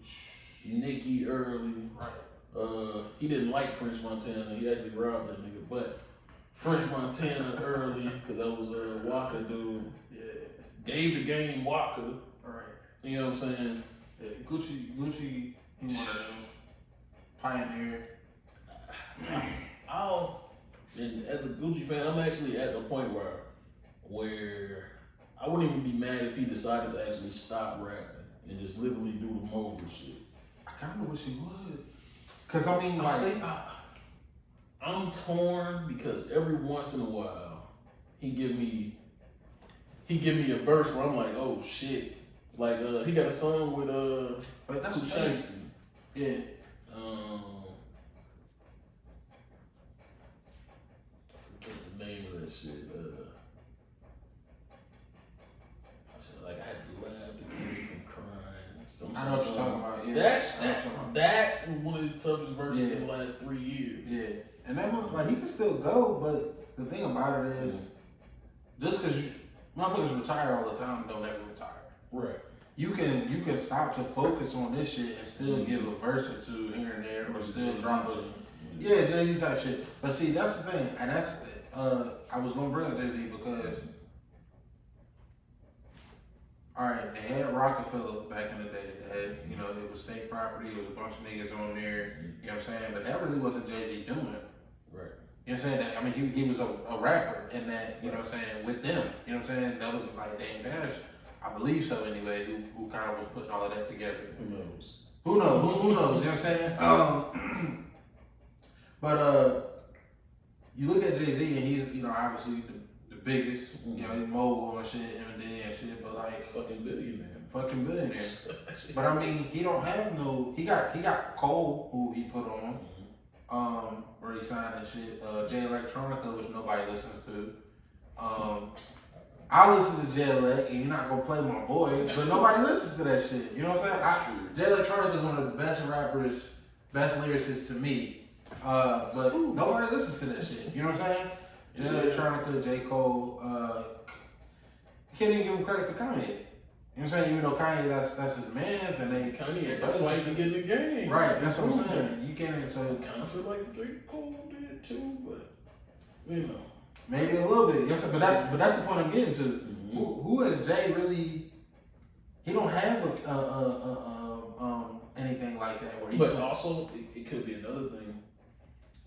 Nicki early. Right. He didn't like French Montana. He actually robbed that nigga. But French Montana early, because that was a Waka dude. Yeah. Gave the game Waka. Right. You know what I'm saying? Yeah. Gucci, he one of them. Pioneer. And as a Gucci fan, I'm actually at the point where I wouldn't even be mad if he decided to actually stop rapping and just literally do the mogul shit. I kind of wish he would. Cause I mean, like, I'm torn because every once in a while he give me a verse where I'm like, oh shit. Like he got a song with but that's Kushansky. Yeah. I forget the name of that shit. I had to laugh to keep me from crying. I know what you're talking about. Yeah. That was one of his toughest verses in the last 3 years. Yeah. And that motherfucker, like, he can still go, but the thing about it is, just because motherfuckers retire all the time don't ever retire. Right. You can stop to focus on this shit and still give a verse or two here and there, or still drop Yeah, Jay-Z type shit. But see, that's the thing, and that's I was gonna bring up Jay-Z because all right, they had Rockefeller back in the day. They had, it was state property. It was a bunch of niggas on there. You know what I'm saying? But that really wasn't Jay-Z doing it. Right. You know what I'm saying? That, I mean, he was a rapper in that, you know what I'm saying, with them. You know what I'm saying? That was like Dame Dash. I believe so anyway, who kind of was putting all of that together. Who knows? Who knows? Who knows? You know what I'm saying? But you look at Jay-Z and he's, obviously the biggest, he's mogul and shit, M&D and shit, but like fucking billionaire. Fucking billionaire. But I mean, he don't have no, he got Cole, who he put on, where he signed and shit, Jay Electronica, which nobody listens to. I listen to Jay Elect, and you're not gonna play my boy, but nobody listens to that shit. You know what I'm saying? Jay Electronica is one of the best rappers, best lyricists to me. But nobody listens to that shit. You know what I'm saying? Jay Electronica, J. Cole, you can't even give him credit for Kanye. You know what I'm saying? Even though Kanye, that's his man's, and they Kanye had to fight to get in the game. Right, that's what I'm saying. You can't even say. I kind of feel like J. Cole did too, but maybe a little bit. Yes, but that's the point I'm getting to. Mm-hmm. Who has Jay really? He don't have anything like that. Where he but also, it could be another thing.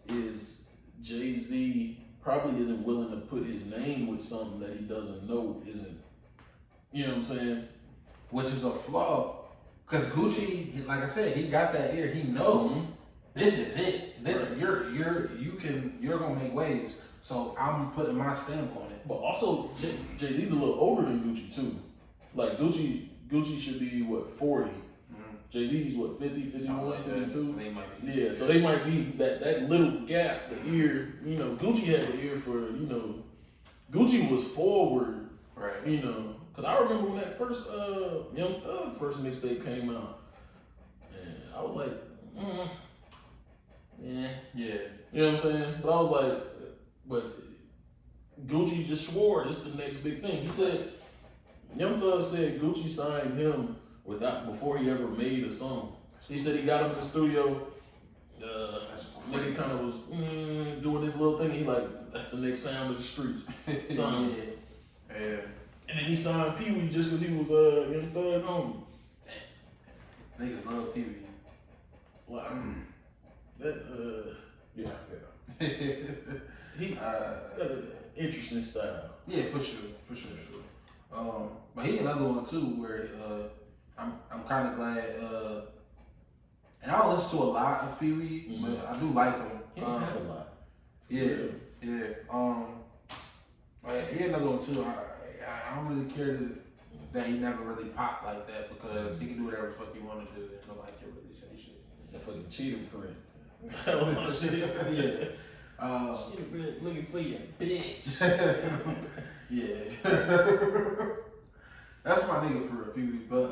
Is Jay-Z probably isn't willing to put his name with something that he doesn't know isn't. You know what I'm saying? Which is a flaw. Because Gucci, like I said, he got that ear. He knows this is it. This you're gonna make waves. So I'm putting my stamp on it. But also, Jay-Z's a little older than Gucci too. Like Gucci should be what 40. Jay-Z's what 50, 51, 52. They might be. Yeah, so they might be that little gap. The ear, Gucci had the ear for Gucci was forward. Right. Because I remember when that first Young Thug first mixtape came out, and I was like, yeah. You know what I'm saying? But I was like, but Gucci just swore this is the next big thing. He said, Young Thug said Gucci signed him before he ever made a song. He said he got him in the studio. Nigga kind of was doing this little thing. He like, that's the next sound of the streets. Yeah. And then he signed Pee Wee just because he was Young Thug homie. Niggas love Pee Wee. Like, yeah. He interesting style. Yeah, for sure. But he another one too where I'm kind of glad. And I don't listen to a lot of Pee Wee, but I do like him. He don't have a lot. Yeah. He another one too. I don't really care that he never really popped like that because he can do whatever the fuck he want to do and nobody can really say shit. That fucking cheetah print. That was my shit. Yeah. Cheetah print looking for you, bitch. Yeah. That's my nigga for real, Pee Wee. But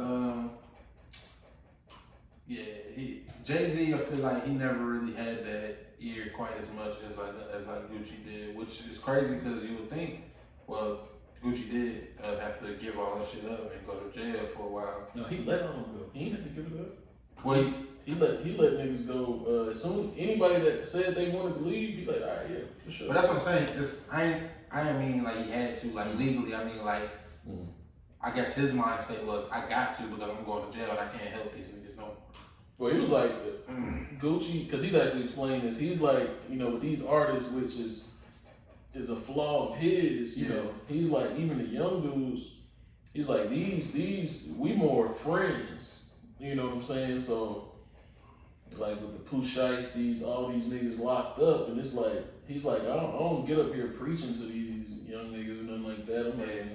Jay-Z, I feel like he never really had that ear quite as much as like Gucci did, which is crazy because you would think, well, Gucci did have to give all that shit up and go to jail for a while. No, he let them go. He didn't have to give it up. Well, he let niggas go. As soon anybody that said they wanted to leave, he like, all right, yeah, for sure. But that's what I'm saying. I ain't mean like he had to, like legally. I mean like, I guess his mindset was, I got to because I'm going to jail and I can't help these niggas no more. Well, he was like Gucci, because he's actually explained this. He's like, with these artists, which is a flaw of his. You know, he's like, even the young dudes, he's like, these we more friends. You know what I'm saying? So, like with the Pooh Shiesties, all these niggas locked up, and it's like, he's like, I don't get up here preaching to these young niggas or nothing like that. I'm like,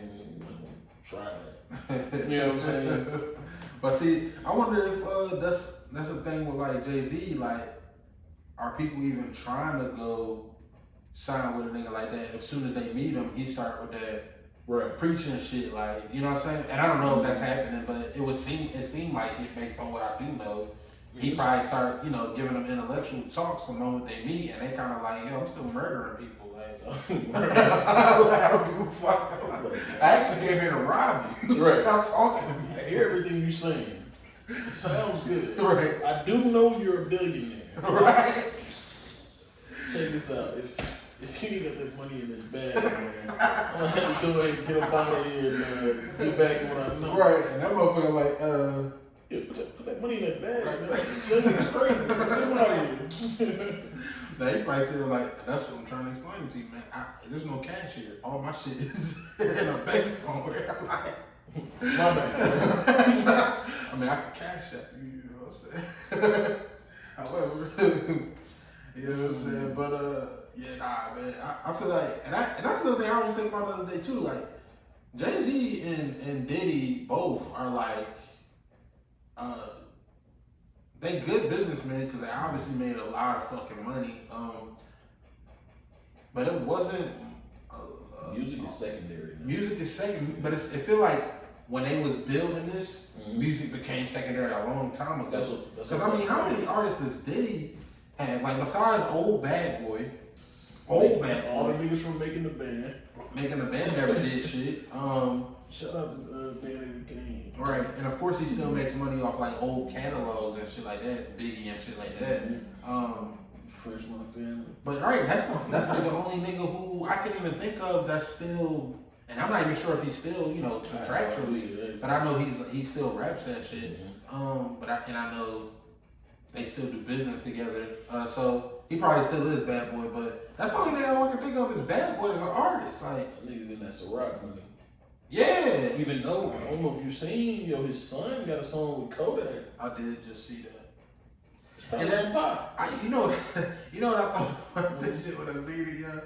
try that. You know what I'm saying? But see, I wonder if that's the thing with like Jay-Z, like, are people even trying to go sign with a nigga like that? As soon as they meet him, he start with that preaching shit, like, you know what I'm saying? And I don't know if that's happening, but it seemed like it based on what I do know. He probably start, giving them intellectual talks the moment they meet, and they kind of like, yo, I'm still murdering people. Like, I don't give a fuck. I actually came here to rob you. Right. Stop talking to me. I hear everything you're saying. It sounds good. Right. I do know you're a billionaire. Right. check this out. If you got that money in this bag, man, I'm gonna have to go ahead and get up out of here and get back to what I know. Right, and that motherfucker like, Yeah, put that money in that bag, man. That nigga's crazy. Get him out of here. now he probably said like, that's what I'm trying to explain to you, man. There's no cash here. All my shit is in a bank somewhere. I'm like, My bad. I mean, I can cash that, you know what I'm saying? However, you know what I'm saying? But, yeah, nah, man. I feel like, and that's another thing I was just thinking about the other day, too. Like, Jay-Z and Diddy both are like, they good businessmen because they obviously made a lot of fucking money. But it wasn't. Music is secondary. Now. Music is second, but it feel like when they was building this, music became secondary a long time ago. Because I mean, how many artists does Diddy have? Like besides Old Bad Boy, all the niggas from Making the Band. Making the Band never did shit. Shout out to Band of the Game. Right, and of course he still makes money off like old catalogs and shit like that, Biggie and shit like that. Fresh Montana. But right, that's like the only nigga who I can even think of that's still, and I'm not even sure if he's still, you know, contractually, but I know he still raps that shit. But I know they still do business together. So he probably still is Bad Boy, but that's the only nigga I can think of is Bad Boy as an artist. Like nigga in that Ciroc money. Yeah. Even though I don't know if you seen, his son got a song with Kodak. I did just see that. And then pop. You know what I thought about this shit when I seen it, yeah?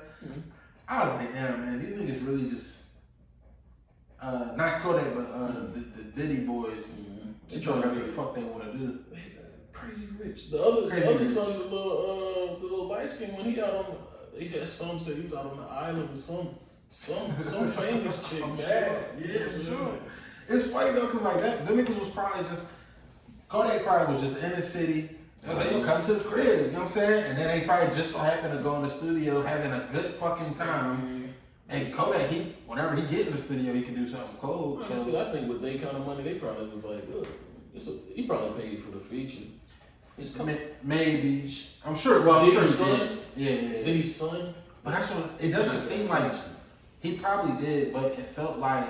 I was like, damn, man, these niggas really just, not Kodak, but the Diddy boys, they trying to do what the fuck they want to do. Crazy Rich. The other son, the little light skin one, he out on, they had some said he was out on the island with some famous chick. Yeah, for sure. It's funny though, cause like that, the niggas was probably just, Kodak probably was just in the city. They're like, yo, come to the crib, you know what I'm saying? And then they probably just so happened to go in the studio having a good fucking time. And Kodak, whenever he get in the studio, he can do something cool. So I think with they kind of money, they probably was like, look, he probably paid for the feature. It's coming. Maybe. I'm sure. Well, I'm sure he did. Yeah. Diddy's son. But that's what, it doesn't seem like, he probably did, but it felt like.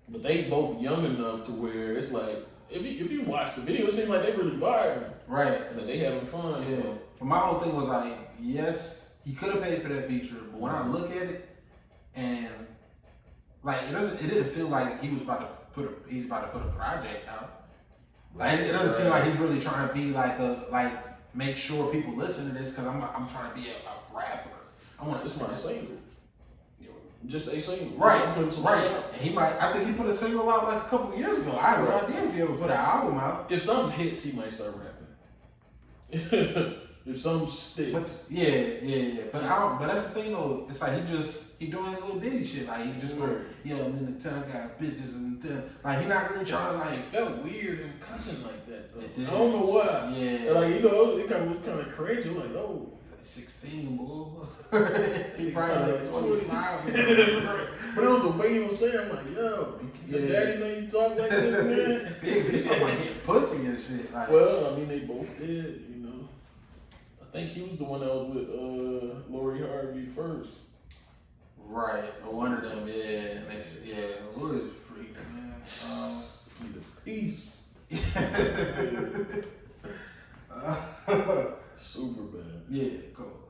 But they both young enough to where it's like, if you watch the video, it seems like they really vibing. Right. And they having fun. Yeah. So. But my whole thing was like, yes, he could have paid for that feature, but when I look at it, and like it didn't feel like he's about to put a project out. Like it doesn't seem like he's really trying to be make sure people listen to this because I'm trying to be a rapper. I want to. It's my single. Just a single. Right. And I think he put a single out like a couple of years ago. I have no idea if he ever put an album out. If something hits, he might start rapping. If something sticks. But, yeah. But that's the thing though. It's like he doing his little Diddy shit. Like he just I'm in the town, got bitches and like he not really trying to like. It felt weird and cussing like that though. It did. I don't know why. Yeah. Like it kind of crazy. I'm like, oh. 16, boy. He probably like 25. But it was the way he was saying, I'm like, yo, your daddy know you talk like this, man? He's talking about getting pussy and shit. Like, well, I mean, they both did, you know. I think he was the one that was with Lori Harvey first. Right, one of them, yeah. Lori's a freak, man. He's a piece. Super bad. Yeah, cool.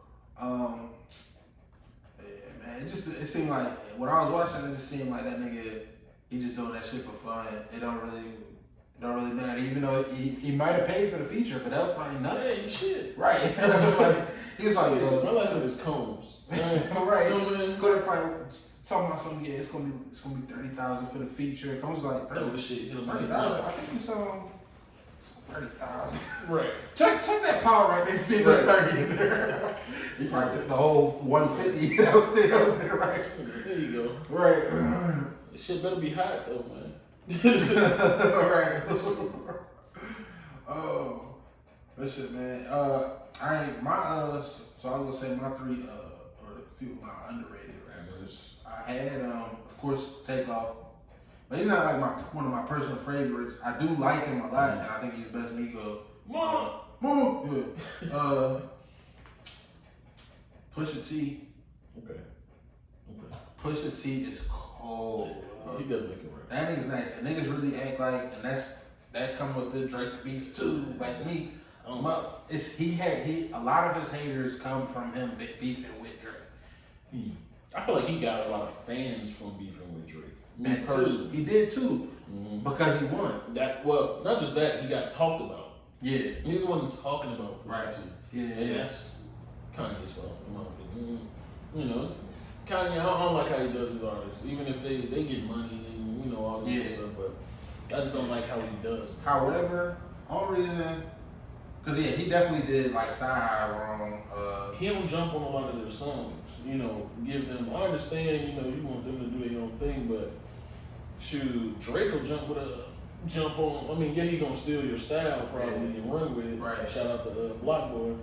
Yeah, man. It seemed like when I was watching, it just seemed like that nigga, he just doing that shit for fun. It don't really matter. Even though he might have paid for the feature, but that was probably nothing. Hey, shit. Right. He was like, my last name is Combs. Right. You know what I'm saying? Could have probably talking about something. Yeah, it's gonna be 30,000 for the feature. Combs like 30,000. I think it's 30,000. Right. Check that power right there and see if it's 30 in there. He probably took the whole 150 that was sitting over there, right? There you go. Right. This shit better be hot though, man. Right. Oh, that shit, man. So I was gonna say my three, or a few of my underrated rappers. I had, of course, Takeoff. But he's not like one of my personal favorites. I do like him a lot, and I think he's best Migo. Mom. Yeah. Pusha T. Okay. Pusha T is cold. He does make it right. That nigga's nice. And niggas really act like, and that come with the Drake beef too. Like me, a lot of his haters come from him beefing with Drake. I feel like he got a lot of fans from beefing with Drake. That too. He did too. Because he won. Not just that, he got talked about. Yeah. Niggas wasn't talking about Pusha T. Yeah. And that's Kanye's fault, in my opinion. You know, Kanye, I don't like how he does his artists. Even if they get money and, you know, all this stuff, but I just don't like how he does. However, only reason, because he definitely did like Sci-Hi wrong. He don't jump on a lot of their songs, you know, give them, I understand, you know, you want them to do their own thing, but shoot, Drake will jump on, I mean, yeah, he gonna steal your style probably and run with it. Right. Shout out to Block Boy.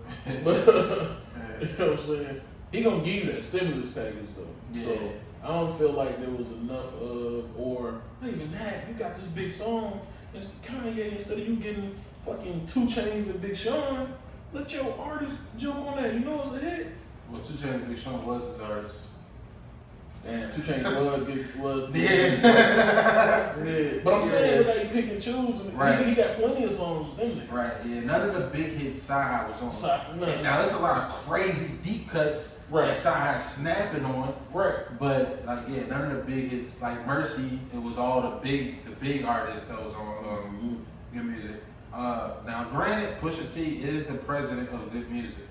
But, you know what I'm saying? He gonna give you that stimulus package though. Yeah. So I don't feel like there was enough of, or not even that, you got this big song, it's Kanye, instead of you getting fucking 2 Chainz and Big Sean, let your artist jump on that. You know it's a hit. Well, 2 Chainz and Big Sean was his artist. Damn, 2 Chainz was Yeah. But I'm saying look how you pick and choose, and Right. he got plenty of songs in there. Right, yeah. None of the big hits Sci-Hi was on. No. Now, there's a lot of crazy deep cuts that Sci-Hi snapping on. Right. But, like, yeah, none of the big hits, like Mercy, it was all the big artists that was on Good Music. Now, granted, Pusha T is the president of Good Music.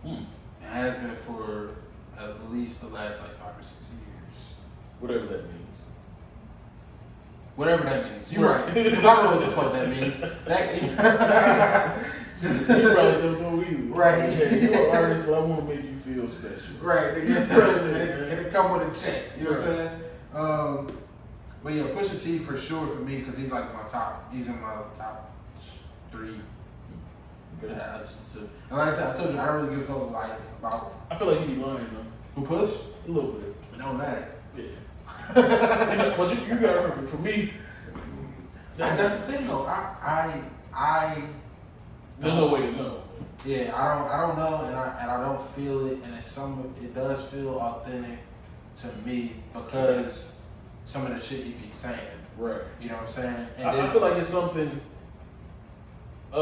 It has been for at least the last, like, 5 or 6 years. Whatever that means. Whatever that means. You're right. Because I don't know what the fuck that means. You probably don't know either. Right. Yeah, you're an artist, but I want to make you feel special. Right. And it come with a check. You know what I'm saying? But yeah, Pusha T for sure for me because he's like he's in my top 3. Okay. Yeah, and like I said, I told you, I don't really give a fuck like about. I feel like you be lying though. Who Push? A little bit. It don't matter. Yeah. But you gotta remember, for me, that's the thing though. I there's no way to know. Yeah, I don't know, and I don't feel it, and it does feel authentic to me because some of the shit he be saying. Right. You know what I'm saying? And I feel like it's something. I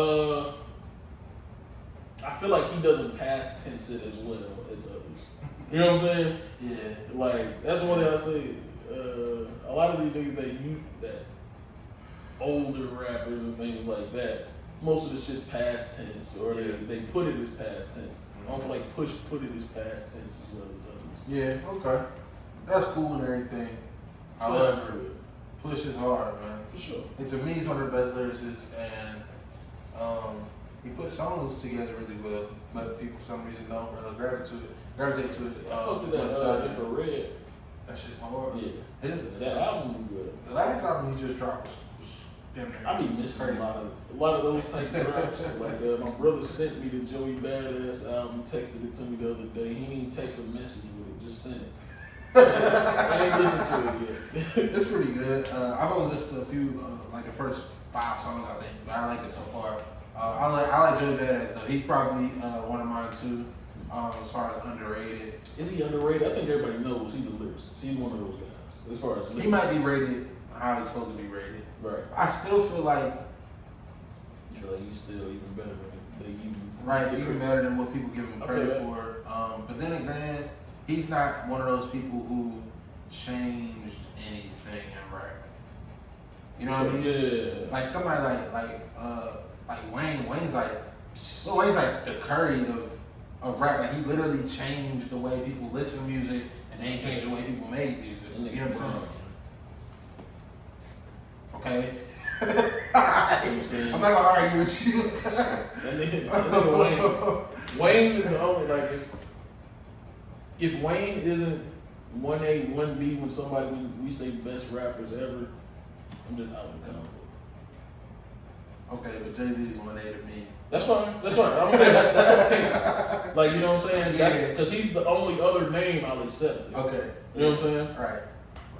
feel like he doesn't past tense it as well as others. You know what I'm saying? Yeah. Like that's one thing I say. A lot of these things that older rappers and things like that, most of it's just past tense, or they put it as past tense. I don't feel like Push put it as past tense as well as others. Yeah. Okay. That's cool and everything. However, Push is hard, man. For sure. And to me, he's one of the best lyricists, and he puts songs together really well. But people, for some reason, don't gravitate to it. I fuck with that Infrared. That shit's hard. Yeah. That album was good. The last album he just dropped was damn near. I be missing a lot of those type of drops. Like my brother sent me the Joey Badass album, texted it to me the other day. He didn't text a message with it, just sent it. I ain't listened to it yet. It's pretty good. I've only listened to a few, like the first 5 songs I think, but I like it so far. I like Joey Badass though. He's probably one of mine too. As far as underrated. Is he underrated? I think everybody knows he's a lyricist. He's one of those guys. As far as lyricist. He might be rated how he's supposed to be rated. Right. I still feel like. You feel like he's still even better than you. Right, even better than what people give him credit for. But then again, he's not one of those people who changed anything in rap. You know what I mean? Yeah. Like somebody like Wayne. Wayne's like the Curry of rap. Like he literally changed the way people listen to music, and then he changed the way people made music. You know what I'm saying? Okay. I'm not gonna argue with you. that nigga Wayne is the only, like, if Wayne isn't 1A, 1B when we say best rappers ever, I'm just out of the combo. Okay, but Jay-Z is 1A to me. That's fine. I'm saying that's okay. Like, you know what I'm saying? Yeah. Because he's the only other name I'll accept. Okay. You know what I'm saying? Right.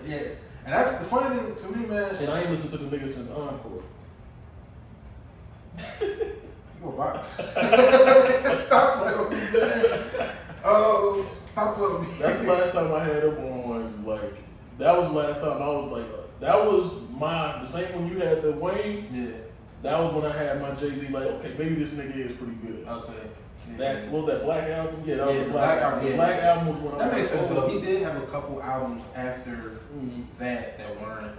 Yeah. And that's the funny thing to me, man. And I ain't listened to the nigga since Encore. You a box. Stop playing with me, man. Oh, stop playing me. That's the last time I had him on. Like that was the last time I was like, that was the same when you had the Wayne. Yeah. That was when I had my Jay-Z. Like, okay, maybe this nigga is pretty good. Okay. Yeah. That what was that Black album? Yeah, that was Yeah, the Black album. yeah. The Black album was when I That was makes sense like, though. oh. He did have a couple albums after Mhm. that weren't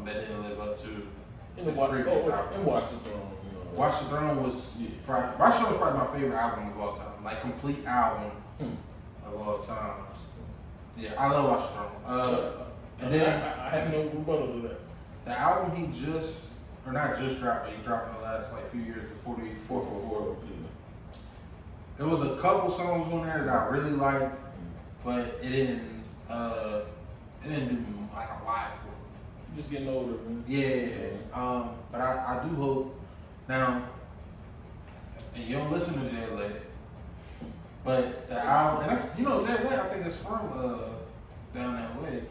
that didn't live up to And his previous album. and Watch the Throne. You know. Watch the Throne was probably my favorite album of all time. Like complete album of all time. Yeah, I love Watch the Throne. And then I have no rebuttal to that. the album he just, or not just dropped, but he dropped in the last like few years, the 444. There was a couple songs on there that I really liked, but it didn't do like a lot for me. You're just getting older, man. Yeah. But I do hope now, and you don't listen to Jay Lay, but the album, and that's, Jay Lay, I think it's from down that way.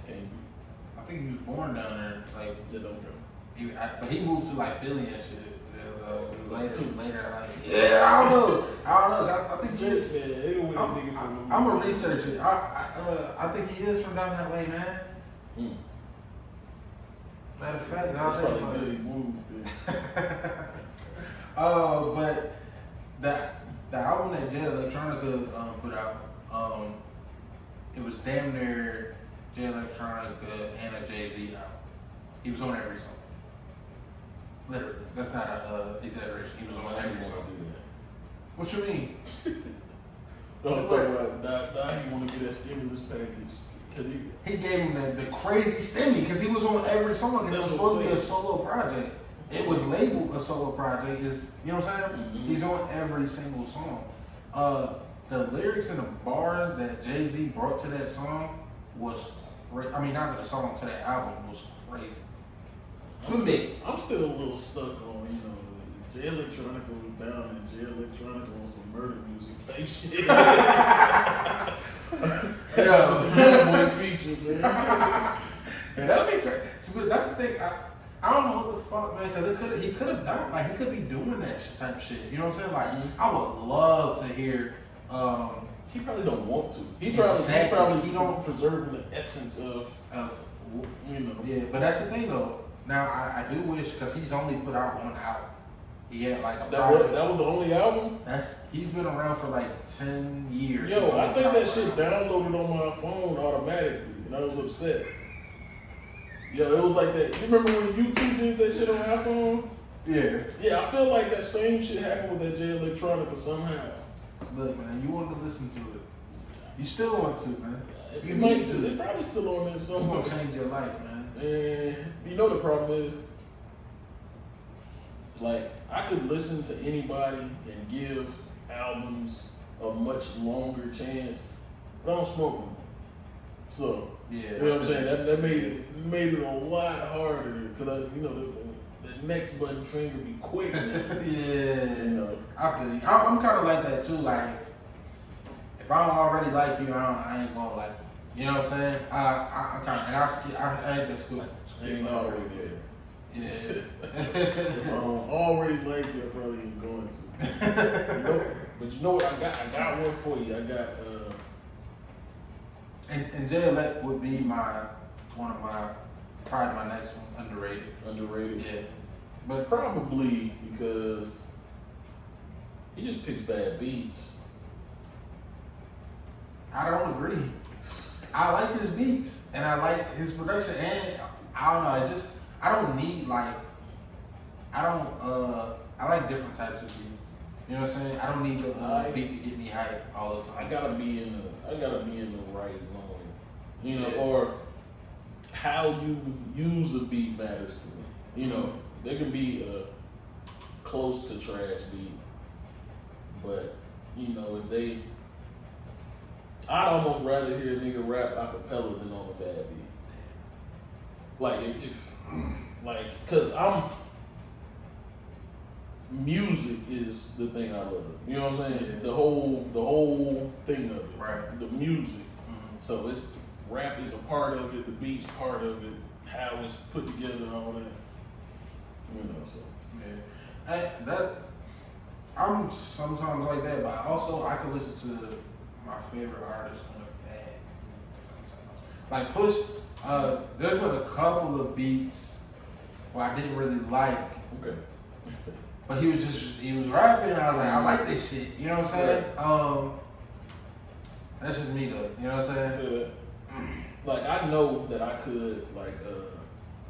I think he was born down there, like, Yeah, don't go. but he moved to like Philly and shit. Later, like, yeah, I don't know. I think he is. I'm gonna research it. I think he is from down that way, man. Matter of fact, That's probably good he moved. But the album that Jay Electronica put out, it was damn near Jay Electronica and a Jay-Z album. He was on every song. Literally, that's not a exaggeration. He was on every song. What you mean? Don't talk about now he want to get that stimulus package. Cause he gave him the crazy stimmy because he was on every song and it was supposed to be a solo project. It was labeled a solo project. You know what I'm saying? Mm-hmm. He's on every single song. The lyrics and the bars that Jay-Z brought to that song was great. I mean, not to the song, to that album was crazy. I'm still a little stuck on, Jay Electronica was down and Jay Electronica on some murder music type shit. Yeah. Boy features, man. Yeah, that'd be crazy. But that's the thing. I don't know what the fuck, man, because he could have done, like, he could be doing that type of shit. You know what I'm saying? Like, I would love to hear. He probably don't want to. He don't preserve the essence of. Yeah, but that's the thing though. Now I do wish, because he's only put out one album. He had like a project. That was the only album? He's been around for like 10 years. Yo, I think that shit downloaded on my phone automatically, and I was upset. Yo, it was like that. You remember when YouTube did that shit on iPhone? Yeah. Yeah, I feel like that same shit happened with that Jay Electronica somehow. Look, man, you wanted to listen to it. You still want to, man. You It need to. It's probably still on there It's somewhere. gonna change your life, man. And you know the problem is, like, I could listen to anybody and give albums a much longer chance, but I don't smoke them. So, Yeah. you know what I'm saying? That made it a lot harder because the next button finger be quick. Now. Yeah. I feel you. I'm kind of like that too. Like, if I don't already like you, I ain't gonna like you. You know what I'm saying? I kind of, and I had this school. Ain't already there. Yeah. If I don't already like you, I probably ain't going to. But you know what I got? I got one for you. I got And Jay Elect would be probably my next one, underrated. underrated. Yeah. But probably because he just picks bad beats. I don't agree. I like his beats and I like his production, and I don't know, I don't need like, I like different types of beats. You know what I'm saying? I don't need the beat to get me hyped all the time. I gotta be in the right zone, or how you use a beat matters to me. There can be a close to trash beat, but if I'd almost rather hear a nigga rap a cappella than on a bad beat. Like cause music is the thing I love. You know what I'm saying? Yeah. The whole thing of it. Right. The music. Mhm. So rap is a part of it, the beat's part of it, how it's put together and all that. So. Yeah. I'm sometimes like that, but also I can listen to my favorite artist on the bag. Like Push, there's been a couple of beats where I didn't really like. Okay. But he was rapping, and I was like, I like this shit. You know what I'm saying? Right. That's just me though. You know what I'm saying? Like I know that I could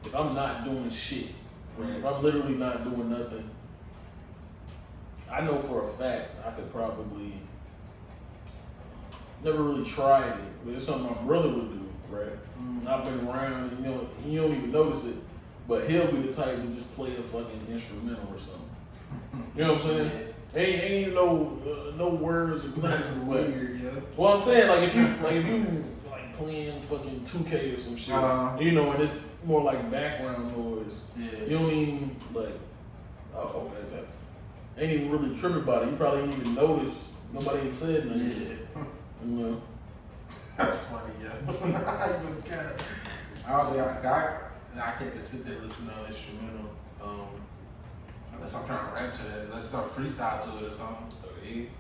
if I'm not doing shit, right? If I'm literally not doing nothing, I know for a fact I could probably never really tried it, but it's something my brother would do, right? I've been around, and, you don't even notice it, but he'll be the type to just play a fucking instrumental or something. You know what I'm saying? Ain't no words or That's nothing. But weird, yeah. well, I'm saying like if you playing fucking 2K or some shit, and it's more like background noise. Yeah. You don't even like, oh okay, that ain't even really tripping about it. You probably ain't even notice. Nobody ain't said nothing. Yeah. You know? That's funny, yeah. I can't just sit there listening to an instrumental. Unless I'm trying to rap to that, unless I'm freestyle to it or something. Okay.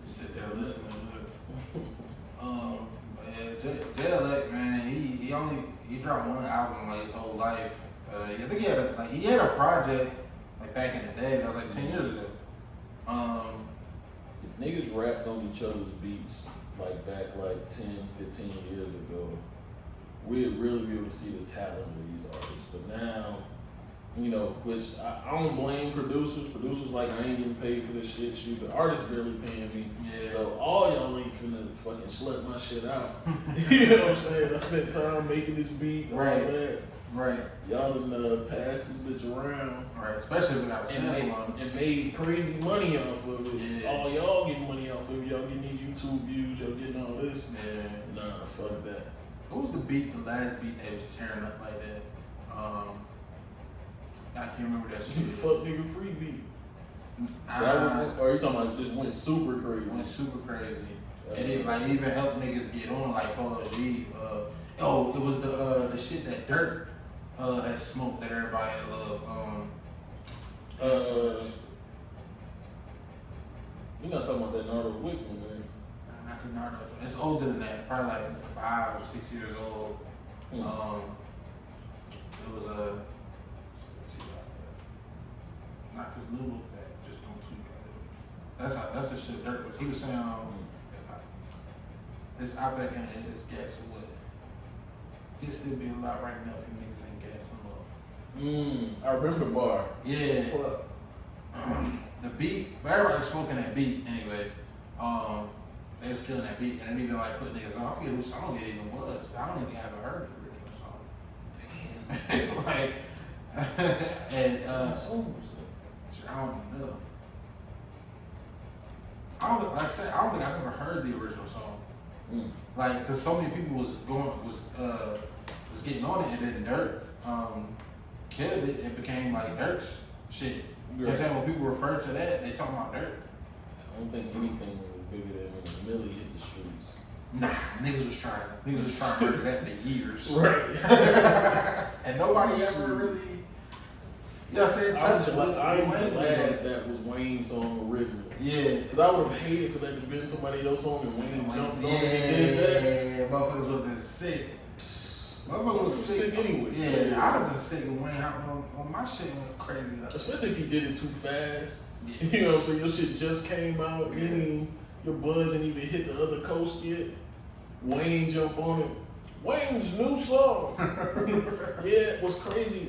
Just sit there listening to it. But yeah, JLX, man, he dropped one album like his whole life. I think he had a project like back in the day, that was like 10 years ago. If niggas rapped on each other's beats like back like 10, 15 years ago, we'd really be able to see the talent of these artists. But now, which I don't blame producers. Producers like, I ain't getting paid for this shit. Shoot, the artists barely paying me. Yeah. So all y'all ain't finna fucking slut my shit out. You know what I'm saying? I spent time making this beat, all Right. that. Right. Y'all done passed this bitch around. Right. Especially if we got a sample on it. And made crazy money off of it. Yeah. All y'all getting money off of it. Y'all getting these YouTube views. Y'all getting all this. Yeah. Nah, fuck that. What was the last beat that was tearing up like that? I can't remember that shit. Fuck nigga free beat. Or you talking about just went super crazy? Went super crazy. And it like even helped niggas get on like Polo G. It was the shit that Dirt had smoked that everybody had loved. You're not talking about that Nardo Wick one, man. Not the Nardo. It's older than that. Probably like 5 or 6 years old. It was not cause Lulu that just don't tweet that. That's the shit Dirt was. He was saying this Outback in the head is gas or what? He'd still be a lot right now if you niggas ain't gassing up. I remember the bar. Yeah. The beat, but everybody was smoking that beat anyway. They was killing that beat, and they even like put niggas on. I forget whose song it even was. I don't even ever heard the original song. Damn. Like, and I don't know. I don't think I've ever heard the original song. Like, cause so many people was getting on it, and then Dirt killed it. It became like Dirt's shit. You know what I'm saying? When people refer to that, they talking about Dirt. I don't think anything was bigger than when Millie hit the streets. Nah, niggas was trying to murder that for years. Right. And nobody ever really, you know what I'm saying, touched I'm glad that was Wayne's song original. Yeah. Because I would have hated for that to be somebody else's song and Wayne jumped on it and did that. Yeah, motherfuckers would have been sick. Motherfuckers was sick anyway. Yeah, I'd have been sick of Wayne when my shit went crazy. Especially if you did it too fast. Yeah. You know what I'm saying? Your shit just came out, meaning your buzz ain't even hit the other coast yet. Wayne jump on it. Wayne's new song. Yeah, what's crazy,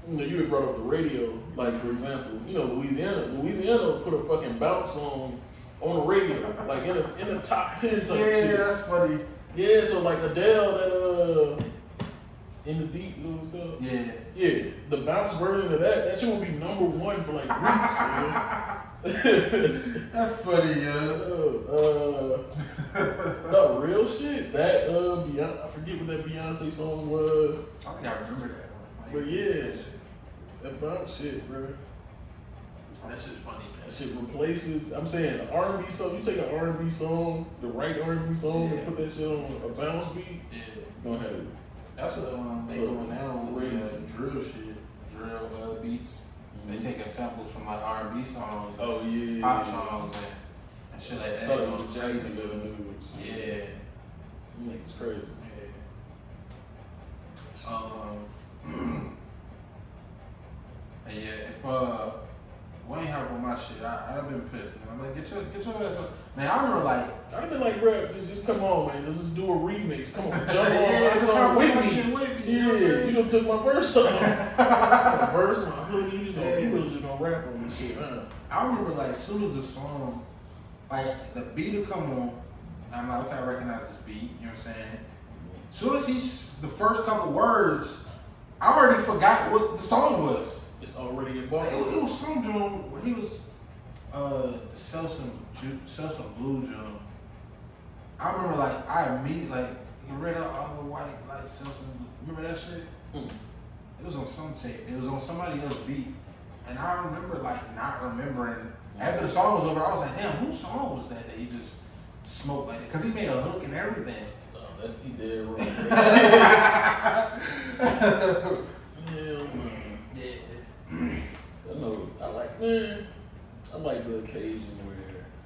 you had brought up the radio, like for example, Louisiana put a fucking bounce song on the radio, like in the top 10 type shit. That's funny. Yeah, so like Adele, that In the Deep, you know what's called? Yeah. Yeah, the bounce version of that shit will be #1 for like weeks. That's funny, No, real shit. That I forget what that Beyonce song was. I think I remember that one. But yeah, that bounce shit, bro. That shit's funny, man. That shit replaces. I'm saying an R&B song. You take an R&B song, the right R&B song, and put that shit on a bounce beat. Yeah. Gonna have it. That's what they doing now with drill shit, drill beats. They taking samples from like R&B songs, oh yeah, pop songs, and and shit like that. So You know, Jacksonville dudes. Yeah. It's crazy. And yeah, if Wayne have on my shit, I'd have been pissed. You know, I'm like, get your ass up. Man, I remember like, I'd have been like, bro, just come on, man. Let's just do a remix. Come on, jump on yeah, my song with me. Yeah, You done took my verse off. My verse, my hoodie, you really just gonna rap on this shit, huh? I remember like, as soon as the song, like the beat would come on, I'm like, okay, I recognize this beat. You know what I'm saying? As soon as the first couple words, I already forgot what the song was. It's already a bar. It was some joint where he was sell some blue joint. I remember like I immediately like he read out all the white like sell some. Remember that shit? It was on some tape. It was on somebody else's beat, and I remember like not remembering. After the song was over, I was like, damn, whose song was that he just smoked like that? Because he made a hook and everything. Oh, that he did wrong. Hell man. Yeah. I like the occasion where,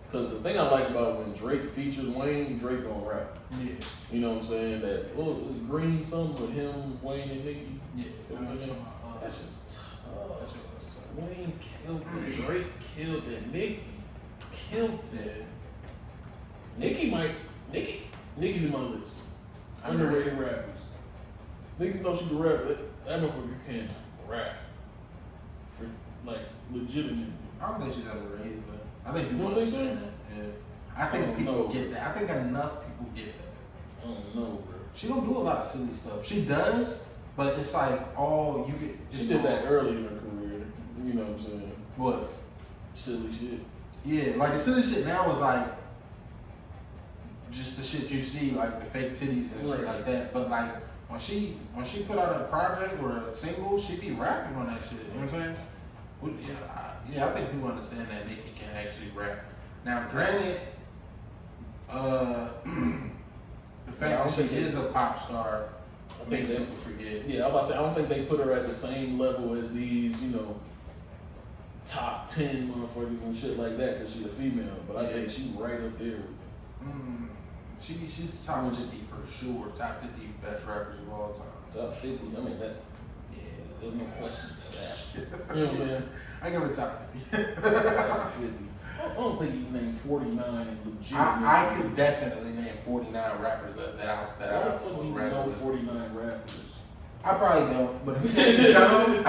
because the thing I like about when Drake features Wayne, Drake gonna rap. Yeah. You know what I'm saying? That it was Green something with him, Wayne and Nicki. Yeah. That shit's tough. Wayne killed it. Drake killed it. Nicki killed it. Nicki's in my list. Underrated rappers. Niggas know she can rap. That motherfucker can rap. For like legitimately. I don't think she's overrated, but I think You people don't think so? understand that. Yeah. I think people know. get that. I think enough people get that. I don't know, bro. She don't do a lot of silly stuff. She does, but it's like all you get. She did that early in her career. You know what I'm saying? What? Silly shit. Yeah, like the silly shit now is like just the shit you see, like the fake titties and shit like that. But like when she put out a project or a single, she be rapping on that shit. You know what I'm saying? Well, yeah, I think people understand that Nicki can actually rap. Now, granted, the fact that she is a pop star makes people forget. Yeah, I'm about to say, I don't think they put her at the same level as these, top 10 motherfuckers and shit like that because she's a female. But I think she's right up there with them. She's top 50 for sure. Top 50 best rappers of all time. Top 50, I mean, that. Yeah. There's no question to that. You know what I'm saying? I give it top 50. Top 50. I don't think you can name 49 and legit. I could definitely name 49 rappers that I Why the fuck do you rather know listen to. 49 rappers? I probably don't, but if you tell them,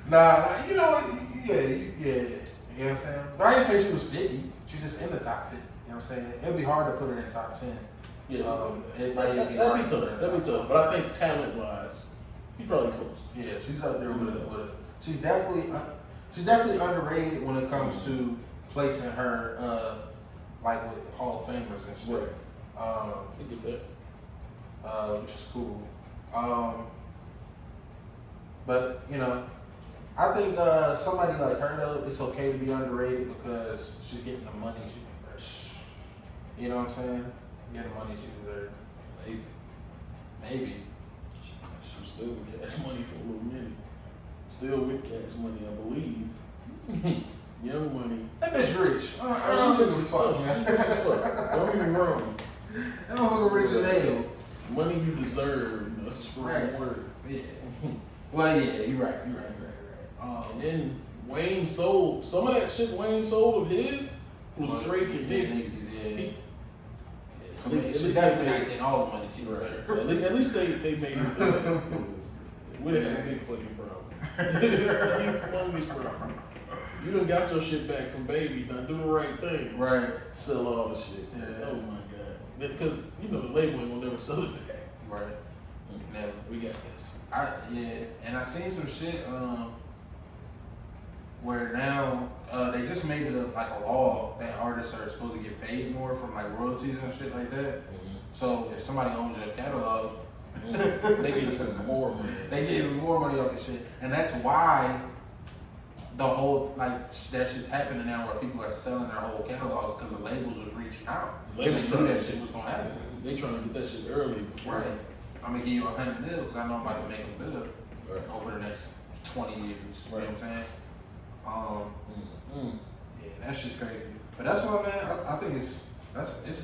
nah, you know what? Yeah. You know what I'm saying? But I didn't say she was 50. She's just in the top 50. You know what I'm saying? It'd be hard to put her in top 10. Yeah, It might that'd be be hard to tough. put her in That'd be top tough. But I think talent-wise, he's probably close. Yeah, she's up there with it. She's definitely underrated when it comes to placing her like with Hall of Famers and shit. Right. I get that. Which is cool. But I think somebody like her though, it's okay to be underrated because she's getting the money she deserves. You know what I'm saying? Getting the money she deserves. Maybe. She's still with Cash Money for a little minute. Still with Cash Money, I believe. Young Money. That bitch rich. I don't give a fuck, man. Don't get me wrong. That motherfucker rich as hell. Money you deserve. That's a strong word. Yeah. Well, yeah, you're right. And then Wayne sold some of that shit. Wayne sold of his was Drake and Nicki. Yeah. At least She definitely not getting all the money she Right. deserves. At least they made it. We didn't have a big fucking problem. Humongous problem. You done got your shit back from Baby. Now do the right thing. Right. Sell all the shit. Yeah. Oh my god. Because the label ain't gonna never sell it back. Right. Never. We got this. And I seen some shit where now they just made it like a law that artists are supposed to get paid more from like royalties and shit like that. So if somebody owns your catalog, They get even more money. they get even more money off the shit, and that's why the whole that shit's happening now where people are selling their whole catalogs because the labels was reaching out. They Labels knew trying that to- shit was gonna happen. They trying to get that shit early. Right. I'm gonna give you 100 mil because I know I'm about to make a bill Right. over the next 20 years. You know what I'm saying? Yeah, that shit's crazy. But that's why, man, I think it's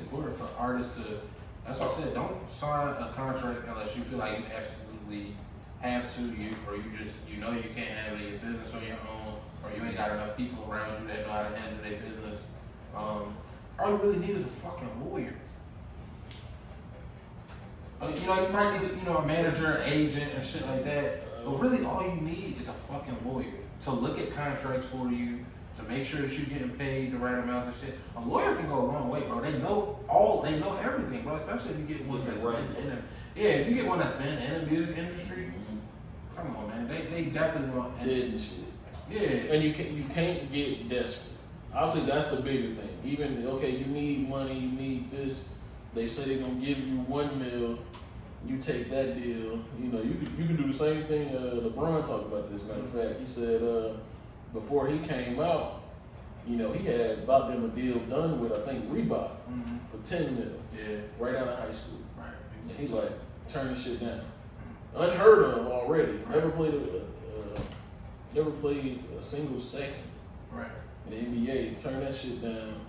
important for artists to. That's what I said. Don't sign a contract unless you feel like you absolutely have to. You know you can't have your business on your own, or you ain't got enough people around you that know how to handle their business. All you really need is a fucking lawyer. You know, you might need a manager, an agent, and shit like that. But really, all you need is a fucking lawyer to look at contracts for you, to make sure that you're getting paid the right amounts of shit. A lawyer can go a long way, bro. They know everything, bro. Especially if you get one that's if you get one that's been in the music industry. Come on, man. They definitely want dead and shit. Yeah. And you can't get desperate. I'll say that's the bigger thing. Even you need money, you need this. They say they're gonna give you $1 million. You take that deal. You know, you can do the same thing. LeBron talked about this. Matter of fact, he said before he came out, he had about them a deal done with I think Reebok for $10 million. Yeah. Right out of high school. Right. And he's like, turn this shit down. Unheard of already. Right. Never played a single second. Right. In the NBA, turn that shit down.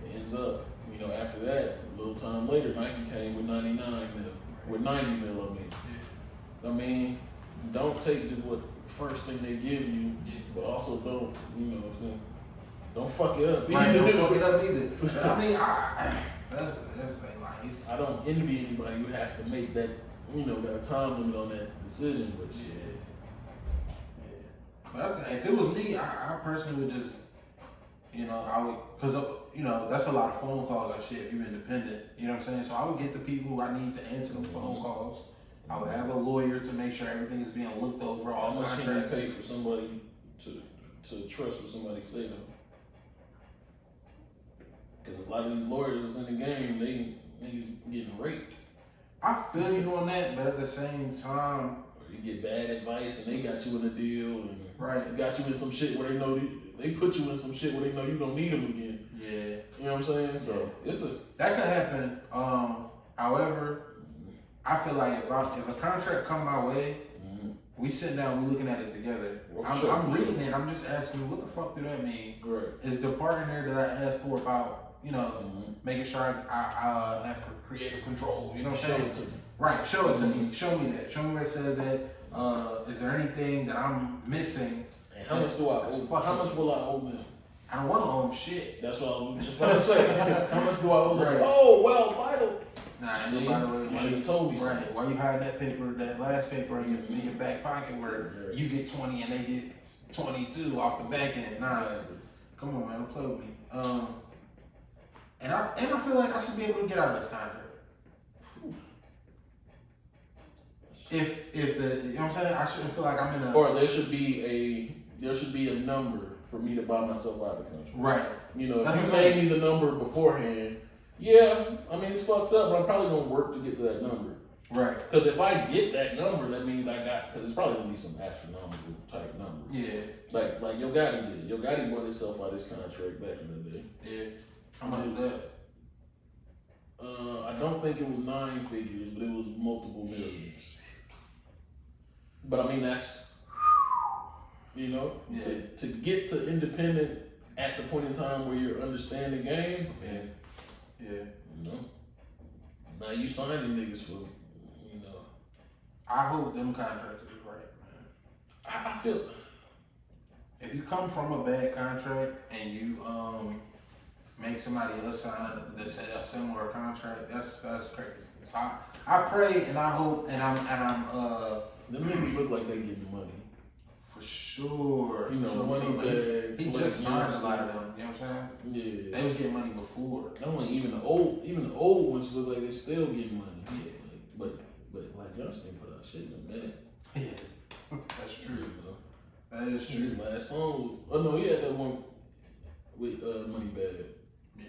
It ends up, after that, a little time later, Nike came with 99 mil, with 90 mil. Yeah. I mean, don't take just what first thing they give you, but also don't, don't fuck it up. Right, don't fuck it up either. But I mean, that's like I don't envy anybody who has to make that, got a time limit on that decision, but But if it was me, I personally would just, I would, because, that's a lot of phone calls and shit if you're independent. You know what I'm saying? So I would get the people who I need to answer the phone calls. I would have a lawyer to make sure everything is being looked over, all how much can you contracts. pay for somebody to trust what somebody say though? Because a lot of these lawyers that's in the game, they niggas getting raped. I feel you on that, but at the same time, Or you get bad advice and they got you in a deal and right, got you in some shit where they know they put you in some shit where they know you gonna need them again. yeah, You know what I'm saying? So it's that could happen. However, I feel like if a contract come my way, we sitting down, we looking at it together. Well, I'm reading it. I'm just asking, what the fuck do that mean? right. Is the part in there that I asked for about, making sure I have creative control? You know what I'm Show saying? it to me. Right. Show it to me. Show me that. Show me where it says that. Is there anything that I'm missing? And how much do I owe? How much will I owe them? I don't want to own shit. That's what I was just about to say. How much do I owe them? Right. Oh well, vital. Nah, See, by the way, you should have told me right. something. Why you hiding that paper, that last paper in your back pocket where you get 20 and they get 22 off the back end? Nah, come on, man, don't play with me. And I feel like I should be able to get out of this contract. If the, you know what I'm saying, I shouldn't feel like I'm in a. Or there should be a number for me to buy myself out of the country. Right. If you gave me the number beforehand, yeah, I mean it's fucked up, but I'm probably gonna work to get to that number. Right. Because if I get that number, that means because it's probably gonna be some astronomical type number. Yeah. Like Yo Gotti did. Yo Gotti bought himself out of his contract back in the day. Yeah. How much is that? I don't think it was 9 figures, but it was multiple millions. But I mean that's to get to independent at the point in time where you're understanding the game. Yeah. Now you signing niggas for I hope them contracts is right, man. I feel if you come from a bad contract and you make somebody else sign a similar contract, that's crazy. So I pray and I hope and I'm them niggas look like they getting money. for sure. Money bag. He just signed a lot of them. You know what I'm saying? Yeah. They was getting money before. I don't even the old ones look like they still getting money. Yeah. But like Justin put out shit in a minute. Yeah. That's true. That is His true. last song was, he had that one with Moneybagg. Yeah.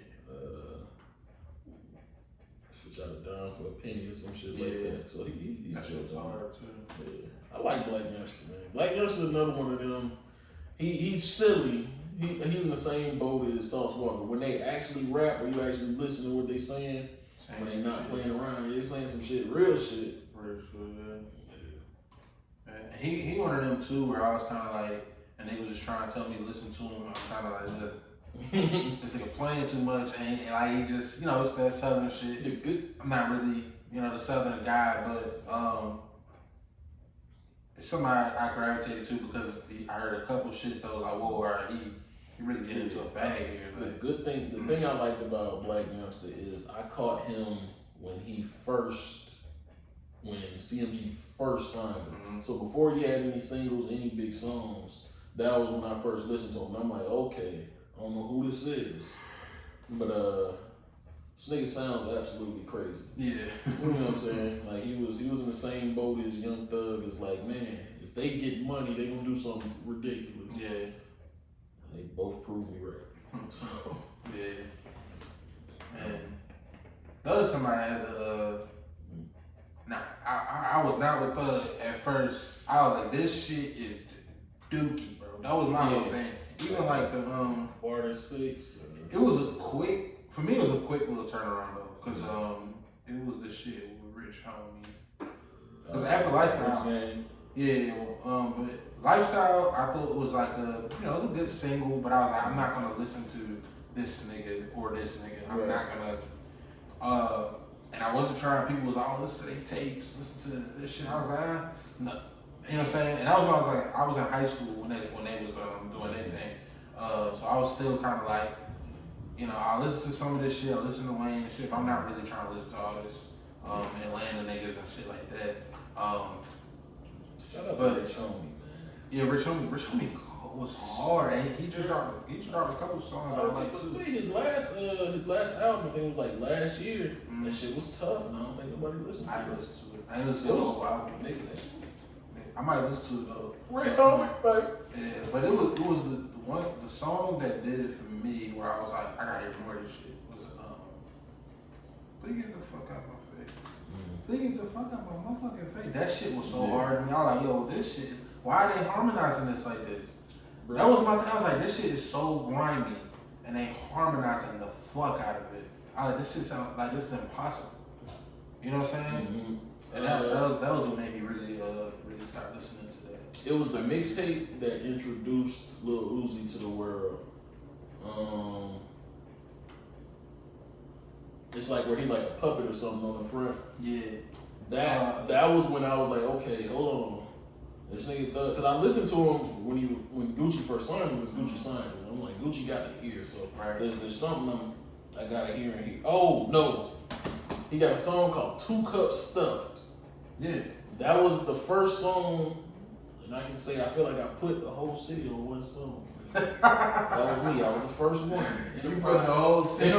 Switch out a dime for a penny or some shit like that. So he's that still shit's talking. hard too. Yeah. I like Black Youngster, man. Black Youngster is another one of them. He's silly. He's in the same boat as Sauce Walker. When they actually rap or you actually listen to what they saying, when they not playing around, they saying some shit, real shit. Real shit, yeah. He one of them too where I was kind of like, and they was just trying to tell me to listen to him. I was kind of like, look, This nigga playing too much, and like he just, it's that southern shit. The good. I'm not really, the southern guy, but it's somebody I gravitated to because I heard a couple shits that was like, whoa, alright, he really get into a bag here. The Like, good thing, the thing I liked about Black Youngster is I caught him when CMG first signed him. Mhm. So before he had any singles, any big songs, that was when I first listened to him. I'm like, okay, I don't know who this is, but this nigga sounds absolutely crazy. yeah. You know what I'm saying? Like he was in the same boat as Young Thug. Is like, man, if they get money, they gonna do something ridiculous. Yeah. And they both proved me right. So yeah. And the other time I had I was not with Thug at first. I was like, this shit is dookie, bro. That was my whole thing. Even like the Barter 6. it was a quick little turnaround though, cause it was the shit with Rich Homie. Cause after Lifestyle, yeah, but Lifestyle I thought it was like it was a good single, but I was like, I'm not gonna listen to this nigga or this nigga. I'm not gonna. And I wasn't trying. People was like, oh, listen to their tapes, listen to this shit. I was like, no. You know what I'm saying? And that was when I was in high school when they was doing their thing. So I was still kind of like, I listen to some of this shit. I listen to Wayne and shit. But I'm not really trying to listen to all this Atlanta niggas and shit like that. Shout out to Rich Homie, man. Yeah, Rich Homie was hard, and he just dropped a couple songs I like too. See, his last album, I think it was like last year. That shit was tough, and I don't think nobody listened to it. I listened to it. I listened to the whole album. Nigga, that shit was I might listen to it though. Rich Homie, baby. Yeah, but it was the song that did it for me where I was like, I gotta hear more of this shit. Was please get the fuck out my face. Please get the fuck out my motherfucking face. That shit was so hard to me. I was like, yo, this shit. Why are they harmonizing this like this? Bro. That was my thing. I was like, this shit is so grimy, and they harmonizing the fuck out of it. I was like, this shit sounds like this is impossible. You know what I'm saying? Mm-hmm. And that was what made me really start listening to that. It was the mixtape that introduced Lil Uzi to the world. It's like where he like a puppet or something on the front. Yeah. That was when I was like, okay, hold on. This nigga Thug, because I listened to him when Gucci first signed him, Gucci signed him. I'm like, Gucci got to hear, so there's something I gotta hear in here. Oh no, he got a song called 2 Cups Stuffed. Yeah, that was the first song, and I can say I feel like I put the whole city on one song. That was me. I was the first one. You put the whole city. I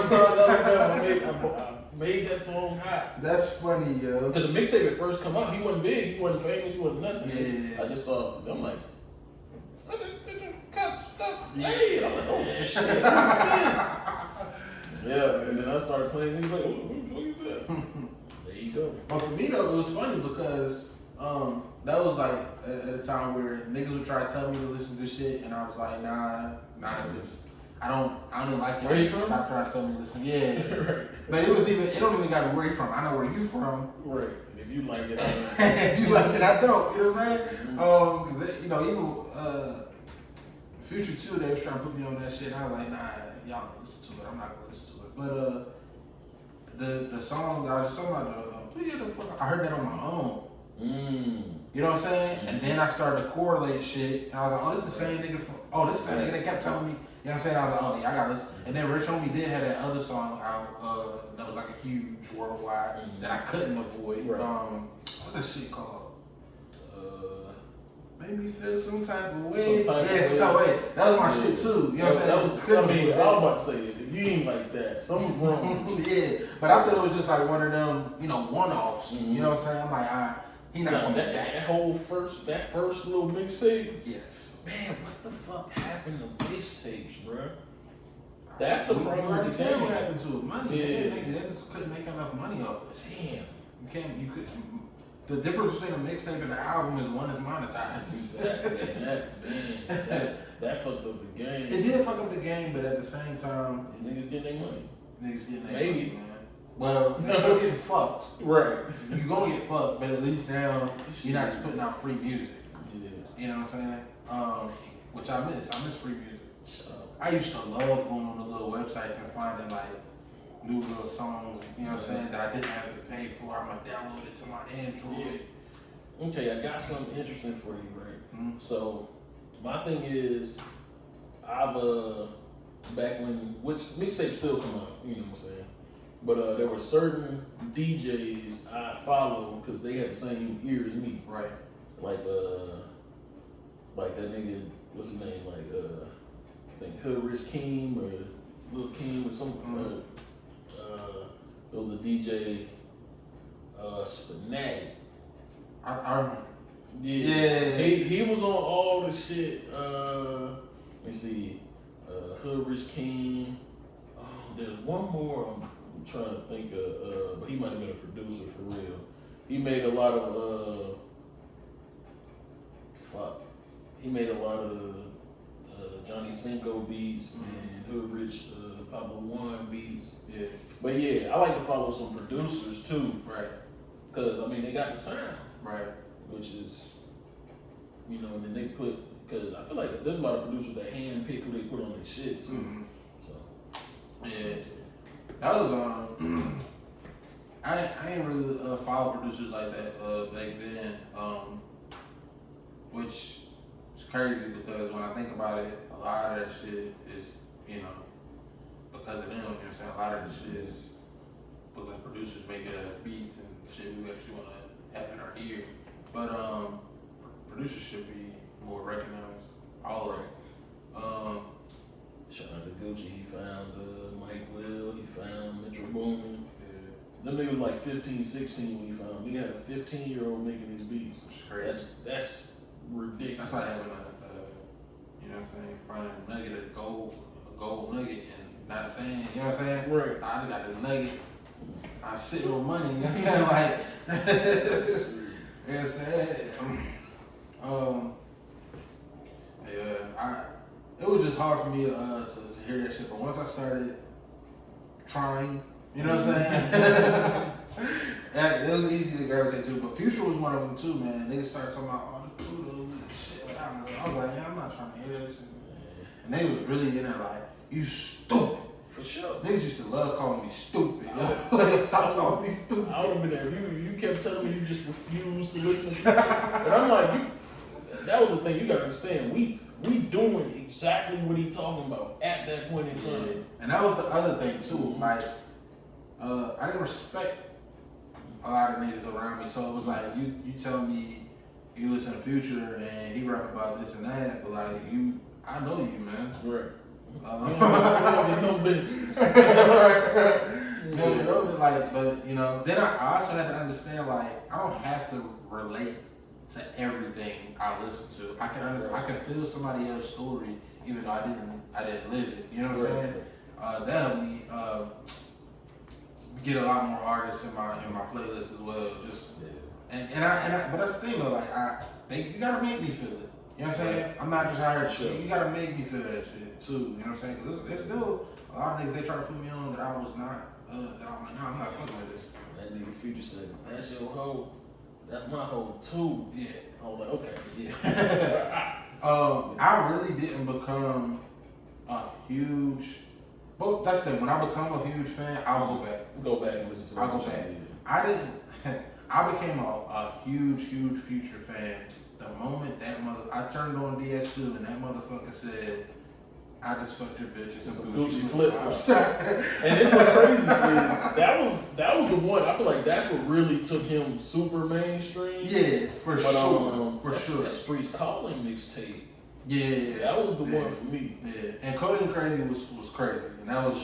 made that song hot. That's funny, yo. Cause the mixtape at first come out, he wasn't big, he wasn't famous, he wasn't nothing. Yeah. I just saw. I'm like, hey, I'm like, oh shit, yeah. And then I started playing. He's like, what you doing? There you go. But for me though, it was funny because that was like at a time where niggas would try to tell me to listen to shit, and I was like, nah, not if it's. I don't like it. Where you from? Stop trying to tell me to listen. Yeah. Right. But it don't even got where you from. I know where you from. Right. And if you like it, if you like it, I don't. You know what I'm saying? Cause even Future 2, they was trying to put me on that shit, and I was like, nah, y'all listen to it. I'm not gonna listen to it. But the song that I was talking about, please get the fuck. I heard that on my own. You know what I'm saying? And then I started to correlate shit, and I was like, oh, this is the same nigga from. Oh, this is the same nigga that kept telling me. You know what I'm saying? I was like, oh yeah, I got this. And then Rich Homie did have that other song out that was like a huge worldwide that I couldn't avoid. Right. What's that shit called? Made me feel some type of way. Some type of way. That was my shit too. You know what I'm saying? I was about to say, if you ain't like that, something's wrong. Yeah, but I thought it was just like one of them, one-offs. You know what I'm saying? I'm like, he not gonna that first little mixtape. Yes. Man, what the fuck happened to mixtapes, bro? That's the problem. What happened to it? Money. Yeah. They just couldn't make enough money off it. Damn. You could. The difference between a mixtape and an album is one is monetized. Exactly. That fucked up the game. It did fuck up the game, but at the same time, these niggas getting their money. Money, man. Well, you're still getting fucked. Right. You're gonna get fucked, but at least now you're not just putting out free music. Yeah. You know what I'm saying? Which I miss. I miss free music. I used to love going on the little websites and finding like new little songs, you know what I'm saying, that I didn't have to pay for. I'm gonna download it to my Android. Okay, I got something interesting for you, right? Mm-hmm. So, my thing is, I've back when which mixtapes still come out, you know what I'm saying. But there were certain DJs I followed because they had the same ear as me. Right. Like that nigga, what's his name? Like I think Hood Rich King or Lil King or something. There was a DJ, Spinatic. I remember. Yeah. He was on all the shit. Let me see. Hood Rich King. Oh, there's one more I'm trying to think of, but he might have been a producer for real. He made a lot of He made a lot of Johnny Cinco beats and Hood Rich Pablo One beats. Yeah. But yeah, I like to follow some producers too. Right. Cause I mean they got the sound. Right. Which is, you know, and then they put, cause I feel like there's a lot of producers that hand pick who they put on their shit too. Mm-hmm. So yeah, that was I ain't really follow producers like that back then, which is crazy because when I think about it, a lot of that shit is, you know, because of them. You know what I'm saying? A lot of the shit is because producers make good ass beats and shit we actually want to have in our ear. But producers should be more recognized. All of them. shout out to Gucci. He found Mike Will. He found Metro Boomin. Yeah. Them niggas was like 15, 16 when he found him. He had a 15-year-old making these beats. It's crazy. That's ridiculous. That's like having you know what I'm saying, front of a nugget, a gold nugget, and not saying, you know what I'm saying? Right. I just got this nugget. I'm sitting on money, you know what I'm saying? Like, you know what I'm saying? Yeah, it was just hard for me to hear that shit, but once I started trying, you know what I'm saying? It was easy to gravitate to, but Future was one of them too, man. They started talking about all the Pluto shit. I was like, yeah, I'm not trying to hear that shit. And they was really in there like, you stupid. For sure. Niggas used to love calling me stupid. Like, stop calling me stupid. I would have been there. You kept telling me you just refused to listen to me. And I'm like, that was the thing. You gotta understand. We doing exactly what he talking about at that point in time. Yeah. And that was the other thing too. Like, I didn't respect a lot of niggas around me. So it was like, you tell me you listen to Future and he rap about this and that, but like I know you, man. Right. No business. Like, but you know, then I also had to understand, like, I don't have to relate to everything I listen to. I can understand, I can feel somebody else's story even though I didn't live it. You know what I'm saying? That helped me get a lot more artists in my playlist as well. Just but that's the thing though, like you gotta make me feel it. You know what I'm saying? I'm not just out here Sure. You gotta make me feel that shit too. You know what I'm saying? Because there's still a lot of niggas they try to put me on that I was not. That I'm like, no, I'm not fucking with this. That nigga Future said, "That's your hoe. That's my hoe too." Yeah. I was like, okay, yeah. I really didn't become a huge. But that's the thing. When I become a huge fan, I'll go back. Go back and listen to. I'll go back. I didn't. I became a huge Future fan the moment I turned on DS2 and that motherfucker said, "I just fucked your bitch." It's a Gucci flip flops. And it was crazy is that was the one. I feel like that's what really took him super mainstream. Yeah, for sure. That Streets Calling mixtape. Yeah, that was the one for me. Yeah, and Cody and Crazy was crazy, and that was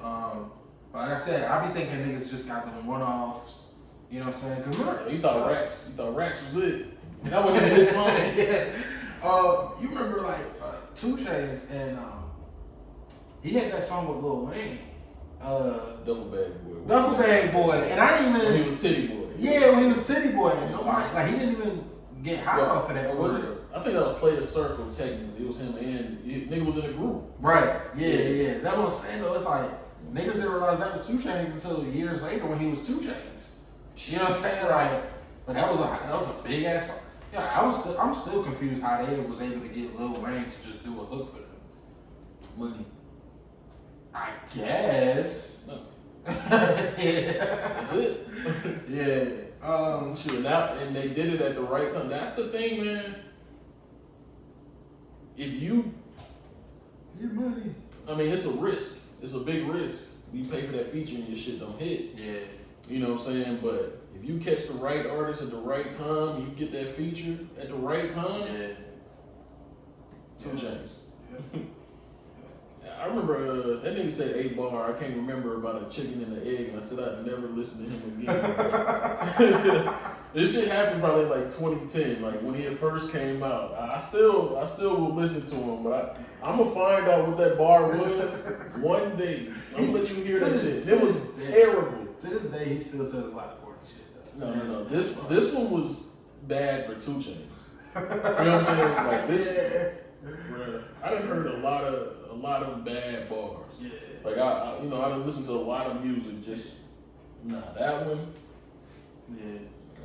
But like I said, I be thinking niggas just got them one-offs. You know what I'm saying? Cause remember, you thought Racks was it. That wasn't even his song. Yeah. You remember like 2 Chainz and he had that song with Lil Wayne. Duffel Bag Boy. Duffel Bag Boy, and I didn't even. When he was Titty Boy. Yeah, when he was Titty Boy, and nobody like he didn't even get hot off of that. For real. I think that was Play a Circle. Technically, it was him and nigga was in a group. Right. Yeah. That's what I'm saying though. It's like niggas didn't realize that was 2 Chainz until years later when he was 2 Chainz. You know what I'm saying? Like, but that was a big ass song. Yeah, I'm still confused how they was able to get Lil Wayne to just do a hook for them. Money. I guess. No. Yeah. That's it. Yeah. Shit, now, and they did it at the right time. That's the thing, man. If you, Your money. I mean, it's a risk. It's a big risk. You pay for that feature and your shit don't hit. Yeah. You know what I'm saying? But if you catch the right artist at the right time, you get that feature at the right time. Yeah. 2 Chainz. Yeah. I remember that nigga said 8 bar. I can't remember about a chicken and an egg, and I said I'd never listen to him again. This shit happened probably like 2010, like when he had first came out. I still will listen to him, but I'm gonna find out what that bar was one day. I'm gonna let you hear that shit. It was terrible. To this day, he still says a lot of corny shit though. No. This one was bad for 2 Chainz. You know what I'm saying? Like this. Bruh, I done heard a lot of bad bars. Yeah. Like I done listened to a lot of music. Just that one. Yeah.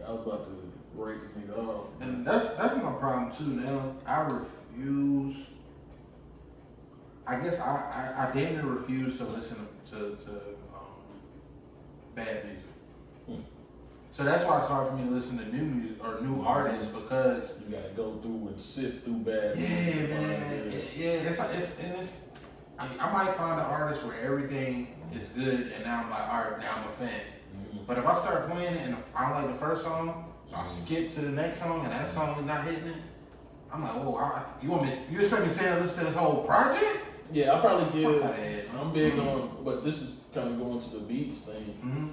I was about to break the nigga off. And that's my problem too. Now I refuse. I guess I damn near refuse to listen to bad music. So that's why it's hard for me to listen to new music or new artists because you gotta go through and sift through bad music. Yeah, man. It's I might find an artist where everything is good and now I'm like, all right, now I'm a fan. Mm-hmm. But if I start playing it and I don't like the first song, so I skip to the next song and that song is not hitting it, I'm like, whoa, you expect me to say listen to this whole project? Yeah, I probably give. Fuck outta here. I'm big on, but this is kind of going to the beats thing. Mm-hmm.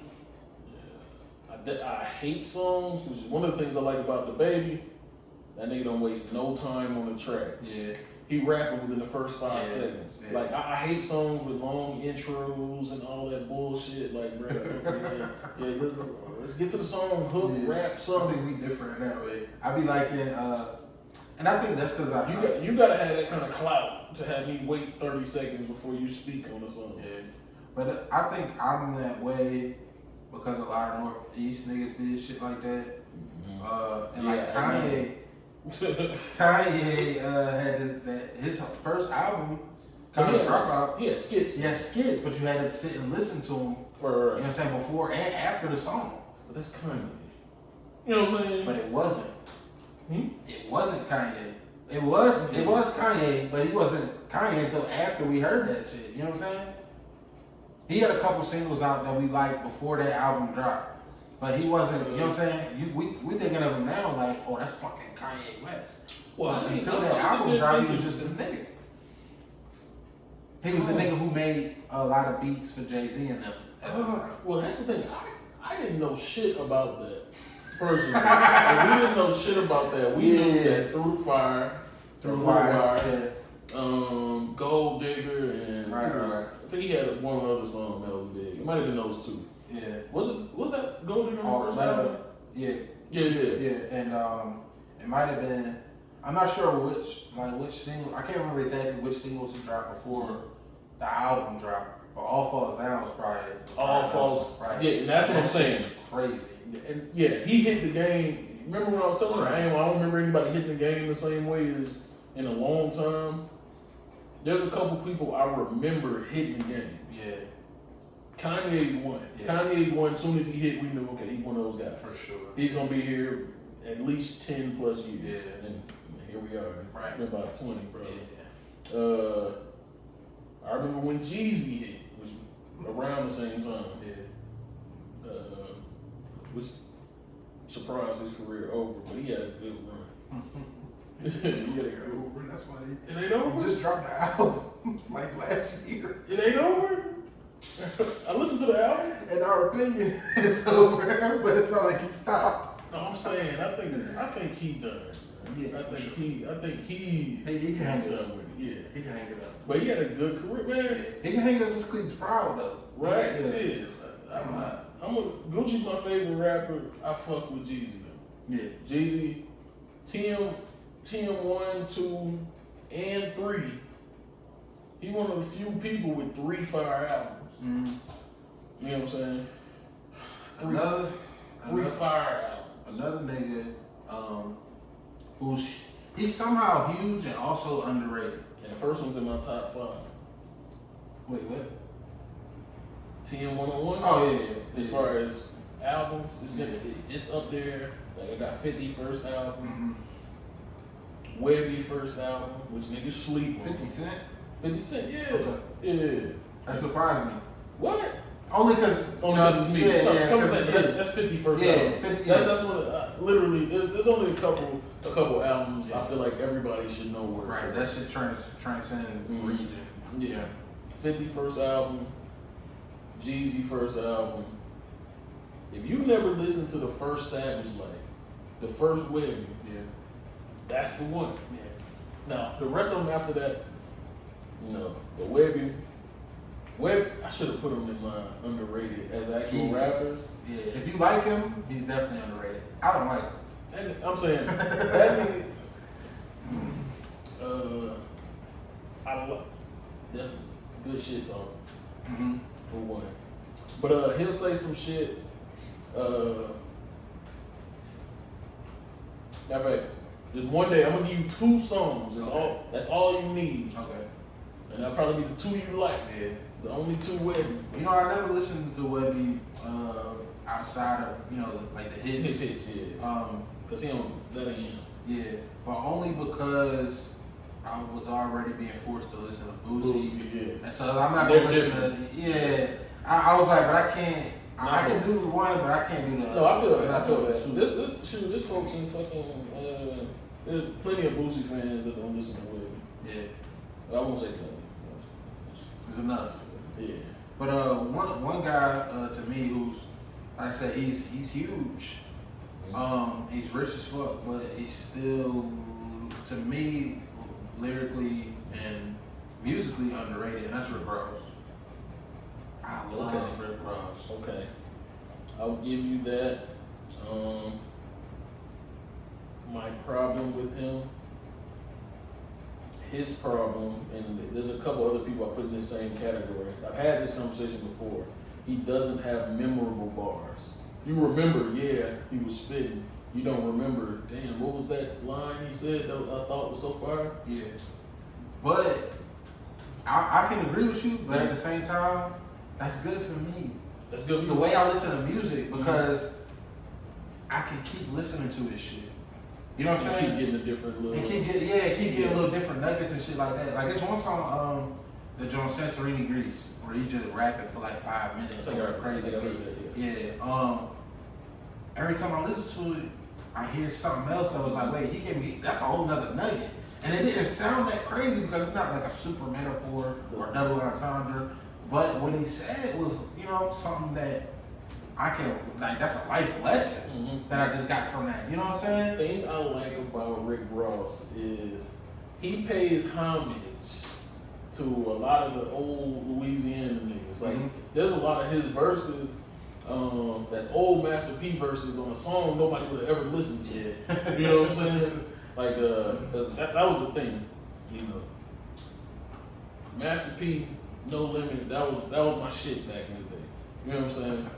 I hate songs, which is one of the things I like about the baby. That nigga don't waste no time on the track. Yeah. He rapping within the first 5 Yeah, seconds. yeah. Like I hate songs with long intros and all that bullshit. Like, bro, let's get to the song, hook, Yeah. rap, I something. think we different in that way. I be liking, and I think that's because You gotta have that kind of clout to have me wait 30 seconds before you speak on a song. Yeah. But I think I'm that way because a lot of Northeast niggas did shit like that. And like Kanye. Kanye had his first album, College Dropout. Yeah, skits. He had skits, but you had to sit and listen to them. For, you know what I'm saying, before and after the song. But that's Kanye. You know what I'm saying? But it wasn't. Hmm? It wasn't Kanye. It was Kanye, but he wasn't Kanye until after we heard that shit. You know what I'm saying? He had a couple singles out that we liked before that album dropped. But he wasn't, you know what I'm saying? We thinking of him now like, oh, that's fucking Kanye West. Well, but until that album dropped, he was just a nigga. He was the nigga who made a lot of beats for Jay-Z and them at the time. Well, that's the thing. I didn't know shit about that. Personally. Like, we didn't know shit about that. We knew that Through Fire, Through Wire, Gold Digger, and Right. I think he had one other song that was big. It might have been those two. Yeah. Was that Gold Digger on the first album? Yeah. Yeah. And it might have been. I'm not sure which single. I can't remember exactly which singles he dropped before the album dropped. But All Falls Down was probably All Falls. Right. Yeah, and that's what I'm saying. Crazy. And yeah, he hit the game. Remember when I was telling you, I don't remember anybody hitting the game the same way as in a long time. There's a couple people I remember hitting the game. Yeah. Kanye's one. Yeah. Kanye won. As soon as he hit, we knew, okay, he's one of those guys. For sure. He's gonna be here at least 10 plus years. Yeah. And here we are. Right. It's been about 20, bro. Yeah. I remember when Jeezy hit, which was around the same time. Yeah. Which surprised his career over, but he had a good run. He had a good Over. That's funny. It ain't over? He just dropped the album like last year. It ain't over? I listened to the album. In our opinion, it's over, but it's not like he stopped. No, I'm saying I think he done. Yeah, I think he can hang it done up. with it. Yeah. He can hang it up. But he had a good career, man. He can hang it up just because he's proud though. Right? Yeah. It is. Gucci's my favorite rapper. I fuck with Jeezy though. Yeah. Jeezy, TM 1, 2, and 3. He one of the few people with 3 fire albums. Mm-hmm. You know what I'm saying? Three Another fire albums. another nigga, he's somehow huge and also underrated. And the first one's in my top 5. Wait, what? 10 101. Oh yeah. As far as albums, it's up there. Like I got 50 first album, Webby first album, which niggas sleep on. 50 Cent? 50 Cent, yeah. Okay. Yeah. That surprised me. What? Only because it's me. Yeah, No, yeah. come 'cause on, that's 50 first Yeah, album. 50, That's what literally. There's only a couple albums I feel like everybody should know where. Right, that shit transcend region. Yeah. 50 first album, Jeezy first album. If you never listened to the first Savage Life, the first Webby, Yeah. that's the one. Yeah. Now the rest of them after that, the Webby, I should have put him in my underrated as actual rappers. Yeah. If you like him, he's definitely underrated. I don't like him. And I'm saying that nigga, I love definitely good shit talk for one. But he'll say some shit. Matter of fact, just one day I'm gonna give you 2 songs. That's all you need, Okay. and that'll probably be the 2 you like. Yeah. The only 2 Webby. You know, I never listened to Webby outside of, like the hits. His hits, yeah. Cause he don't that ain't him. Yeah, but only because I was already being forced to listen to Boosie. Yeah. And so I'm not They're gonna listen different. to. Yeah, I was like, but I can't. I can No. do one, but I can't do the other. No, I feel that. I'm I not feel doing that. two. This folks in fucking. There's plenty of Boosie fans that don't listen to Webby. Yeah, I won't say plenty. it's enough. Yeah. But one guy to me who's, like I said, he's huge. He's rich as fuck, but he's still, to me, lyrically and musically underrated, and that's Rick Ross. I love Rick Ross. Okay. I'll give you that. My problem with him, his problem, and there's a couple other people I put in the same category. I've had this conversation before. He doesn't have memorable bars. You remember, yeah, he was spitting. You don't remember, damn, what was that line he said that I thought was so fire? Yeah. But I can agree with you, but at the same time, that's good for me. That's good for The you. way I listen to music, because I can keep listening to his shit. You know what I'm Keep saying? getting a different little. And keep getting little different nuggets and shit like that. Like it's one song, the John Santorini Grease, where he just rapping for like 5 minutes. I think I heard that, Yeah. Every time I listen to it, I hear something else that was like, wait, he gave me, that's a whole nother nugget. And it didn't sound that crazy because it's not like a super metaphor or double entendre. But what he said was, something that I can, like, that's a life lesson that I just got from that. You know what I'm saying? The thing I like about Rick Ross is he pays homage to a lot of the old Louisiana niggas. Like, there's a lot of his verses, that's old Master P verses on a song nobody would have ever listened to. You know what I'm saying? Like, 'cause that was the thing, Master P, No Limit, that was my shit back in the day. You know what I'm saying?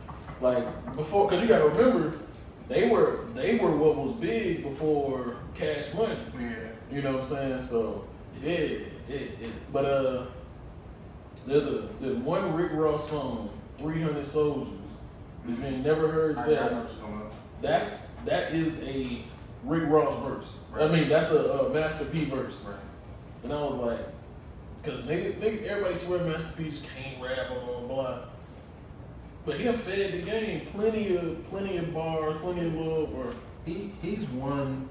Like, before, cause you gotta remember, they were what was big before Cash Money. Yeah. You know what I'm saying? So, but there's one Rick Ross song, 300 Soldiers. If you ain't never heard I that, know what you're talking about. that is a Rick Ross verse. Right. I mean, that's a Master P verse. Right. And I was like, cause nigga, everybody swear Master P just can't rap, blah blah blah. But he done fed the game plenty of bars, plenty of love. Or He's one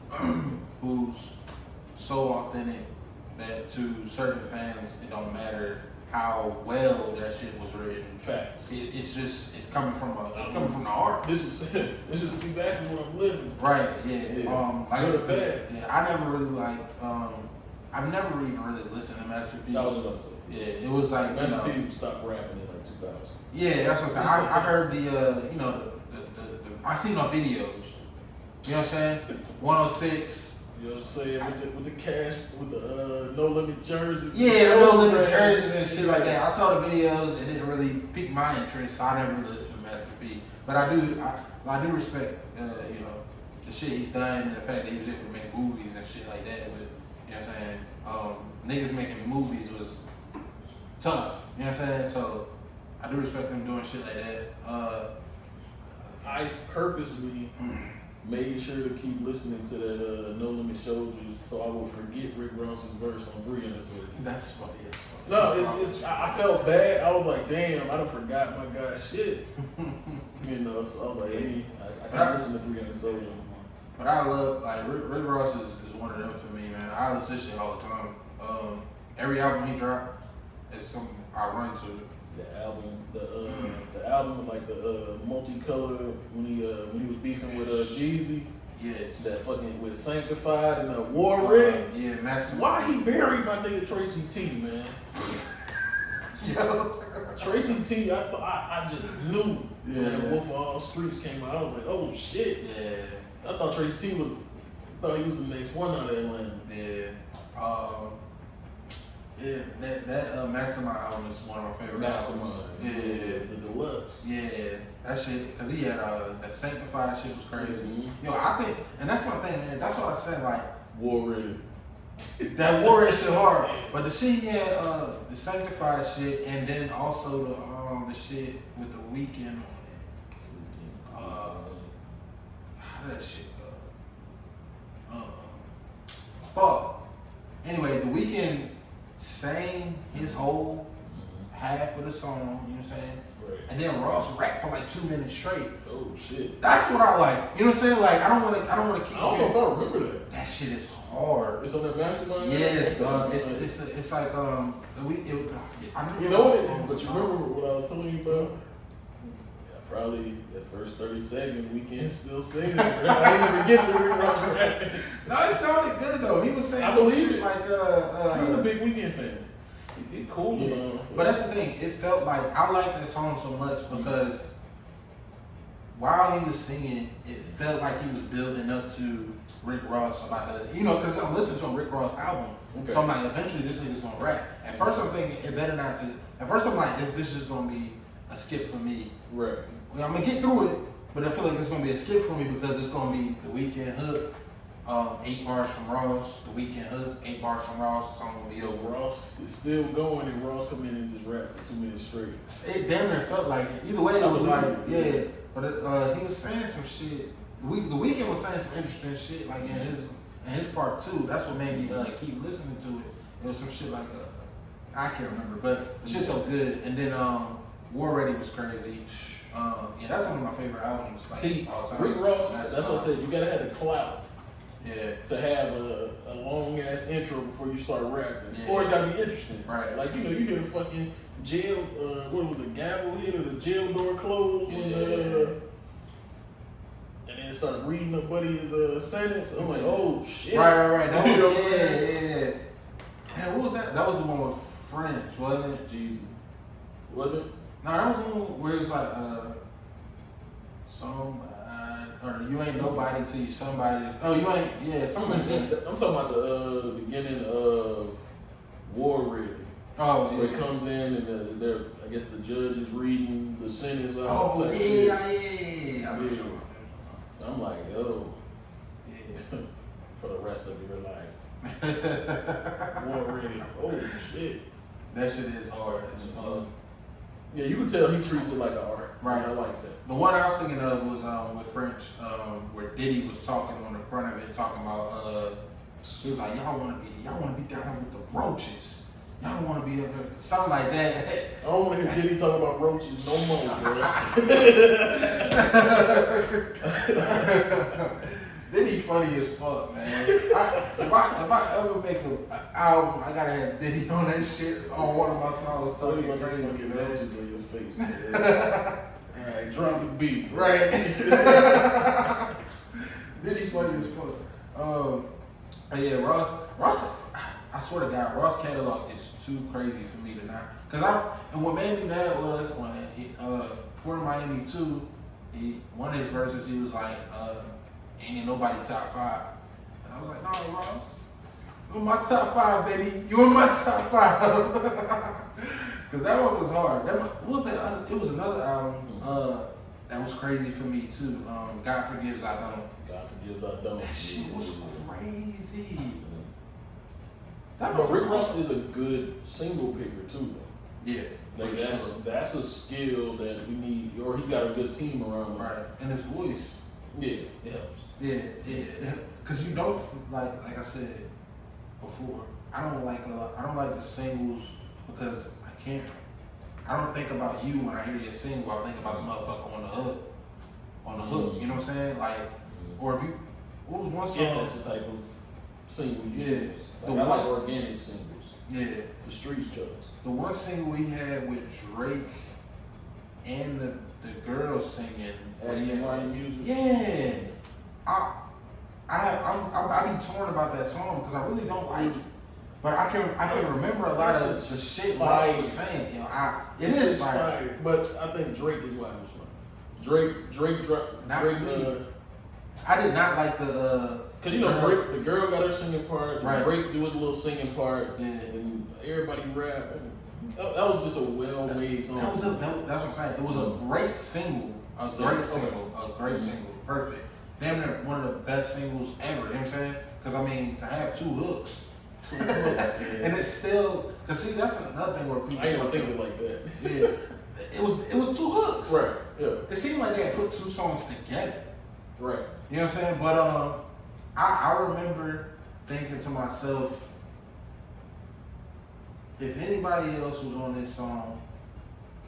who's so authentic that to certain fans it don't matter how well that shit was written. facts. It's coming from the heart. This is exactly what I'm living. Right. Yeah. Yeah. Like Good or bad. yeah. I never really I've never even really listened to Master P. That was what I was about to say. Yeah. It was like Master P stopped rapping in like 2000. Yeah, that's what I'm saying. I heard the I seen no videos. You know what I'm saying? 106. You know what I'm saying? With the cash, with the No Limit jerseys. Yeah, No Limit jerseys and shit like that. I saw the videos. It didn't really pique my interest. So I never really listened to Master P. But I do respect the shit he's done and the fact that he was able to make movies and shit like that. But you know what I'm saying? Niggas making movies was tough. You know what I'm saying? So I do respect them doing shit like that. I purposely made sure to keep listening to that No Limit Soldiers so I would forget Rick Ross's verse on 300. That's funny. No, I felt bad. I was like, damn, I done forgot my guy's shit. You know, so I was like, hey, I can't listen to 300 Soldiers. But I love, like, Rick Ross is one of them for me, man. I listen to shit all the time. Every album he dropped is something I run to. The album, like the multicolored when he was beefing with Jeezy. Yes. That fucking with Sanctified and War Red. Yeah, Master. Why he buried my nigga Tracy T, man? Yo. Tracy T, I just knew when Wolf of All Streets came out. I was like, oh shit. Yeah. I thought Tracy T thought he was the next one out of Atlanta. Yeah. Yeah, that Mastermind album is one of my favorite albums. Yeah. The deluxe. Yeah, that shit, cause he had that Sanctified shit was crazy. Mm-hmm. Yo, I think, and that's my thing, man. That's what I said, like War Ready. that Warrior shit hard. But the shit he had, the Sanctified shit, and then also the shit with the Weeknd on it. How did that shit go? Fuck. Anyway, the Weeknd sang his whole half of the song, you know what I'm saying? Right. And then Ross rapped for like 2 minutes straight. Oh shit. That's what I like. You know what I'm saying? Like I don't wanna keep I don't know if I remember that. That shit is hard. It's on that Mastermind? Yes, dog. It's like I forget. You know what? But you remember what I was telling you about? Yeah, probably the first 30 seconds, Weeknd still singing. Bro. I didn't even get to Rick Ross rapping. No, it sounded good though. He was saying I some believe shit it. like I'm a big Weeknd fan. It cool, yeah. But that's the thing. It felt like I like that song so much because while he was singing, it felt like he was building up to Rick Ross about the, because I'm listening to a Rick Ross album. Okay. So I'm like, eventually this nigga's gonna rap. At first I'm thinking it better not. At first I'm like, is this just gonna be a skip for me? Right. Well, I'm gonna get through it, but I feel like it's gonna be a skip for me because it's gonna be the Weeknd hook, 8 bars from Ross, the Weeknd hook, 8 bars from Ross. The song gonna be over. Ross is still going, and Ross come in and just rap for 2 minutes straight. It damn near felt like it. Either way, it was like, yeah. yeah. But he was saying some shit. The Weeknd was saying some interesting shit, like in his part too. That's what made me keep listening to it. It was some shit like I can't remember, but the shit's so good. And then War Ready was crazy. Yeah, that's one of my favorite albums. Like, See, all time. Rick Ross, that's what I said. You gotta have the clout Yeah. to have a long ass intro before you start rapping, Yeah. or it's gotta be interesting. Right. Like you hear the fucking jail. What was it? Gavel hit or the jail door closed when and then start reading up Buddy's sentence. I'm like, oh shit. Right. That You know was what I'm saying? yeah. Man, what was that? That was the one with French, wasn't it? Jeezy. Wasn't it? No, that was the one where it's like or you ain't nobody till you somebody. Oh, you ain't something like that. I'm talking about the beginning of War Ready. Oh Where it yeah. comes in and I guess the judge is reading the sentence out. Oh type yeah. shit. I'm sure. I'm like, yo, Yeah. for the rest of your life. War Ready. Oh shit. That shit is hard as fuck. Yeah, you can tell he treats it like an art. Right. I like that. The one I was thinking of was with French, where Diddy was talking on the front of it, talking about he was like, y'all wanna be down here with the roaches. Y'all don't wanna be up here, something like that. I don't want to hear Diddy talk about roaches no more, bro. Diddy funny as fuck, man. If I ever make an album, I gotta have Diddy on that shit on one of my songs. So you Talking want crazy, fucking man. roaches on your face. Man. Alright, drop the beat. Right. Diddy funny as fuck. But yeah, Ross, I swear to God, Ross catalog is too crazy for me to not. And what made me mad was when Port of Miami 2, one of his verses, he was like, ain't nobody top 5. And I was like, no, Ross, you in my top 5, baby. You in my top 5. Cause that one was hard. What was that? It was another album that was crazy for me too. God Forgives I Don't. God forgives, I don't. That shit was crazy. But Rick Ross is a good single picker too. Yeah, Like for sure. that's a skill that we need, or he got a good team around him. Right, and his voice. Yeah, it helps. Yeah. Because you don't like I said before. I don't like the singles because I don't think about you when I hear your single. I think about the motherfucker on the hook. You know what I'm saying? Like, or if you, what was one song? Yeah, that's the type of single you Yeah. choose. Like, I like organic singles. Yeah. The streets chose. The one single he had with Drake and the girl singing. Asking why music. Yeah. I be torn about that song because I really don't like it. But I can remember a lot of the shit Ross was saying. You know, it is fire. But I think Drake is why it was fire. Drake dropped. Not for me. I did not like the. Cause you know Drake, the girl got her singing part. Right. Drake do his little singing part. Yeah. And everybody rap. That was just a well-made song. That's what I'm saying. It was a great single. A great single. Perfect. Damn near one of the best singles ever. You know what I'm saying? Because I mean, to have two hooks. Yeah. And it's still, cause see, that's another thing where people. I ain't even think of it like that. Yeah, it was two hooks. Right. Yeah. It seemed like they had put two songs together. Right. You know what I'm saying? But I remember thinking to myself, if anybody else was on this song,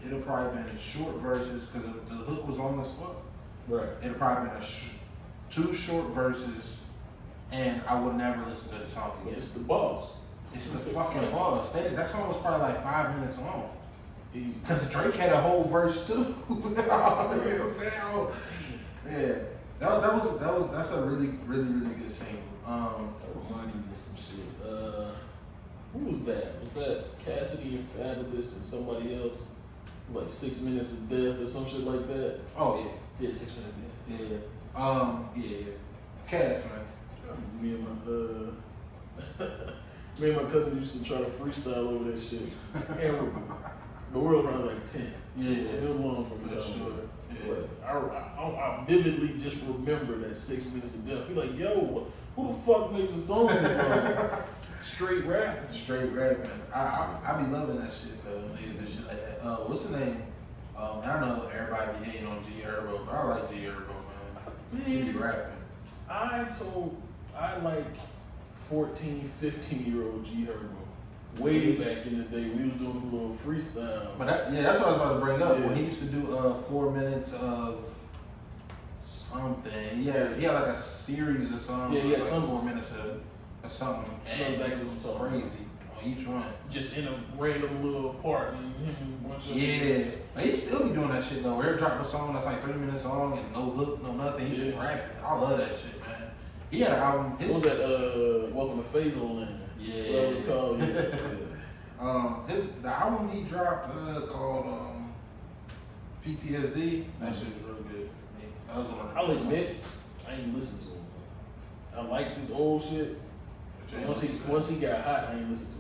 it'd probably been short verses because the hook was on the slow. Right. It'd probably been two short verses. And I would never listen to the song again. It's the boss. It's the fucking boss. That song was probably like 5 minutes long. Easy. Cause Drake had a whole verse too. You know what I'm saying? Yeah, that's a really good single. That reminded me of some shit. Who was that? Was that Cassidy and Fabulous and somebody else? Like 6 Minutes of Death or some shit like that? Oh yeah, Yeah, 6 Minutes of Death. yeah. Cass, man. Me and my cousin used to try to freestyle over that shit. Terrible. But we're around like 10. Yeah, It was long for for me. sure. Yeah. But I vividly just remember that 6 Minutes of Death. Be like, yo, who the fuck makes a song this long? Straight rap. Straight rapping. I be loving that shit though. Niggas do shit like that. What's the name? And I know everybody be hating on G Herbo, but I like G Herbo, man. He be rapping. I like 14, 15-year-old G Herbo. Way back in the day when he was doing a little freestyle. But that's what I was about to bring up. Yeah. When he used to do 4 minutes of something. Yeah, he had like a series of songs. Yeah, like some 4 minutes of something. I know exactly what you're talking about. Crazy on each one. Just in a random little part and him and a bunch of Yeah, but he still be doing that shit though. Where he drop a song that's like 3 minutes long and no hook, no nothing. He just rapping. I love that shit, man. He had an album. What was that? Welcome to Phasal Land. Yeah. Whatever it's called. Yeah. The album he dropped called PTSD. That shit was real good. That was one of the I'll admit, I ain't listen to him. I like this old shit. Once he got hot, I ain't listen to him.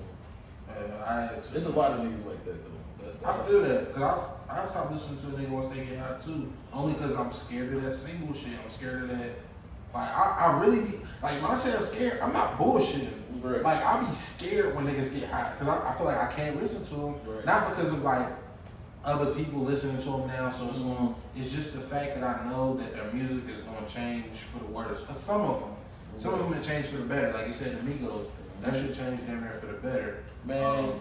There's a lot of niggas like that though. I feel that because I stopped listening to a nigga once they get hot too. Only because I'm scared of that single shit. I'm scared of that. Like I really be like when I say I'm scared, I'm not bullshitting. Right. Like I be scared when niggas get hot because I feel like I can't listen to them. Right. Not because of like other people listening to them now, so it's just the fact that I know that their music is gonna change for the worse. Some of them it changed for the better. Like you said, the Migos, that should change damn near for the better. Man,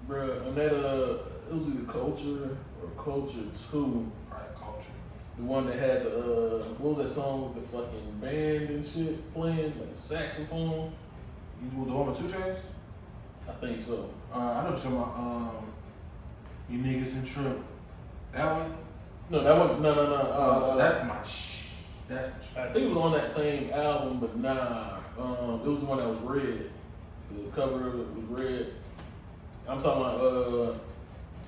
bruh, on that it was either Culture or Culture 2. Right, Culture. The one that had the what was that song with the fucking band and shit playing, like saxophone? You the one with 2 Chainz? I think so. I know what you're talking about. You niggas in trouble. That one? No, that one. No. That's my shit. That's my shit. I think it was on that same album, but nah. It was the one that was red. The cover of it was red. I'm talking about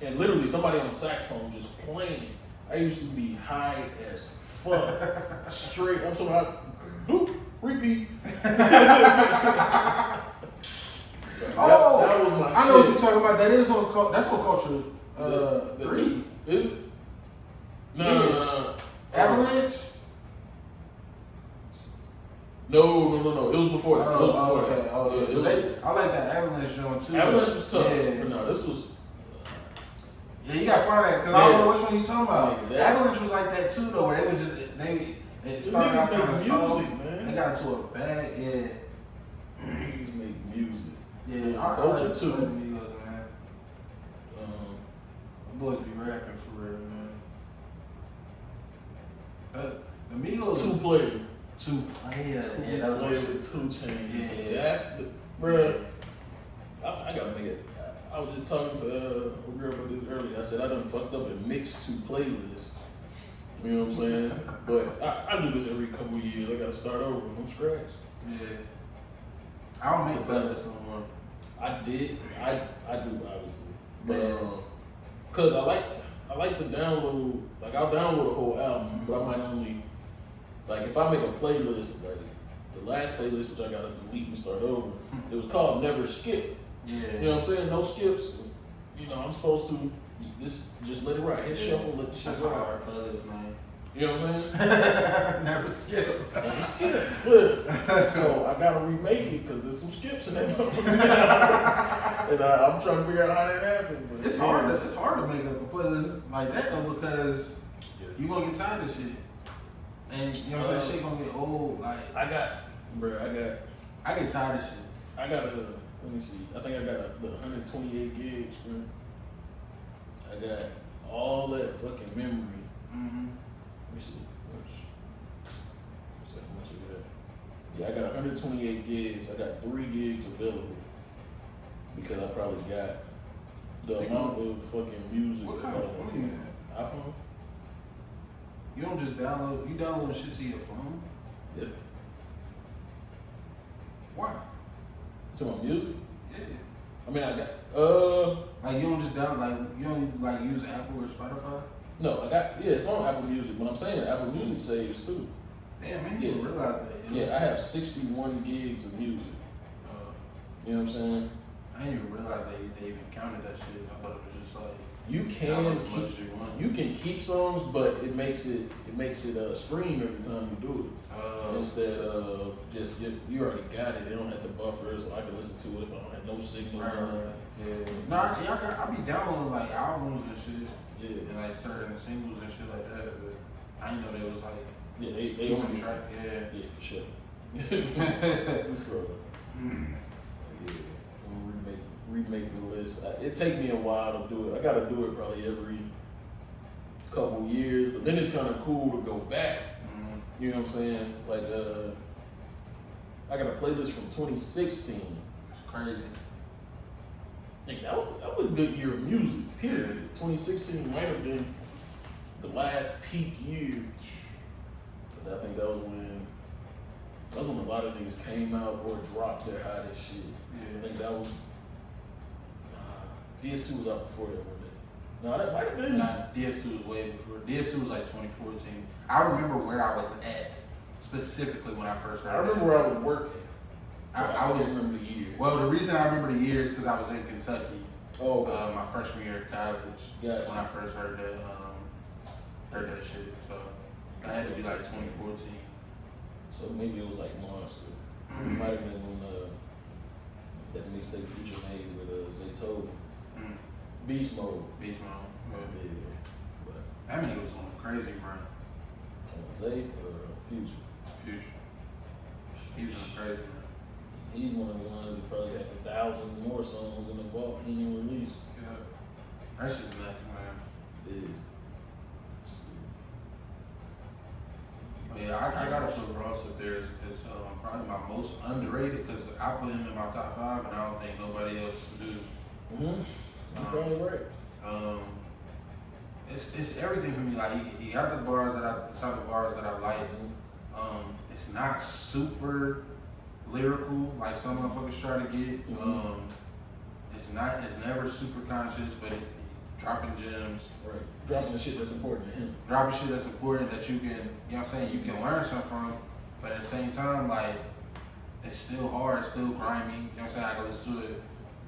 and literally somebody on saxophone just playing. I used to be high as fuck. Straight. I'm talking about boop, repeat. Oh, that was my I know what shit. you're talking about. That's on Culture. The 3. Is it? No. Avalanche. No. It was before that. Okay. Yeah, I like that Avalanche joint too. Avalanche was tough. Yeah. But no, this was. Yeah, you gotta find that because I don't know which one you talking about. Nigga, that- Avalanche was like that too, though, where they would just it started niggas out kind of make soft. music, man. They got into a bad, yeah. Niggas make music. Yeah, I Culture like too. the Migos, man. Um, The boys be rapping for real, man. The Migos. two player. Two. Oh, yeah, Two that was player my with 2 Chainz. Yeah. That's the, bruh. I gotta make it. I was just talking to a girl about this earlier. I said I done fucked up and mixed 2 playlists. You know what I'm saying? But I do this every couple of years. I gotta start over from scratch. Yeah. I don't make playlists no more. I did. I do obviously, but Yeah. cause I like to download. Like I'll download a whole album, but I might only like if I make a playlist. Like the last playlist, which I gotta delete and start over. It was called Never Skip. Yeah. You know what I'm saying? No skips. You know I'm supposed to just let it ride. Hit Yeah. shuffle, let the shit That's ride. how our playlist, man. You know what I'm saying? Never skip. Never skip. Look, so I gotta remake it because there's some skips in that motherfucker. And I'm trying to figure out how that happened. But It's hard to make up a playlist like that though because you gonna get tired of shit. And you know what I'm saying, shit gonna get old. Like I get tired of shit. got let me see. I think I got the 128 gigs, bro. I got all that fucking memory. Mm-hmm. Let me see. What's that? How much you got? Yeah, I got 128 gigs. I got 3 gigs available because I probably got the amount of fucking music. What kind of phone you have? iPhone? You don't just download. You download shit to your phone. Yep. Why? To my music? Yeah. I mean, I got Like you don't just download. Like you don't like use Apple or Spotify. no, I got it's on Apple Music. But I'm saying Apple Music saves too. Damn, man, you didn't realize that. Yeah, I have 61 gigs of music. You know what I'm saying? I didn't even realize they even counted that shit. I thought it was just like You download can as much keep as you want. you can keep songs, but it makes it stream every time you do it. Instead of just you already got it. They don't have to buffer, so I can listen to it if I don't have no signal. Right. Yeah. Nah, I be downloading like albums and shit. Yeah, And like certain singles and shit like that. But I didn't know they was like yeah, they keeping only track. Yeah. Yeah, for sure. So yeah, I'm gonna remake the list. It take me a while to do it. I gotta do it probably every couple years, but then it's kind of cool to go back. Mm-hmm. You know what I'm saying? Like, I got a playlist from 2016. It's crazy. Like, that was a good year of music, period. 2016 might have been the last peak year. But I think that was when a lot of niggas came out or dropped their hottest shit. I think that was, DS2 was out before that one day. No, that might have been. Nah, DS2 was way before. DS2 was like 2014. I remember where I was at specifically when I first heard I remember it. where I was working. I was. don't remember the year. Well, the reason I remember the year is because I was in Kentucky. Oh, okay. My freshman year of college. Gotcha. When I first heard that shit. So I had to be like 2014. So maybe it was like Monster. It might have been when that mixtape Future made with Zaytoven. Beast Mode. Beast Mode. Yeah. But That nigga was going crazy, bro. Zay or Future? Future. He was going crazy, bro. He's one of the ones that probably had 1,000 more songs in the vault he didn't release. Yeah. That shit's nuts, man. It is. Yeah, I gotta put Ross up there as probably my most underrated because I put him in my top 5 and I don't think nobody else would do. Mm-hmm. You're probably right. It's everything for me. Like he got the type of bars that I like. It's not super lyrical like some motherfuckers try to get. It's never super conscious, but dropping gems. Right. Dropping the shit that's important to him. Dropping shit that's important that you can, you know what I'm saying, you can learn something from, but at the same time, like, it's still hard, it's still grimy, you know what I'm saying, I can listen to it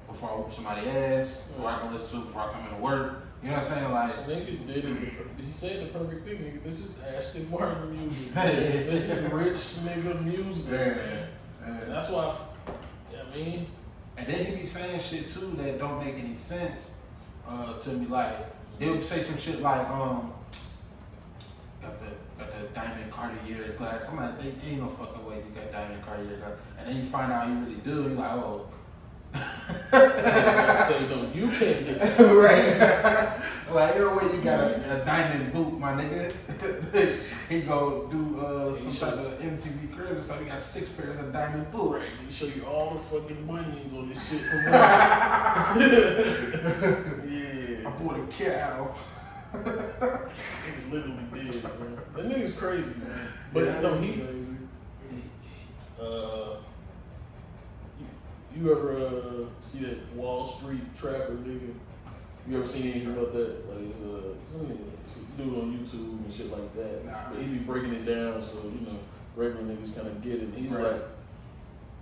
before I whoop somebody ass, or I can listen to it before I come into work, you know what I'm saying, like. This nigga did it. He said the perfect thing, nigga. This is Ashton Martin music. This is rich nigga music, man. And that's why, I mean. And then he be saying shit too that don't make any sense to me, like, He'll say some shit like, got the diamond Cartier glass. I'm like, ain't no fucking way you got diamond Cartier glass. And then you find out you really do. You're like, oh. Say no, you can't get that. Right. Like, ain't no way you got a diamond boot, my nigga. He go do some type of MTV crib, so he got 6 pairs of diamond Right. boots. He show you all the fucking bunions on this shit from yeah. I bought a cow. Nigga literally did, man. That nigga's crazy, man. But Yeah, no, that he. is crazy. You ever see that Wall Street Trapper nigga? You ever seen anything about that? Like it's a dude on YouTube and shit like that. Nah. But he be breaking it down so you know regular niggas kind of get it. He's Right.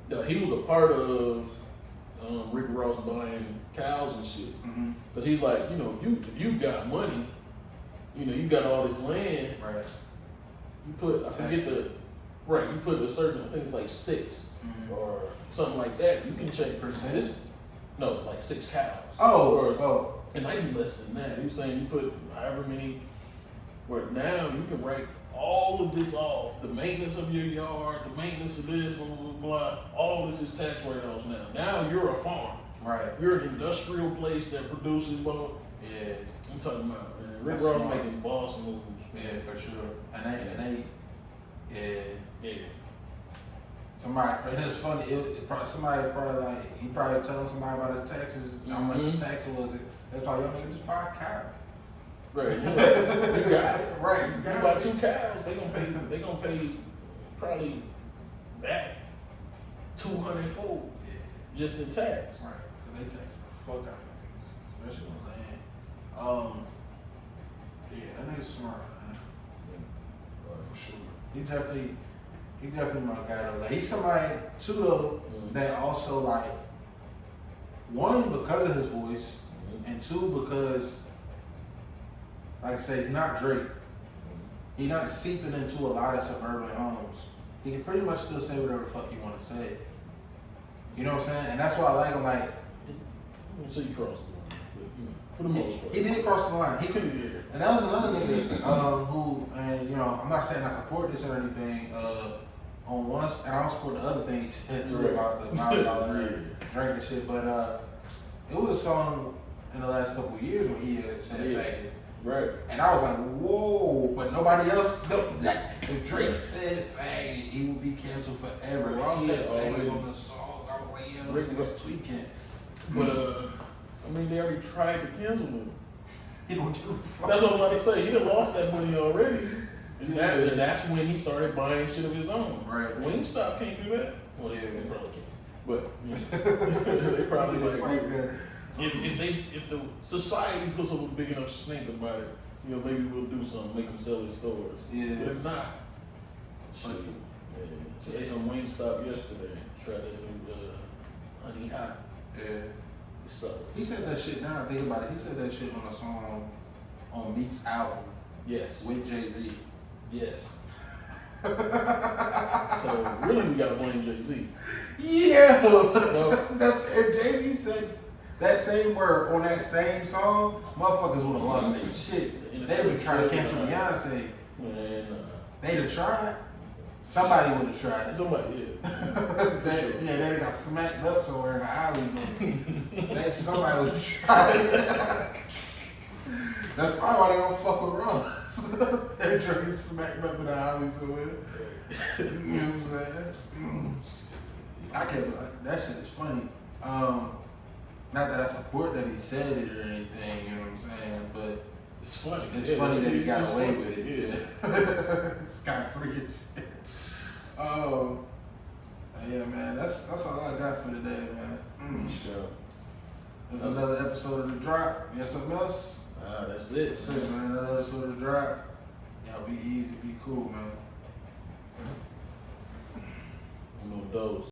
like, he was a part of Rick Ross buying cows and shit. Mm-hmm. Cause he's like, you know, if you got money, you know, you got all this land. Right. You put I forget the right. You put a certain I think it's like 6 Mm-hmm. or something like that. You can check Percent? this. No, like 6 cows. Oh. It might be less than that. You're saying you put however many. Where now you can write all of this off. The maintenance of your yard, the maintenance of this, blah blah blah blah. All this is tax write-offs now. Now you're a farm. Right. You're an industrial place that produces. Blah, blah. Yeah. I'm talking about man. Rick That's Ross smart. making boss moves. Yeah, for sure. And they, yeah. Yeah. Somebody, and it's funny. Somebody probably like he probably telling somebody about his taxes, how much the tax was. That's why y'all nigga just buy a cow. Right. You got it. Right. You buy 2 cows, they gonna pay probably back $200 for just in tax. Right. Cause they tax the fuck out of niggas, especially on land. Yeah, that nigga's smart, man. For sure. He definitely my guy though. Like he's somebody too though that also like one because of his voice and 2 because like I say he's not Drake. He's not seeping into a lot of suburban homes. He can pretty much still say whatever the fuck he want to say. You know what I'm saying? And that's why I like him. Like So you crossed the line, but you know, for the most part. he did cross the line. He couldn't. Yeah. And that was another nigga who, and you know, I'm not saying I support this or anything. On once, and I don't support the other thing he said too about the $9 drink and shit. But it was a song in the last couple of years when he had said faggot. Right. And I was like, whoa, but nobody else. Like, if Drake said faggot, he would be canceled forever. Ross said faggot on the song. I was like, yo, this nigga's tweaking. But I mean, they already tried to cancel him. He don't give a fuck. That's what I'm about to say. He done lost that money already. And, and that's when he started buying shit of his own. Right. Wingstop can't do that. Well, they probably can't. But they probably like if the society puts up a big enough stink about it, you know, maybe we'll do something, make them sell his stores. Yeah. But if not, shit. Yeah. So they some Wingstop yesterday. Tried that new honey hot. Yeah. It sucked. He said that shit, now I think about it, he said that shit on a song on Meek's album Yes. with Jay-Z. Yes. So really, we gotta blame Jay-Z. Yeah! No. That's, if Jay-Z said that same word on that same song, motherfuckers would have lost their shit. They would have tried to cancel Beyonce. Man, They'd have tried. Somebody would have tried it. somebody, They got smacked up somewhere in the alley. Somebody would have tried it. That's probably why they don't fuck with Ross. They're trying to smack up in the alley somewhere. You know what I'm saying? I can't. That shit is funny. Not that I support that he said it or anything. You know what I'm saying? But it's funny. it's funny that he got just away funny. with it. Yeah. It's kind of free as shit. Yeah, man. That's all I got for today, man. Sure. There's another episode of The Drop. You got something else? That's it. That's it, man. Another episode of The Drop. Y'all be easy, be cool, man. No dose.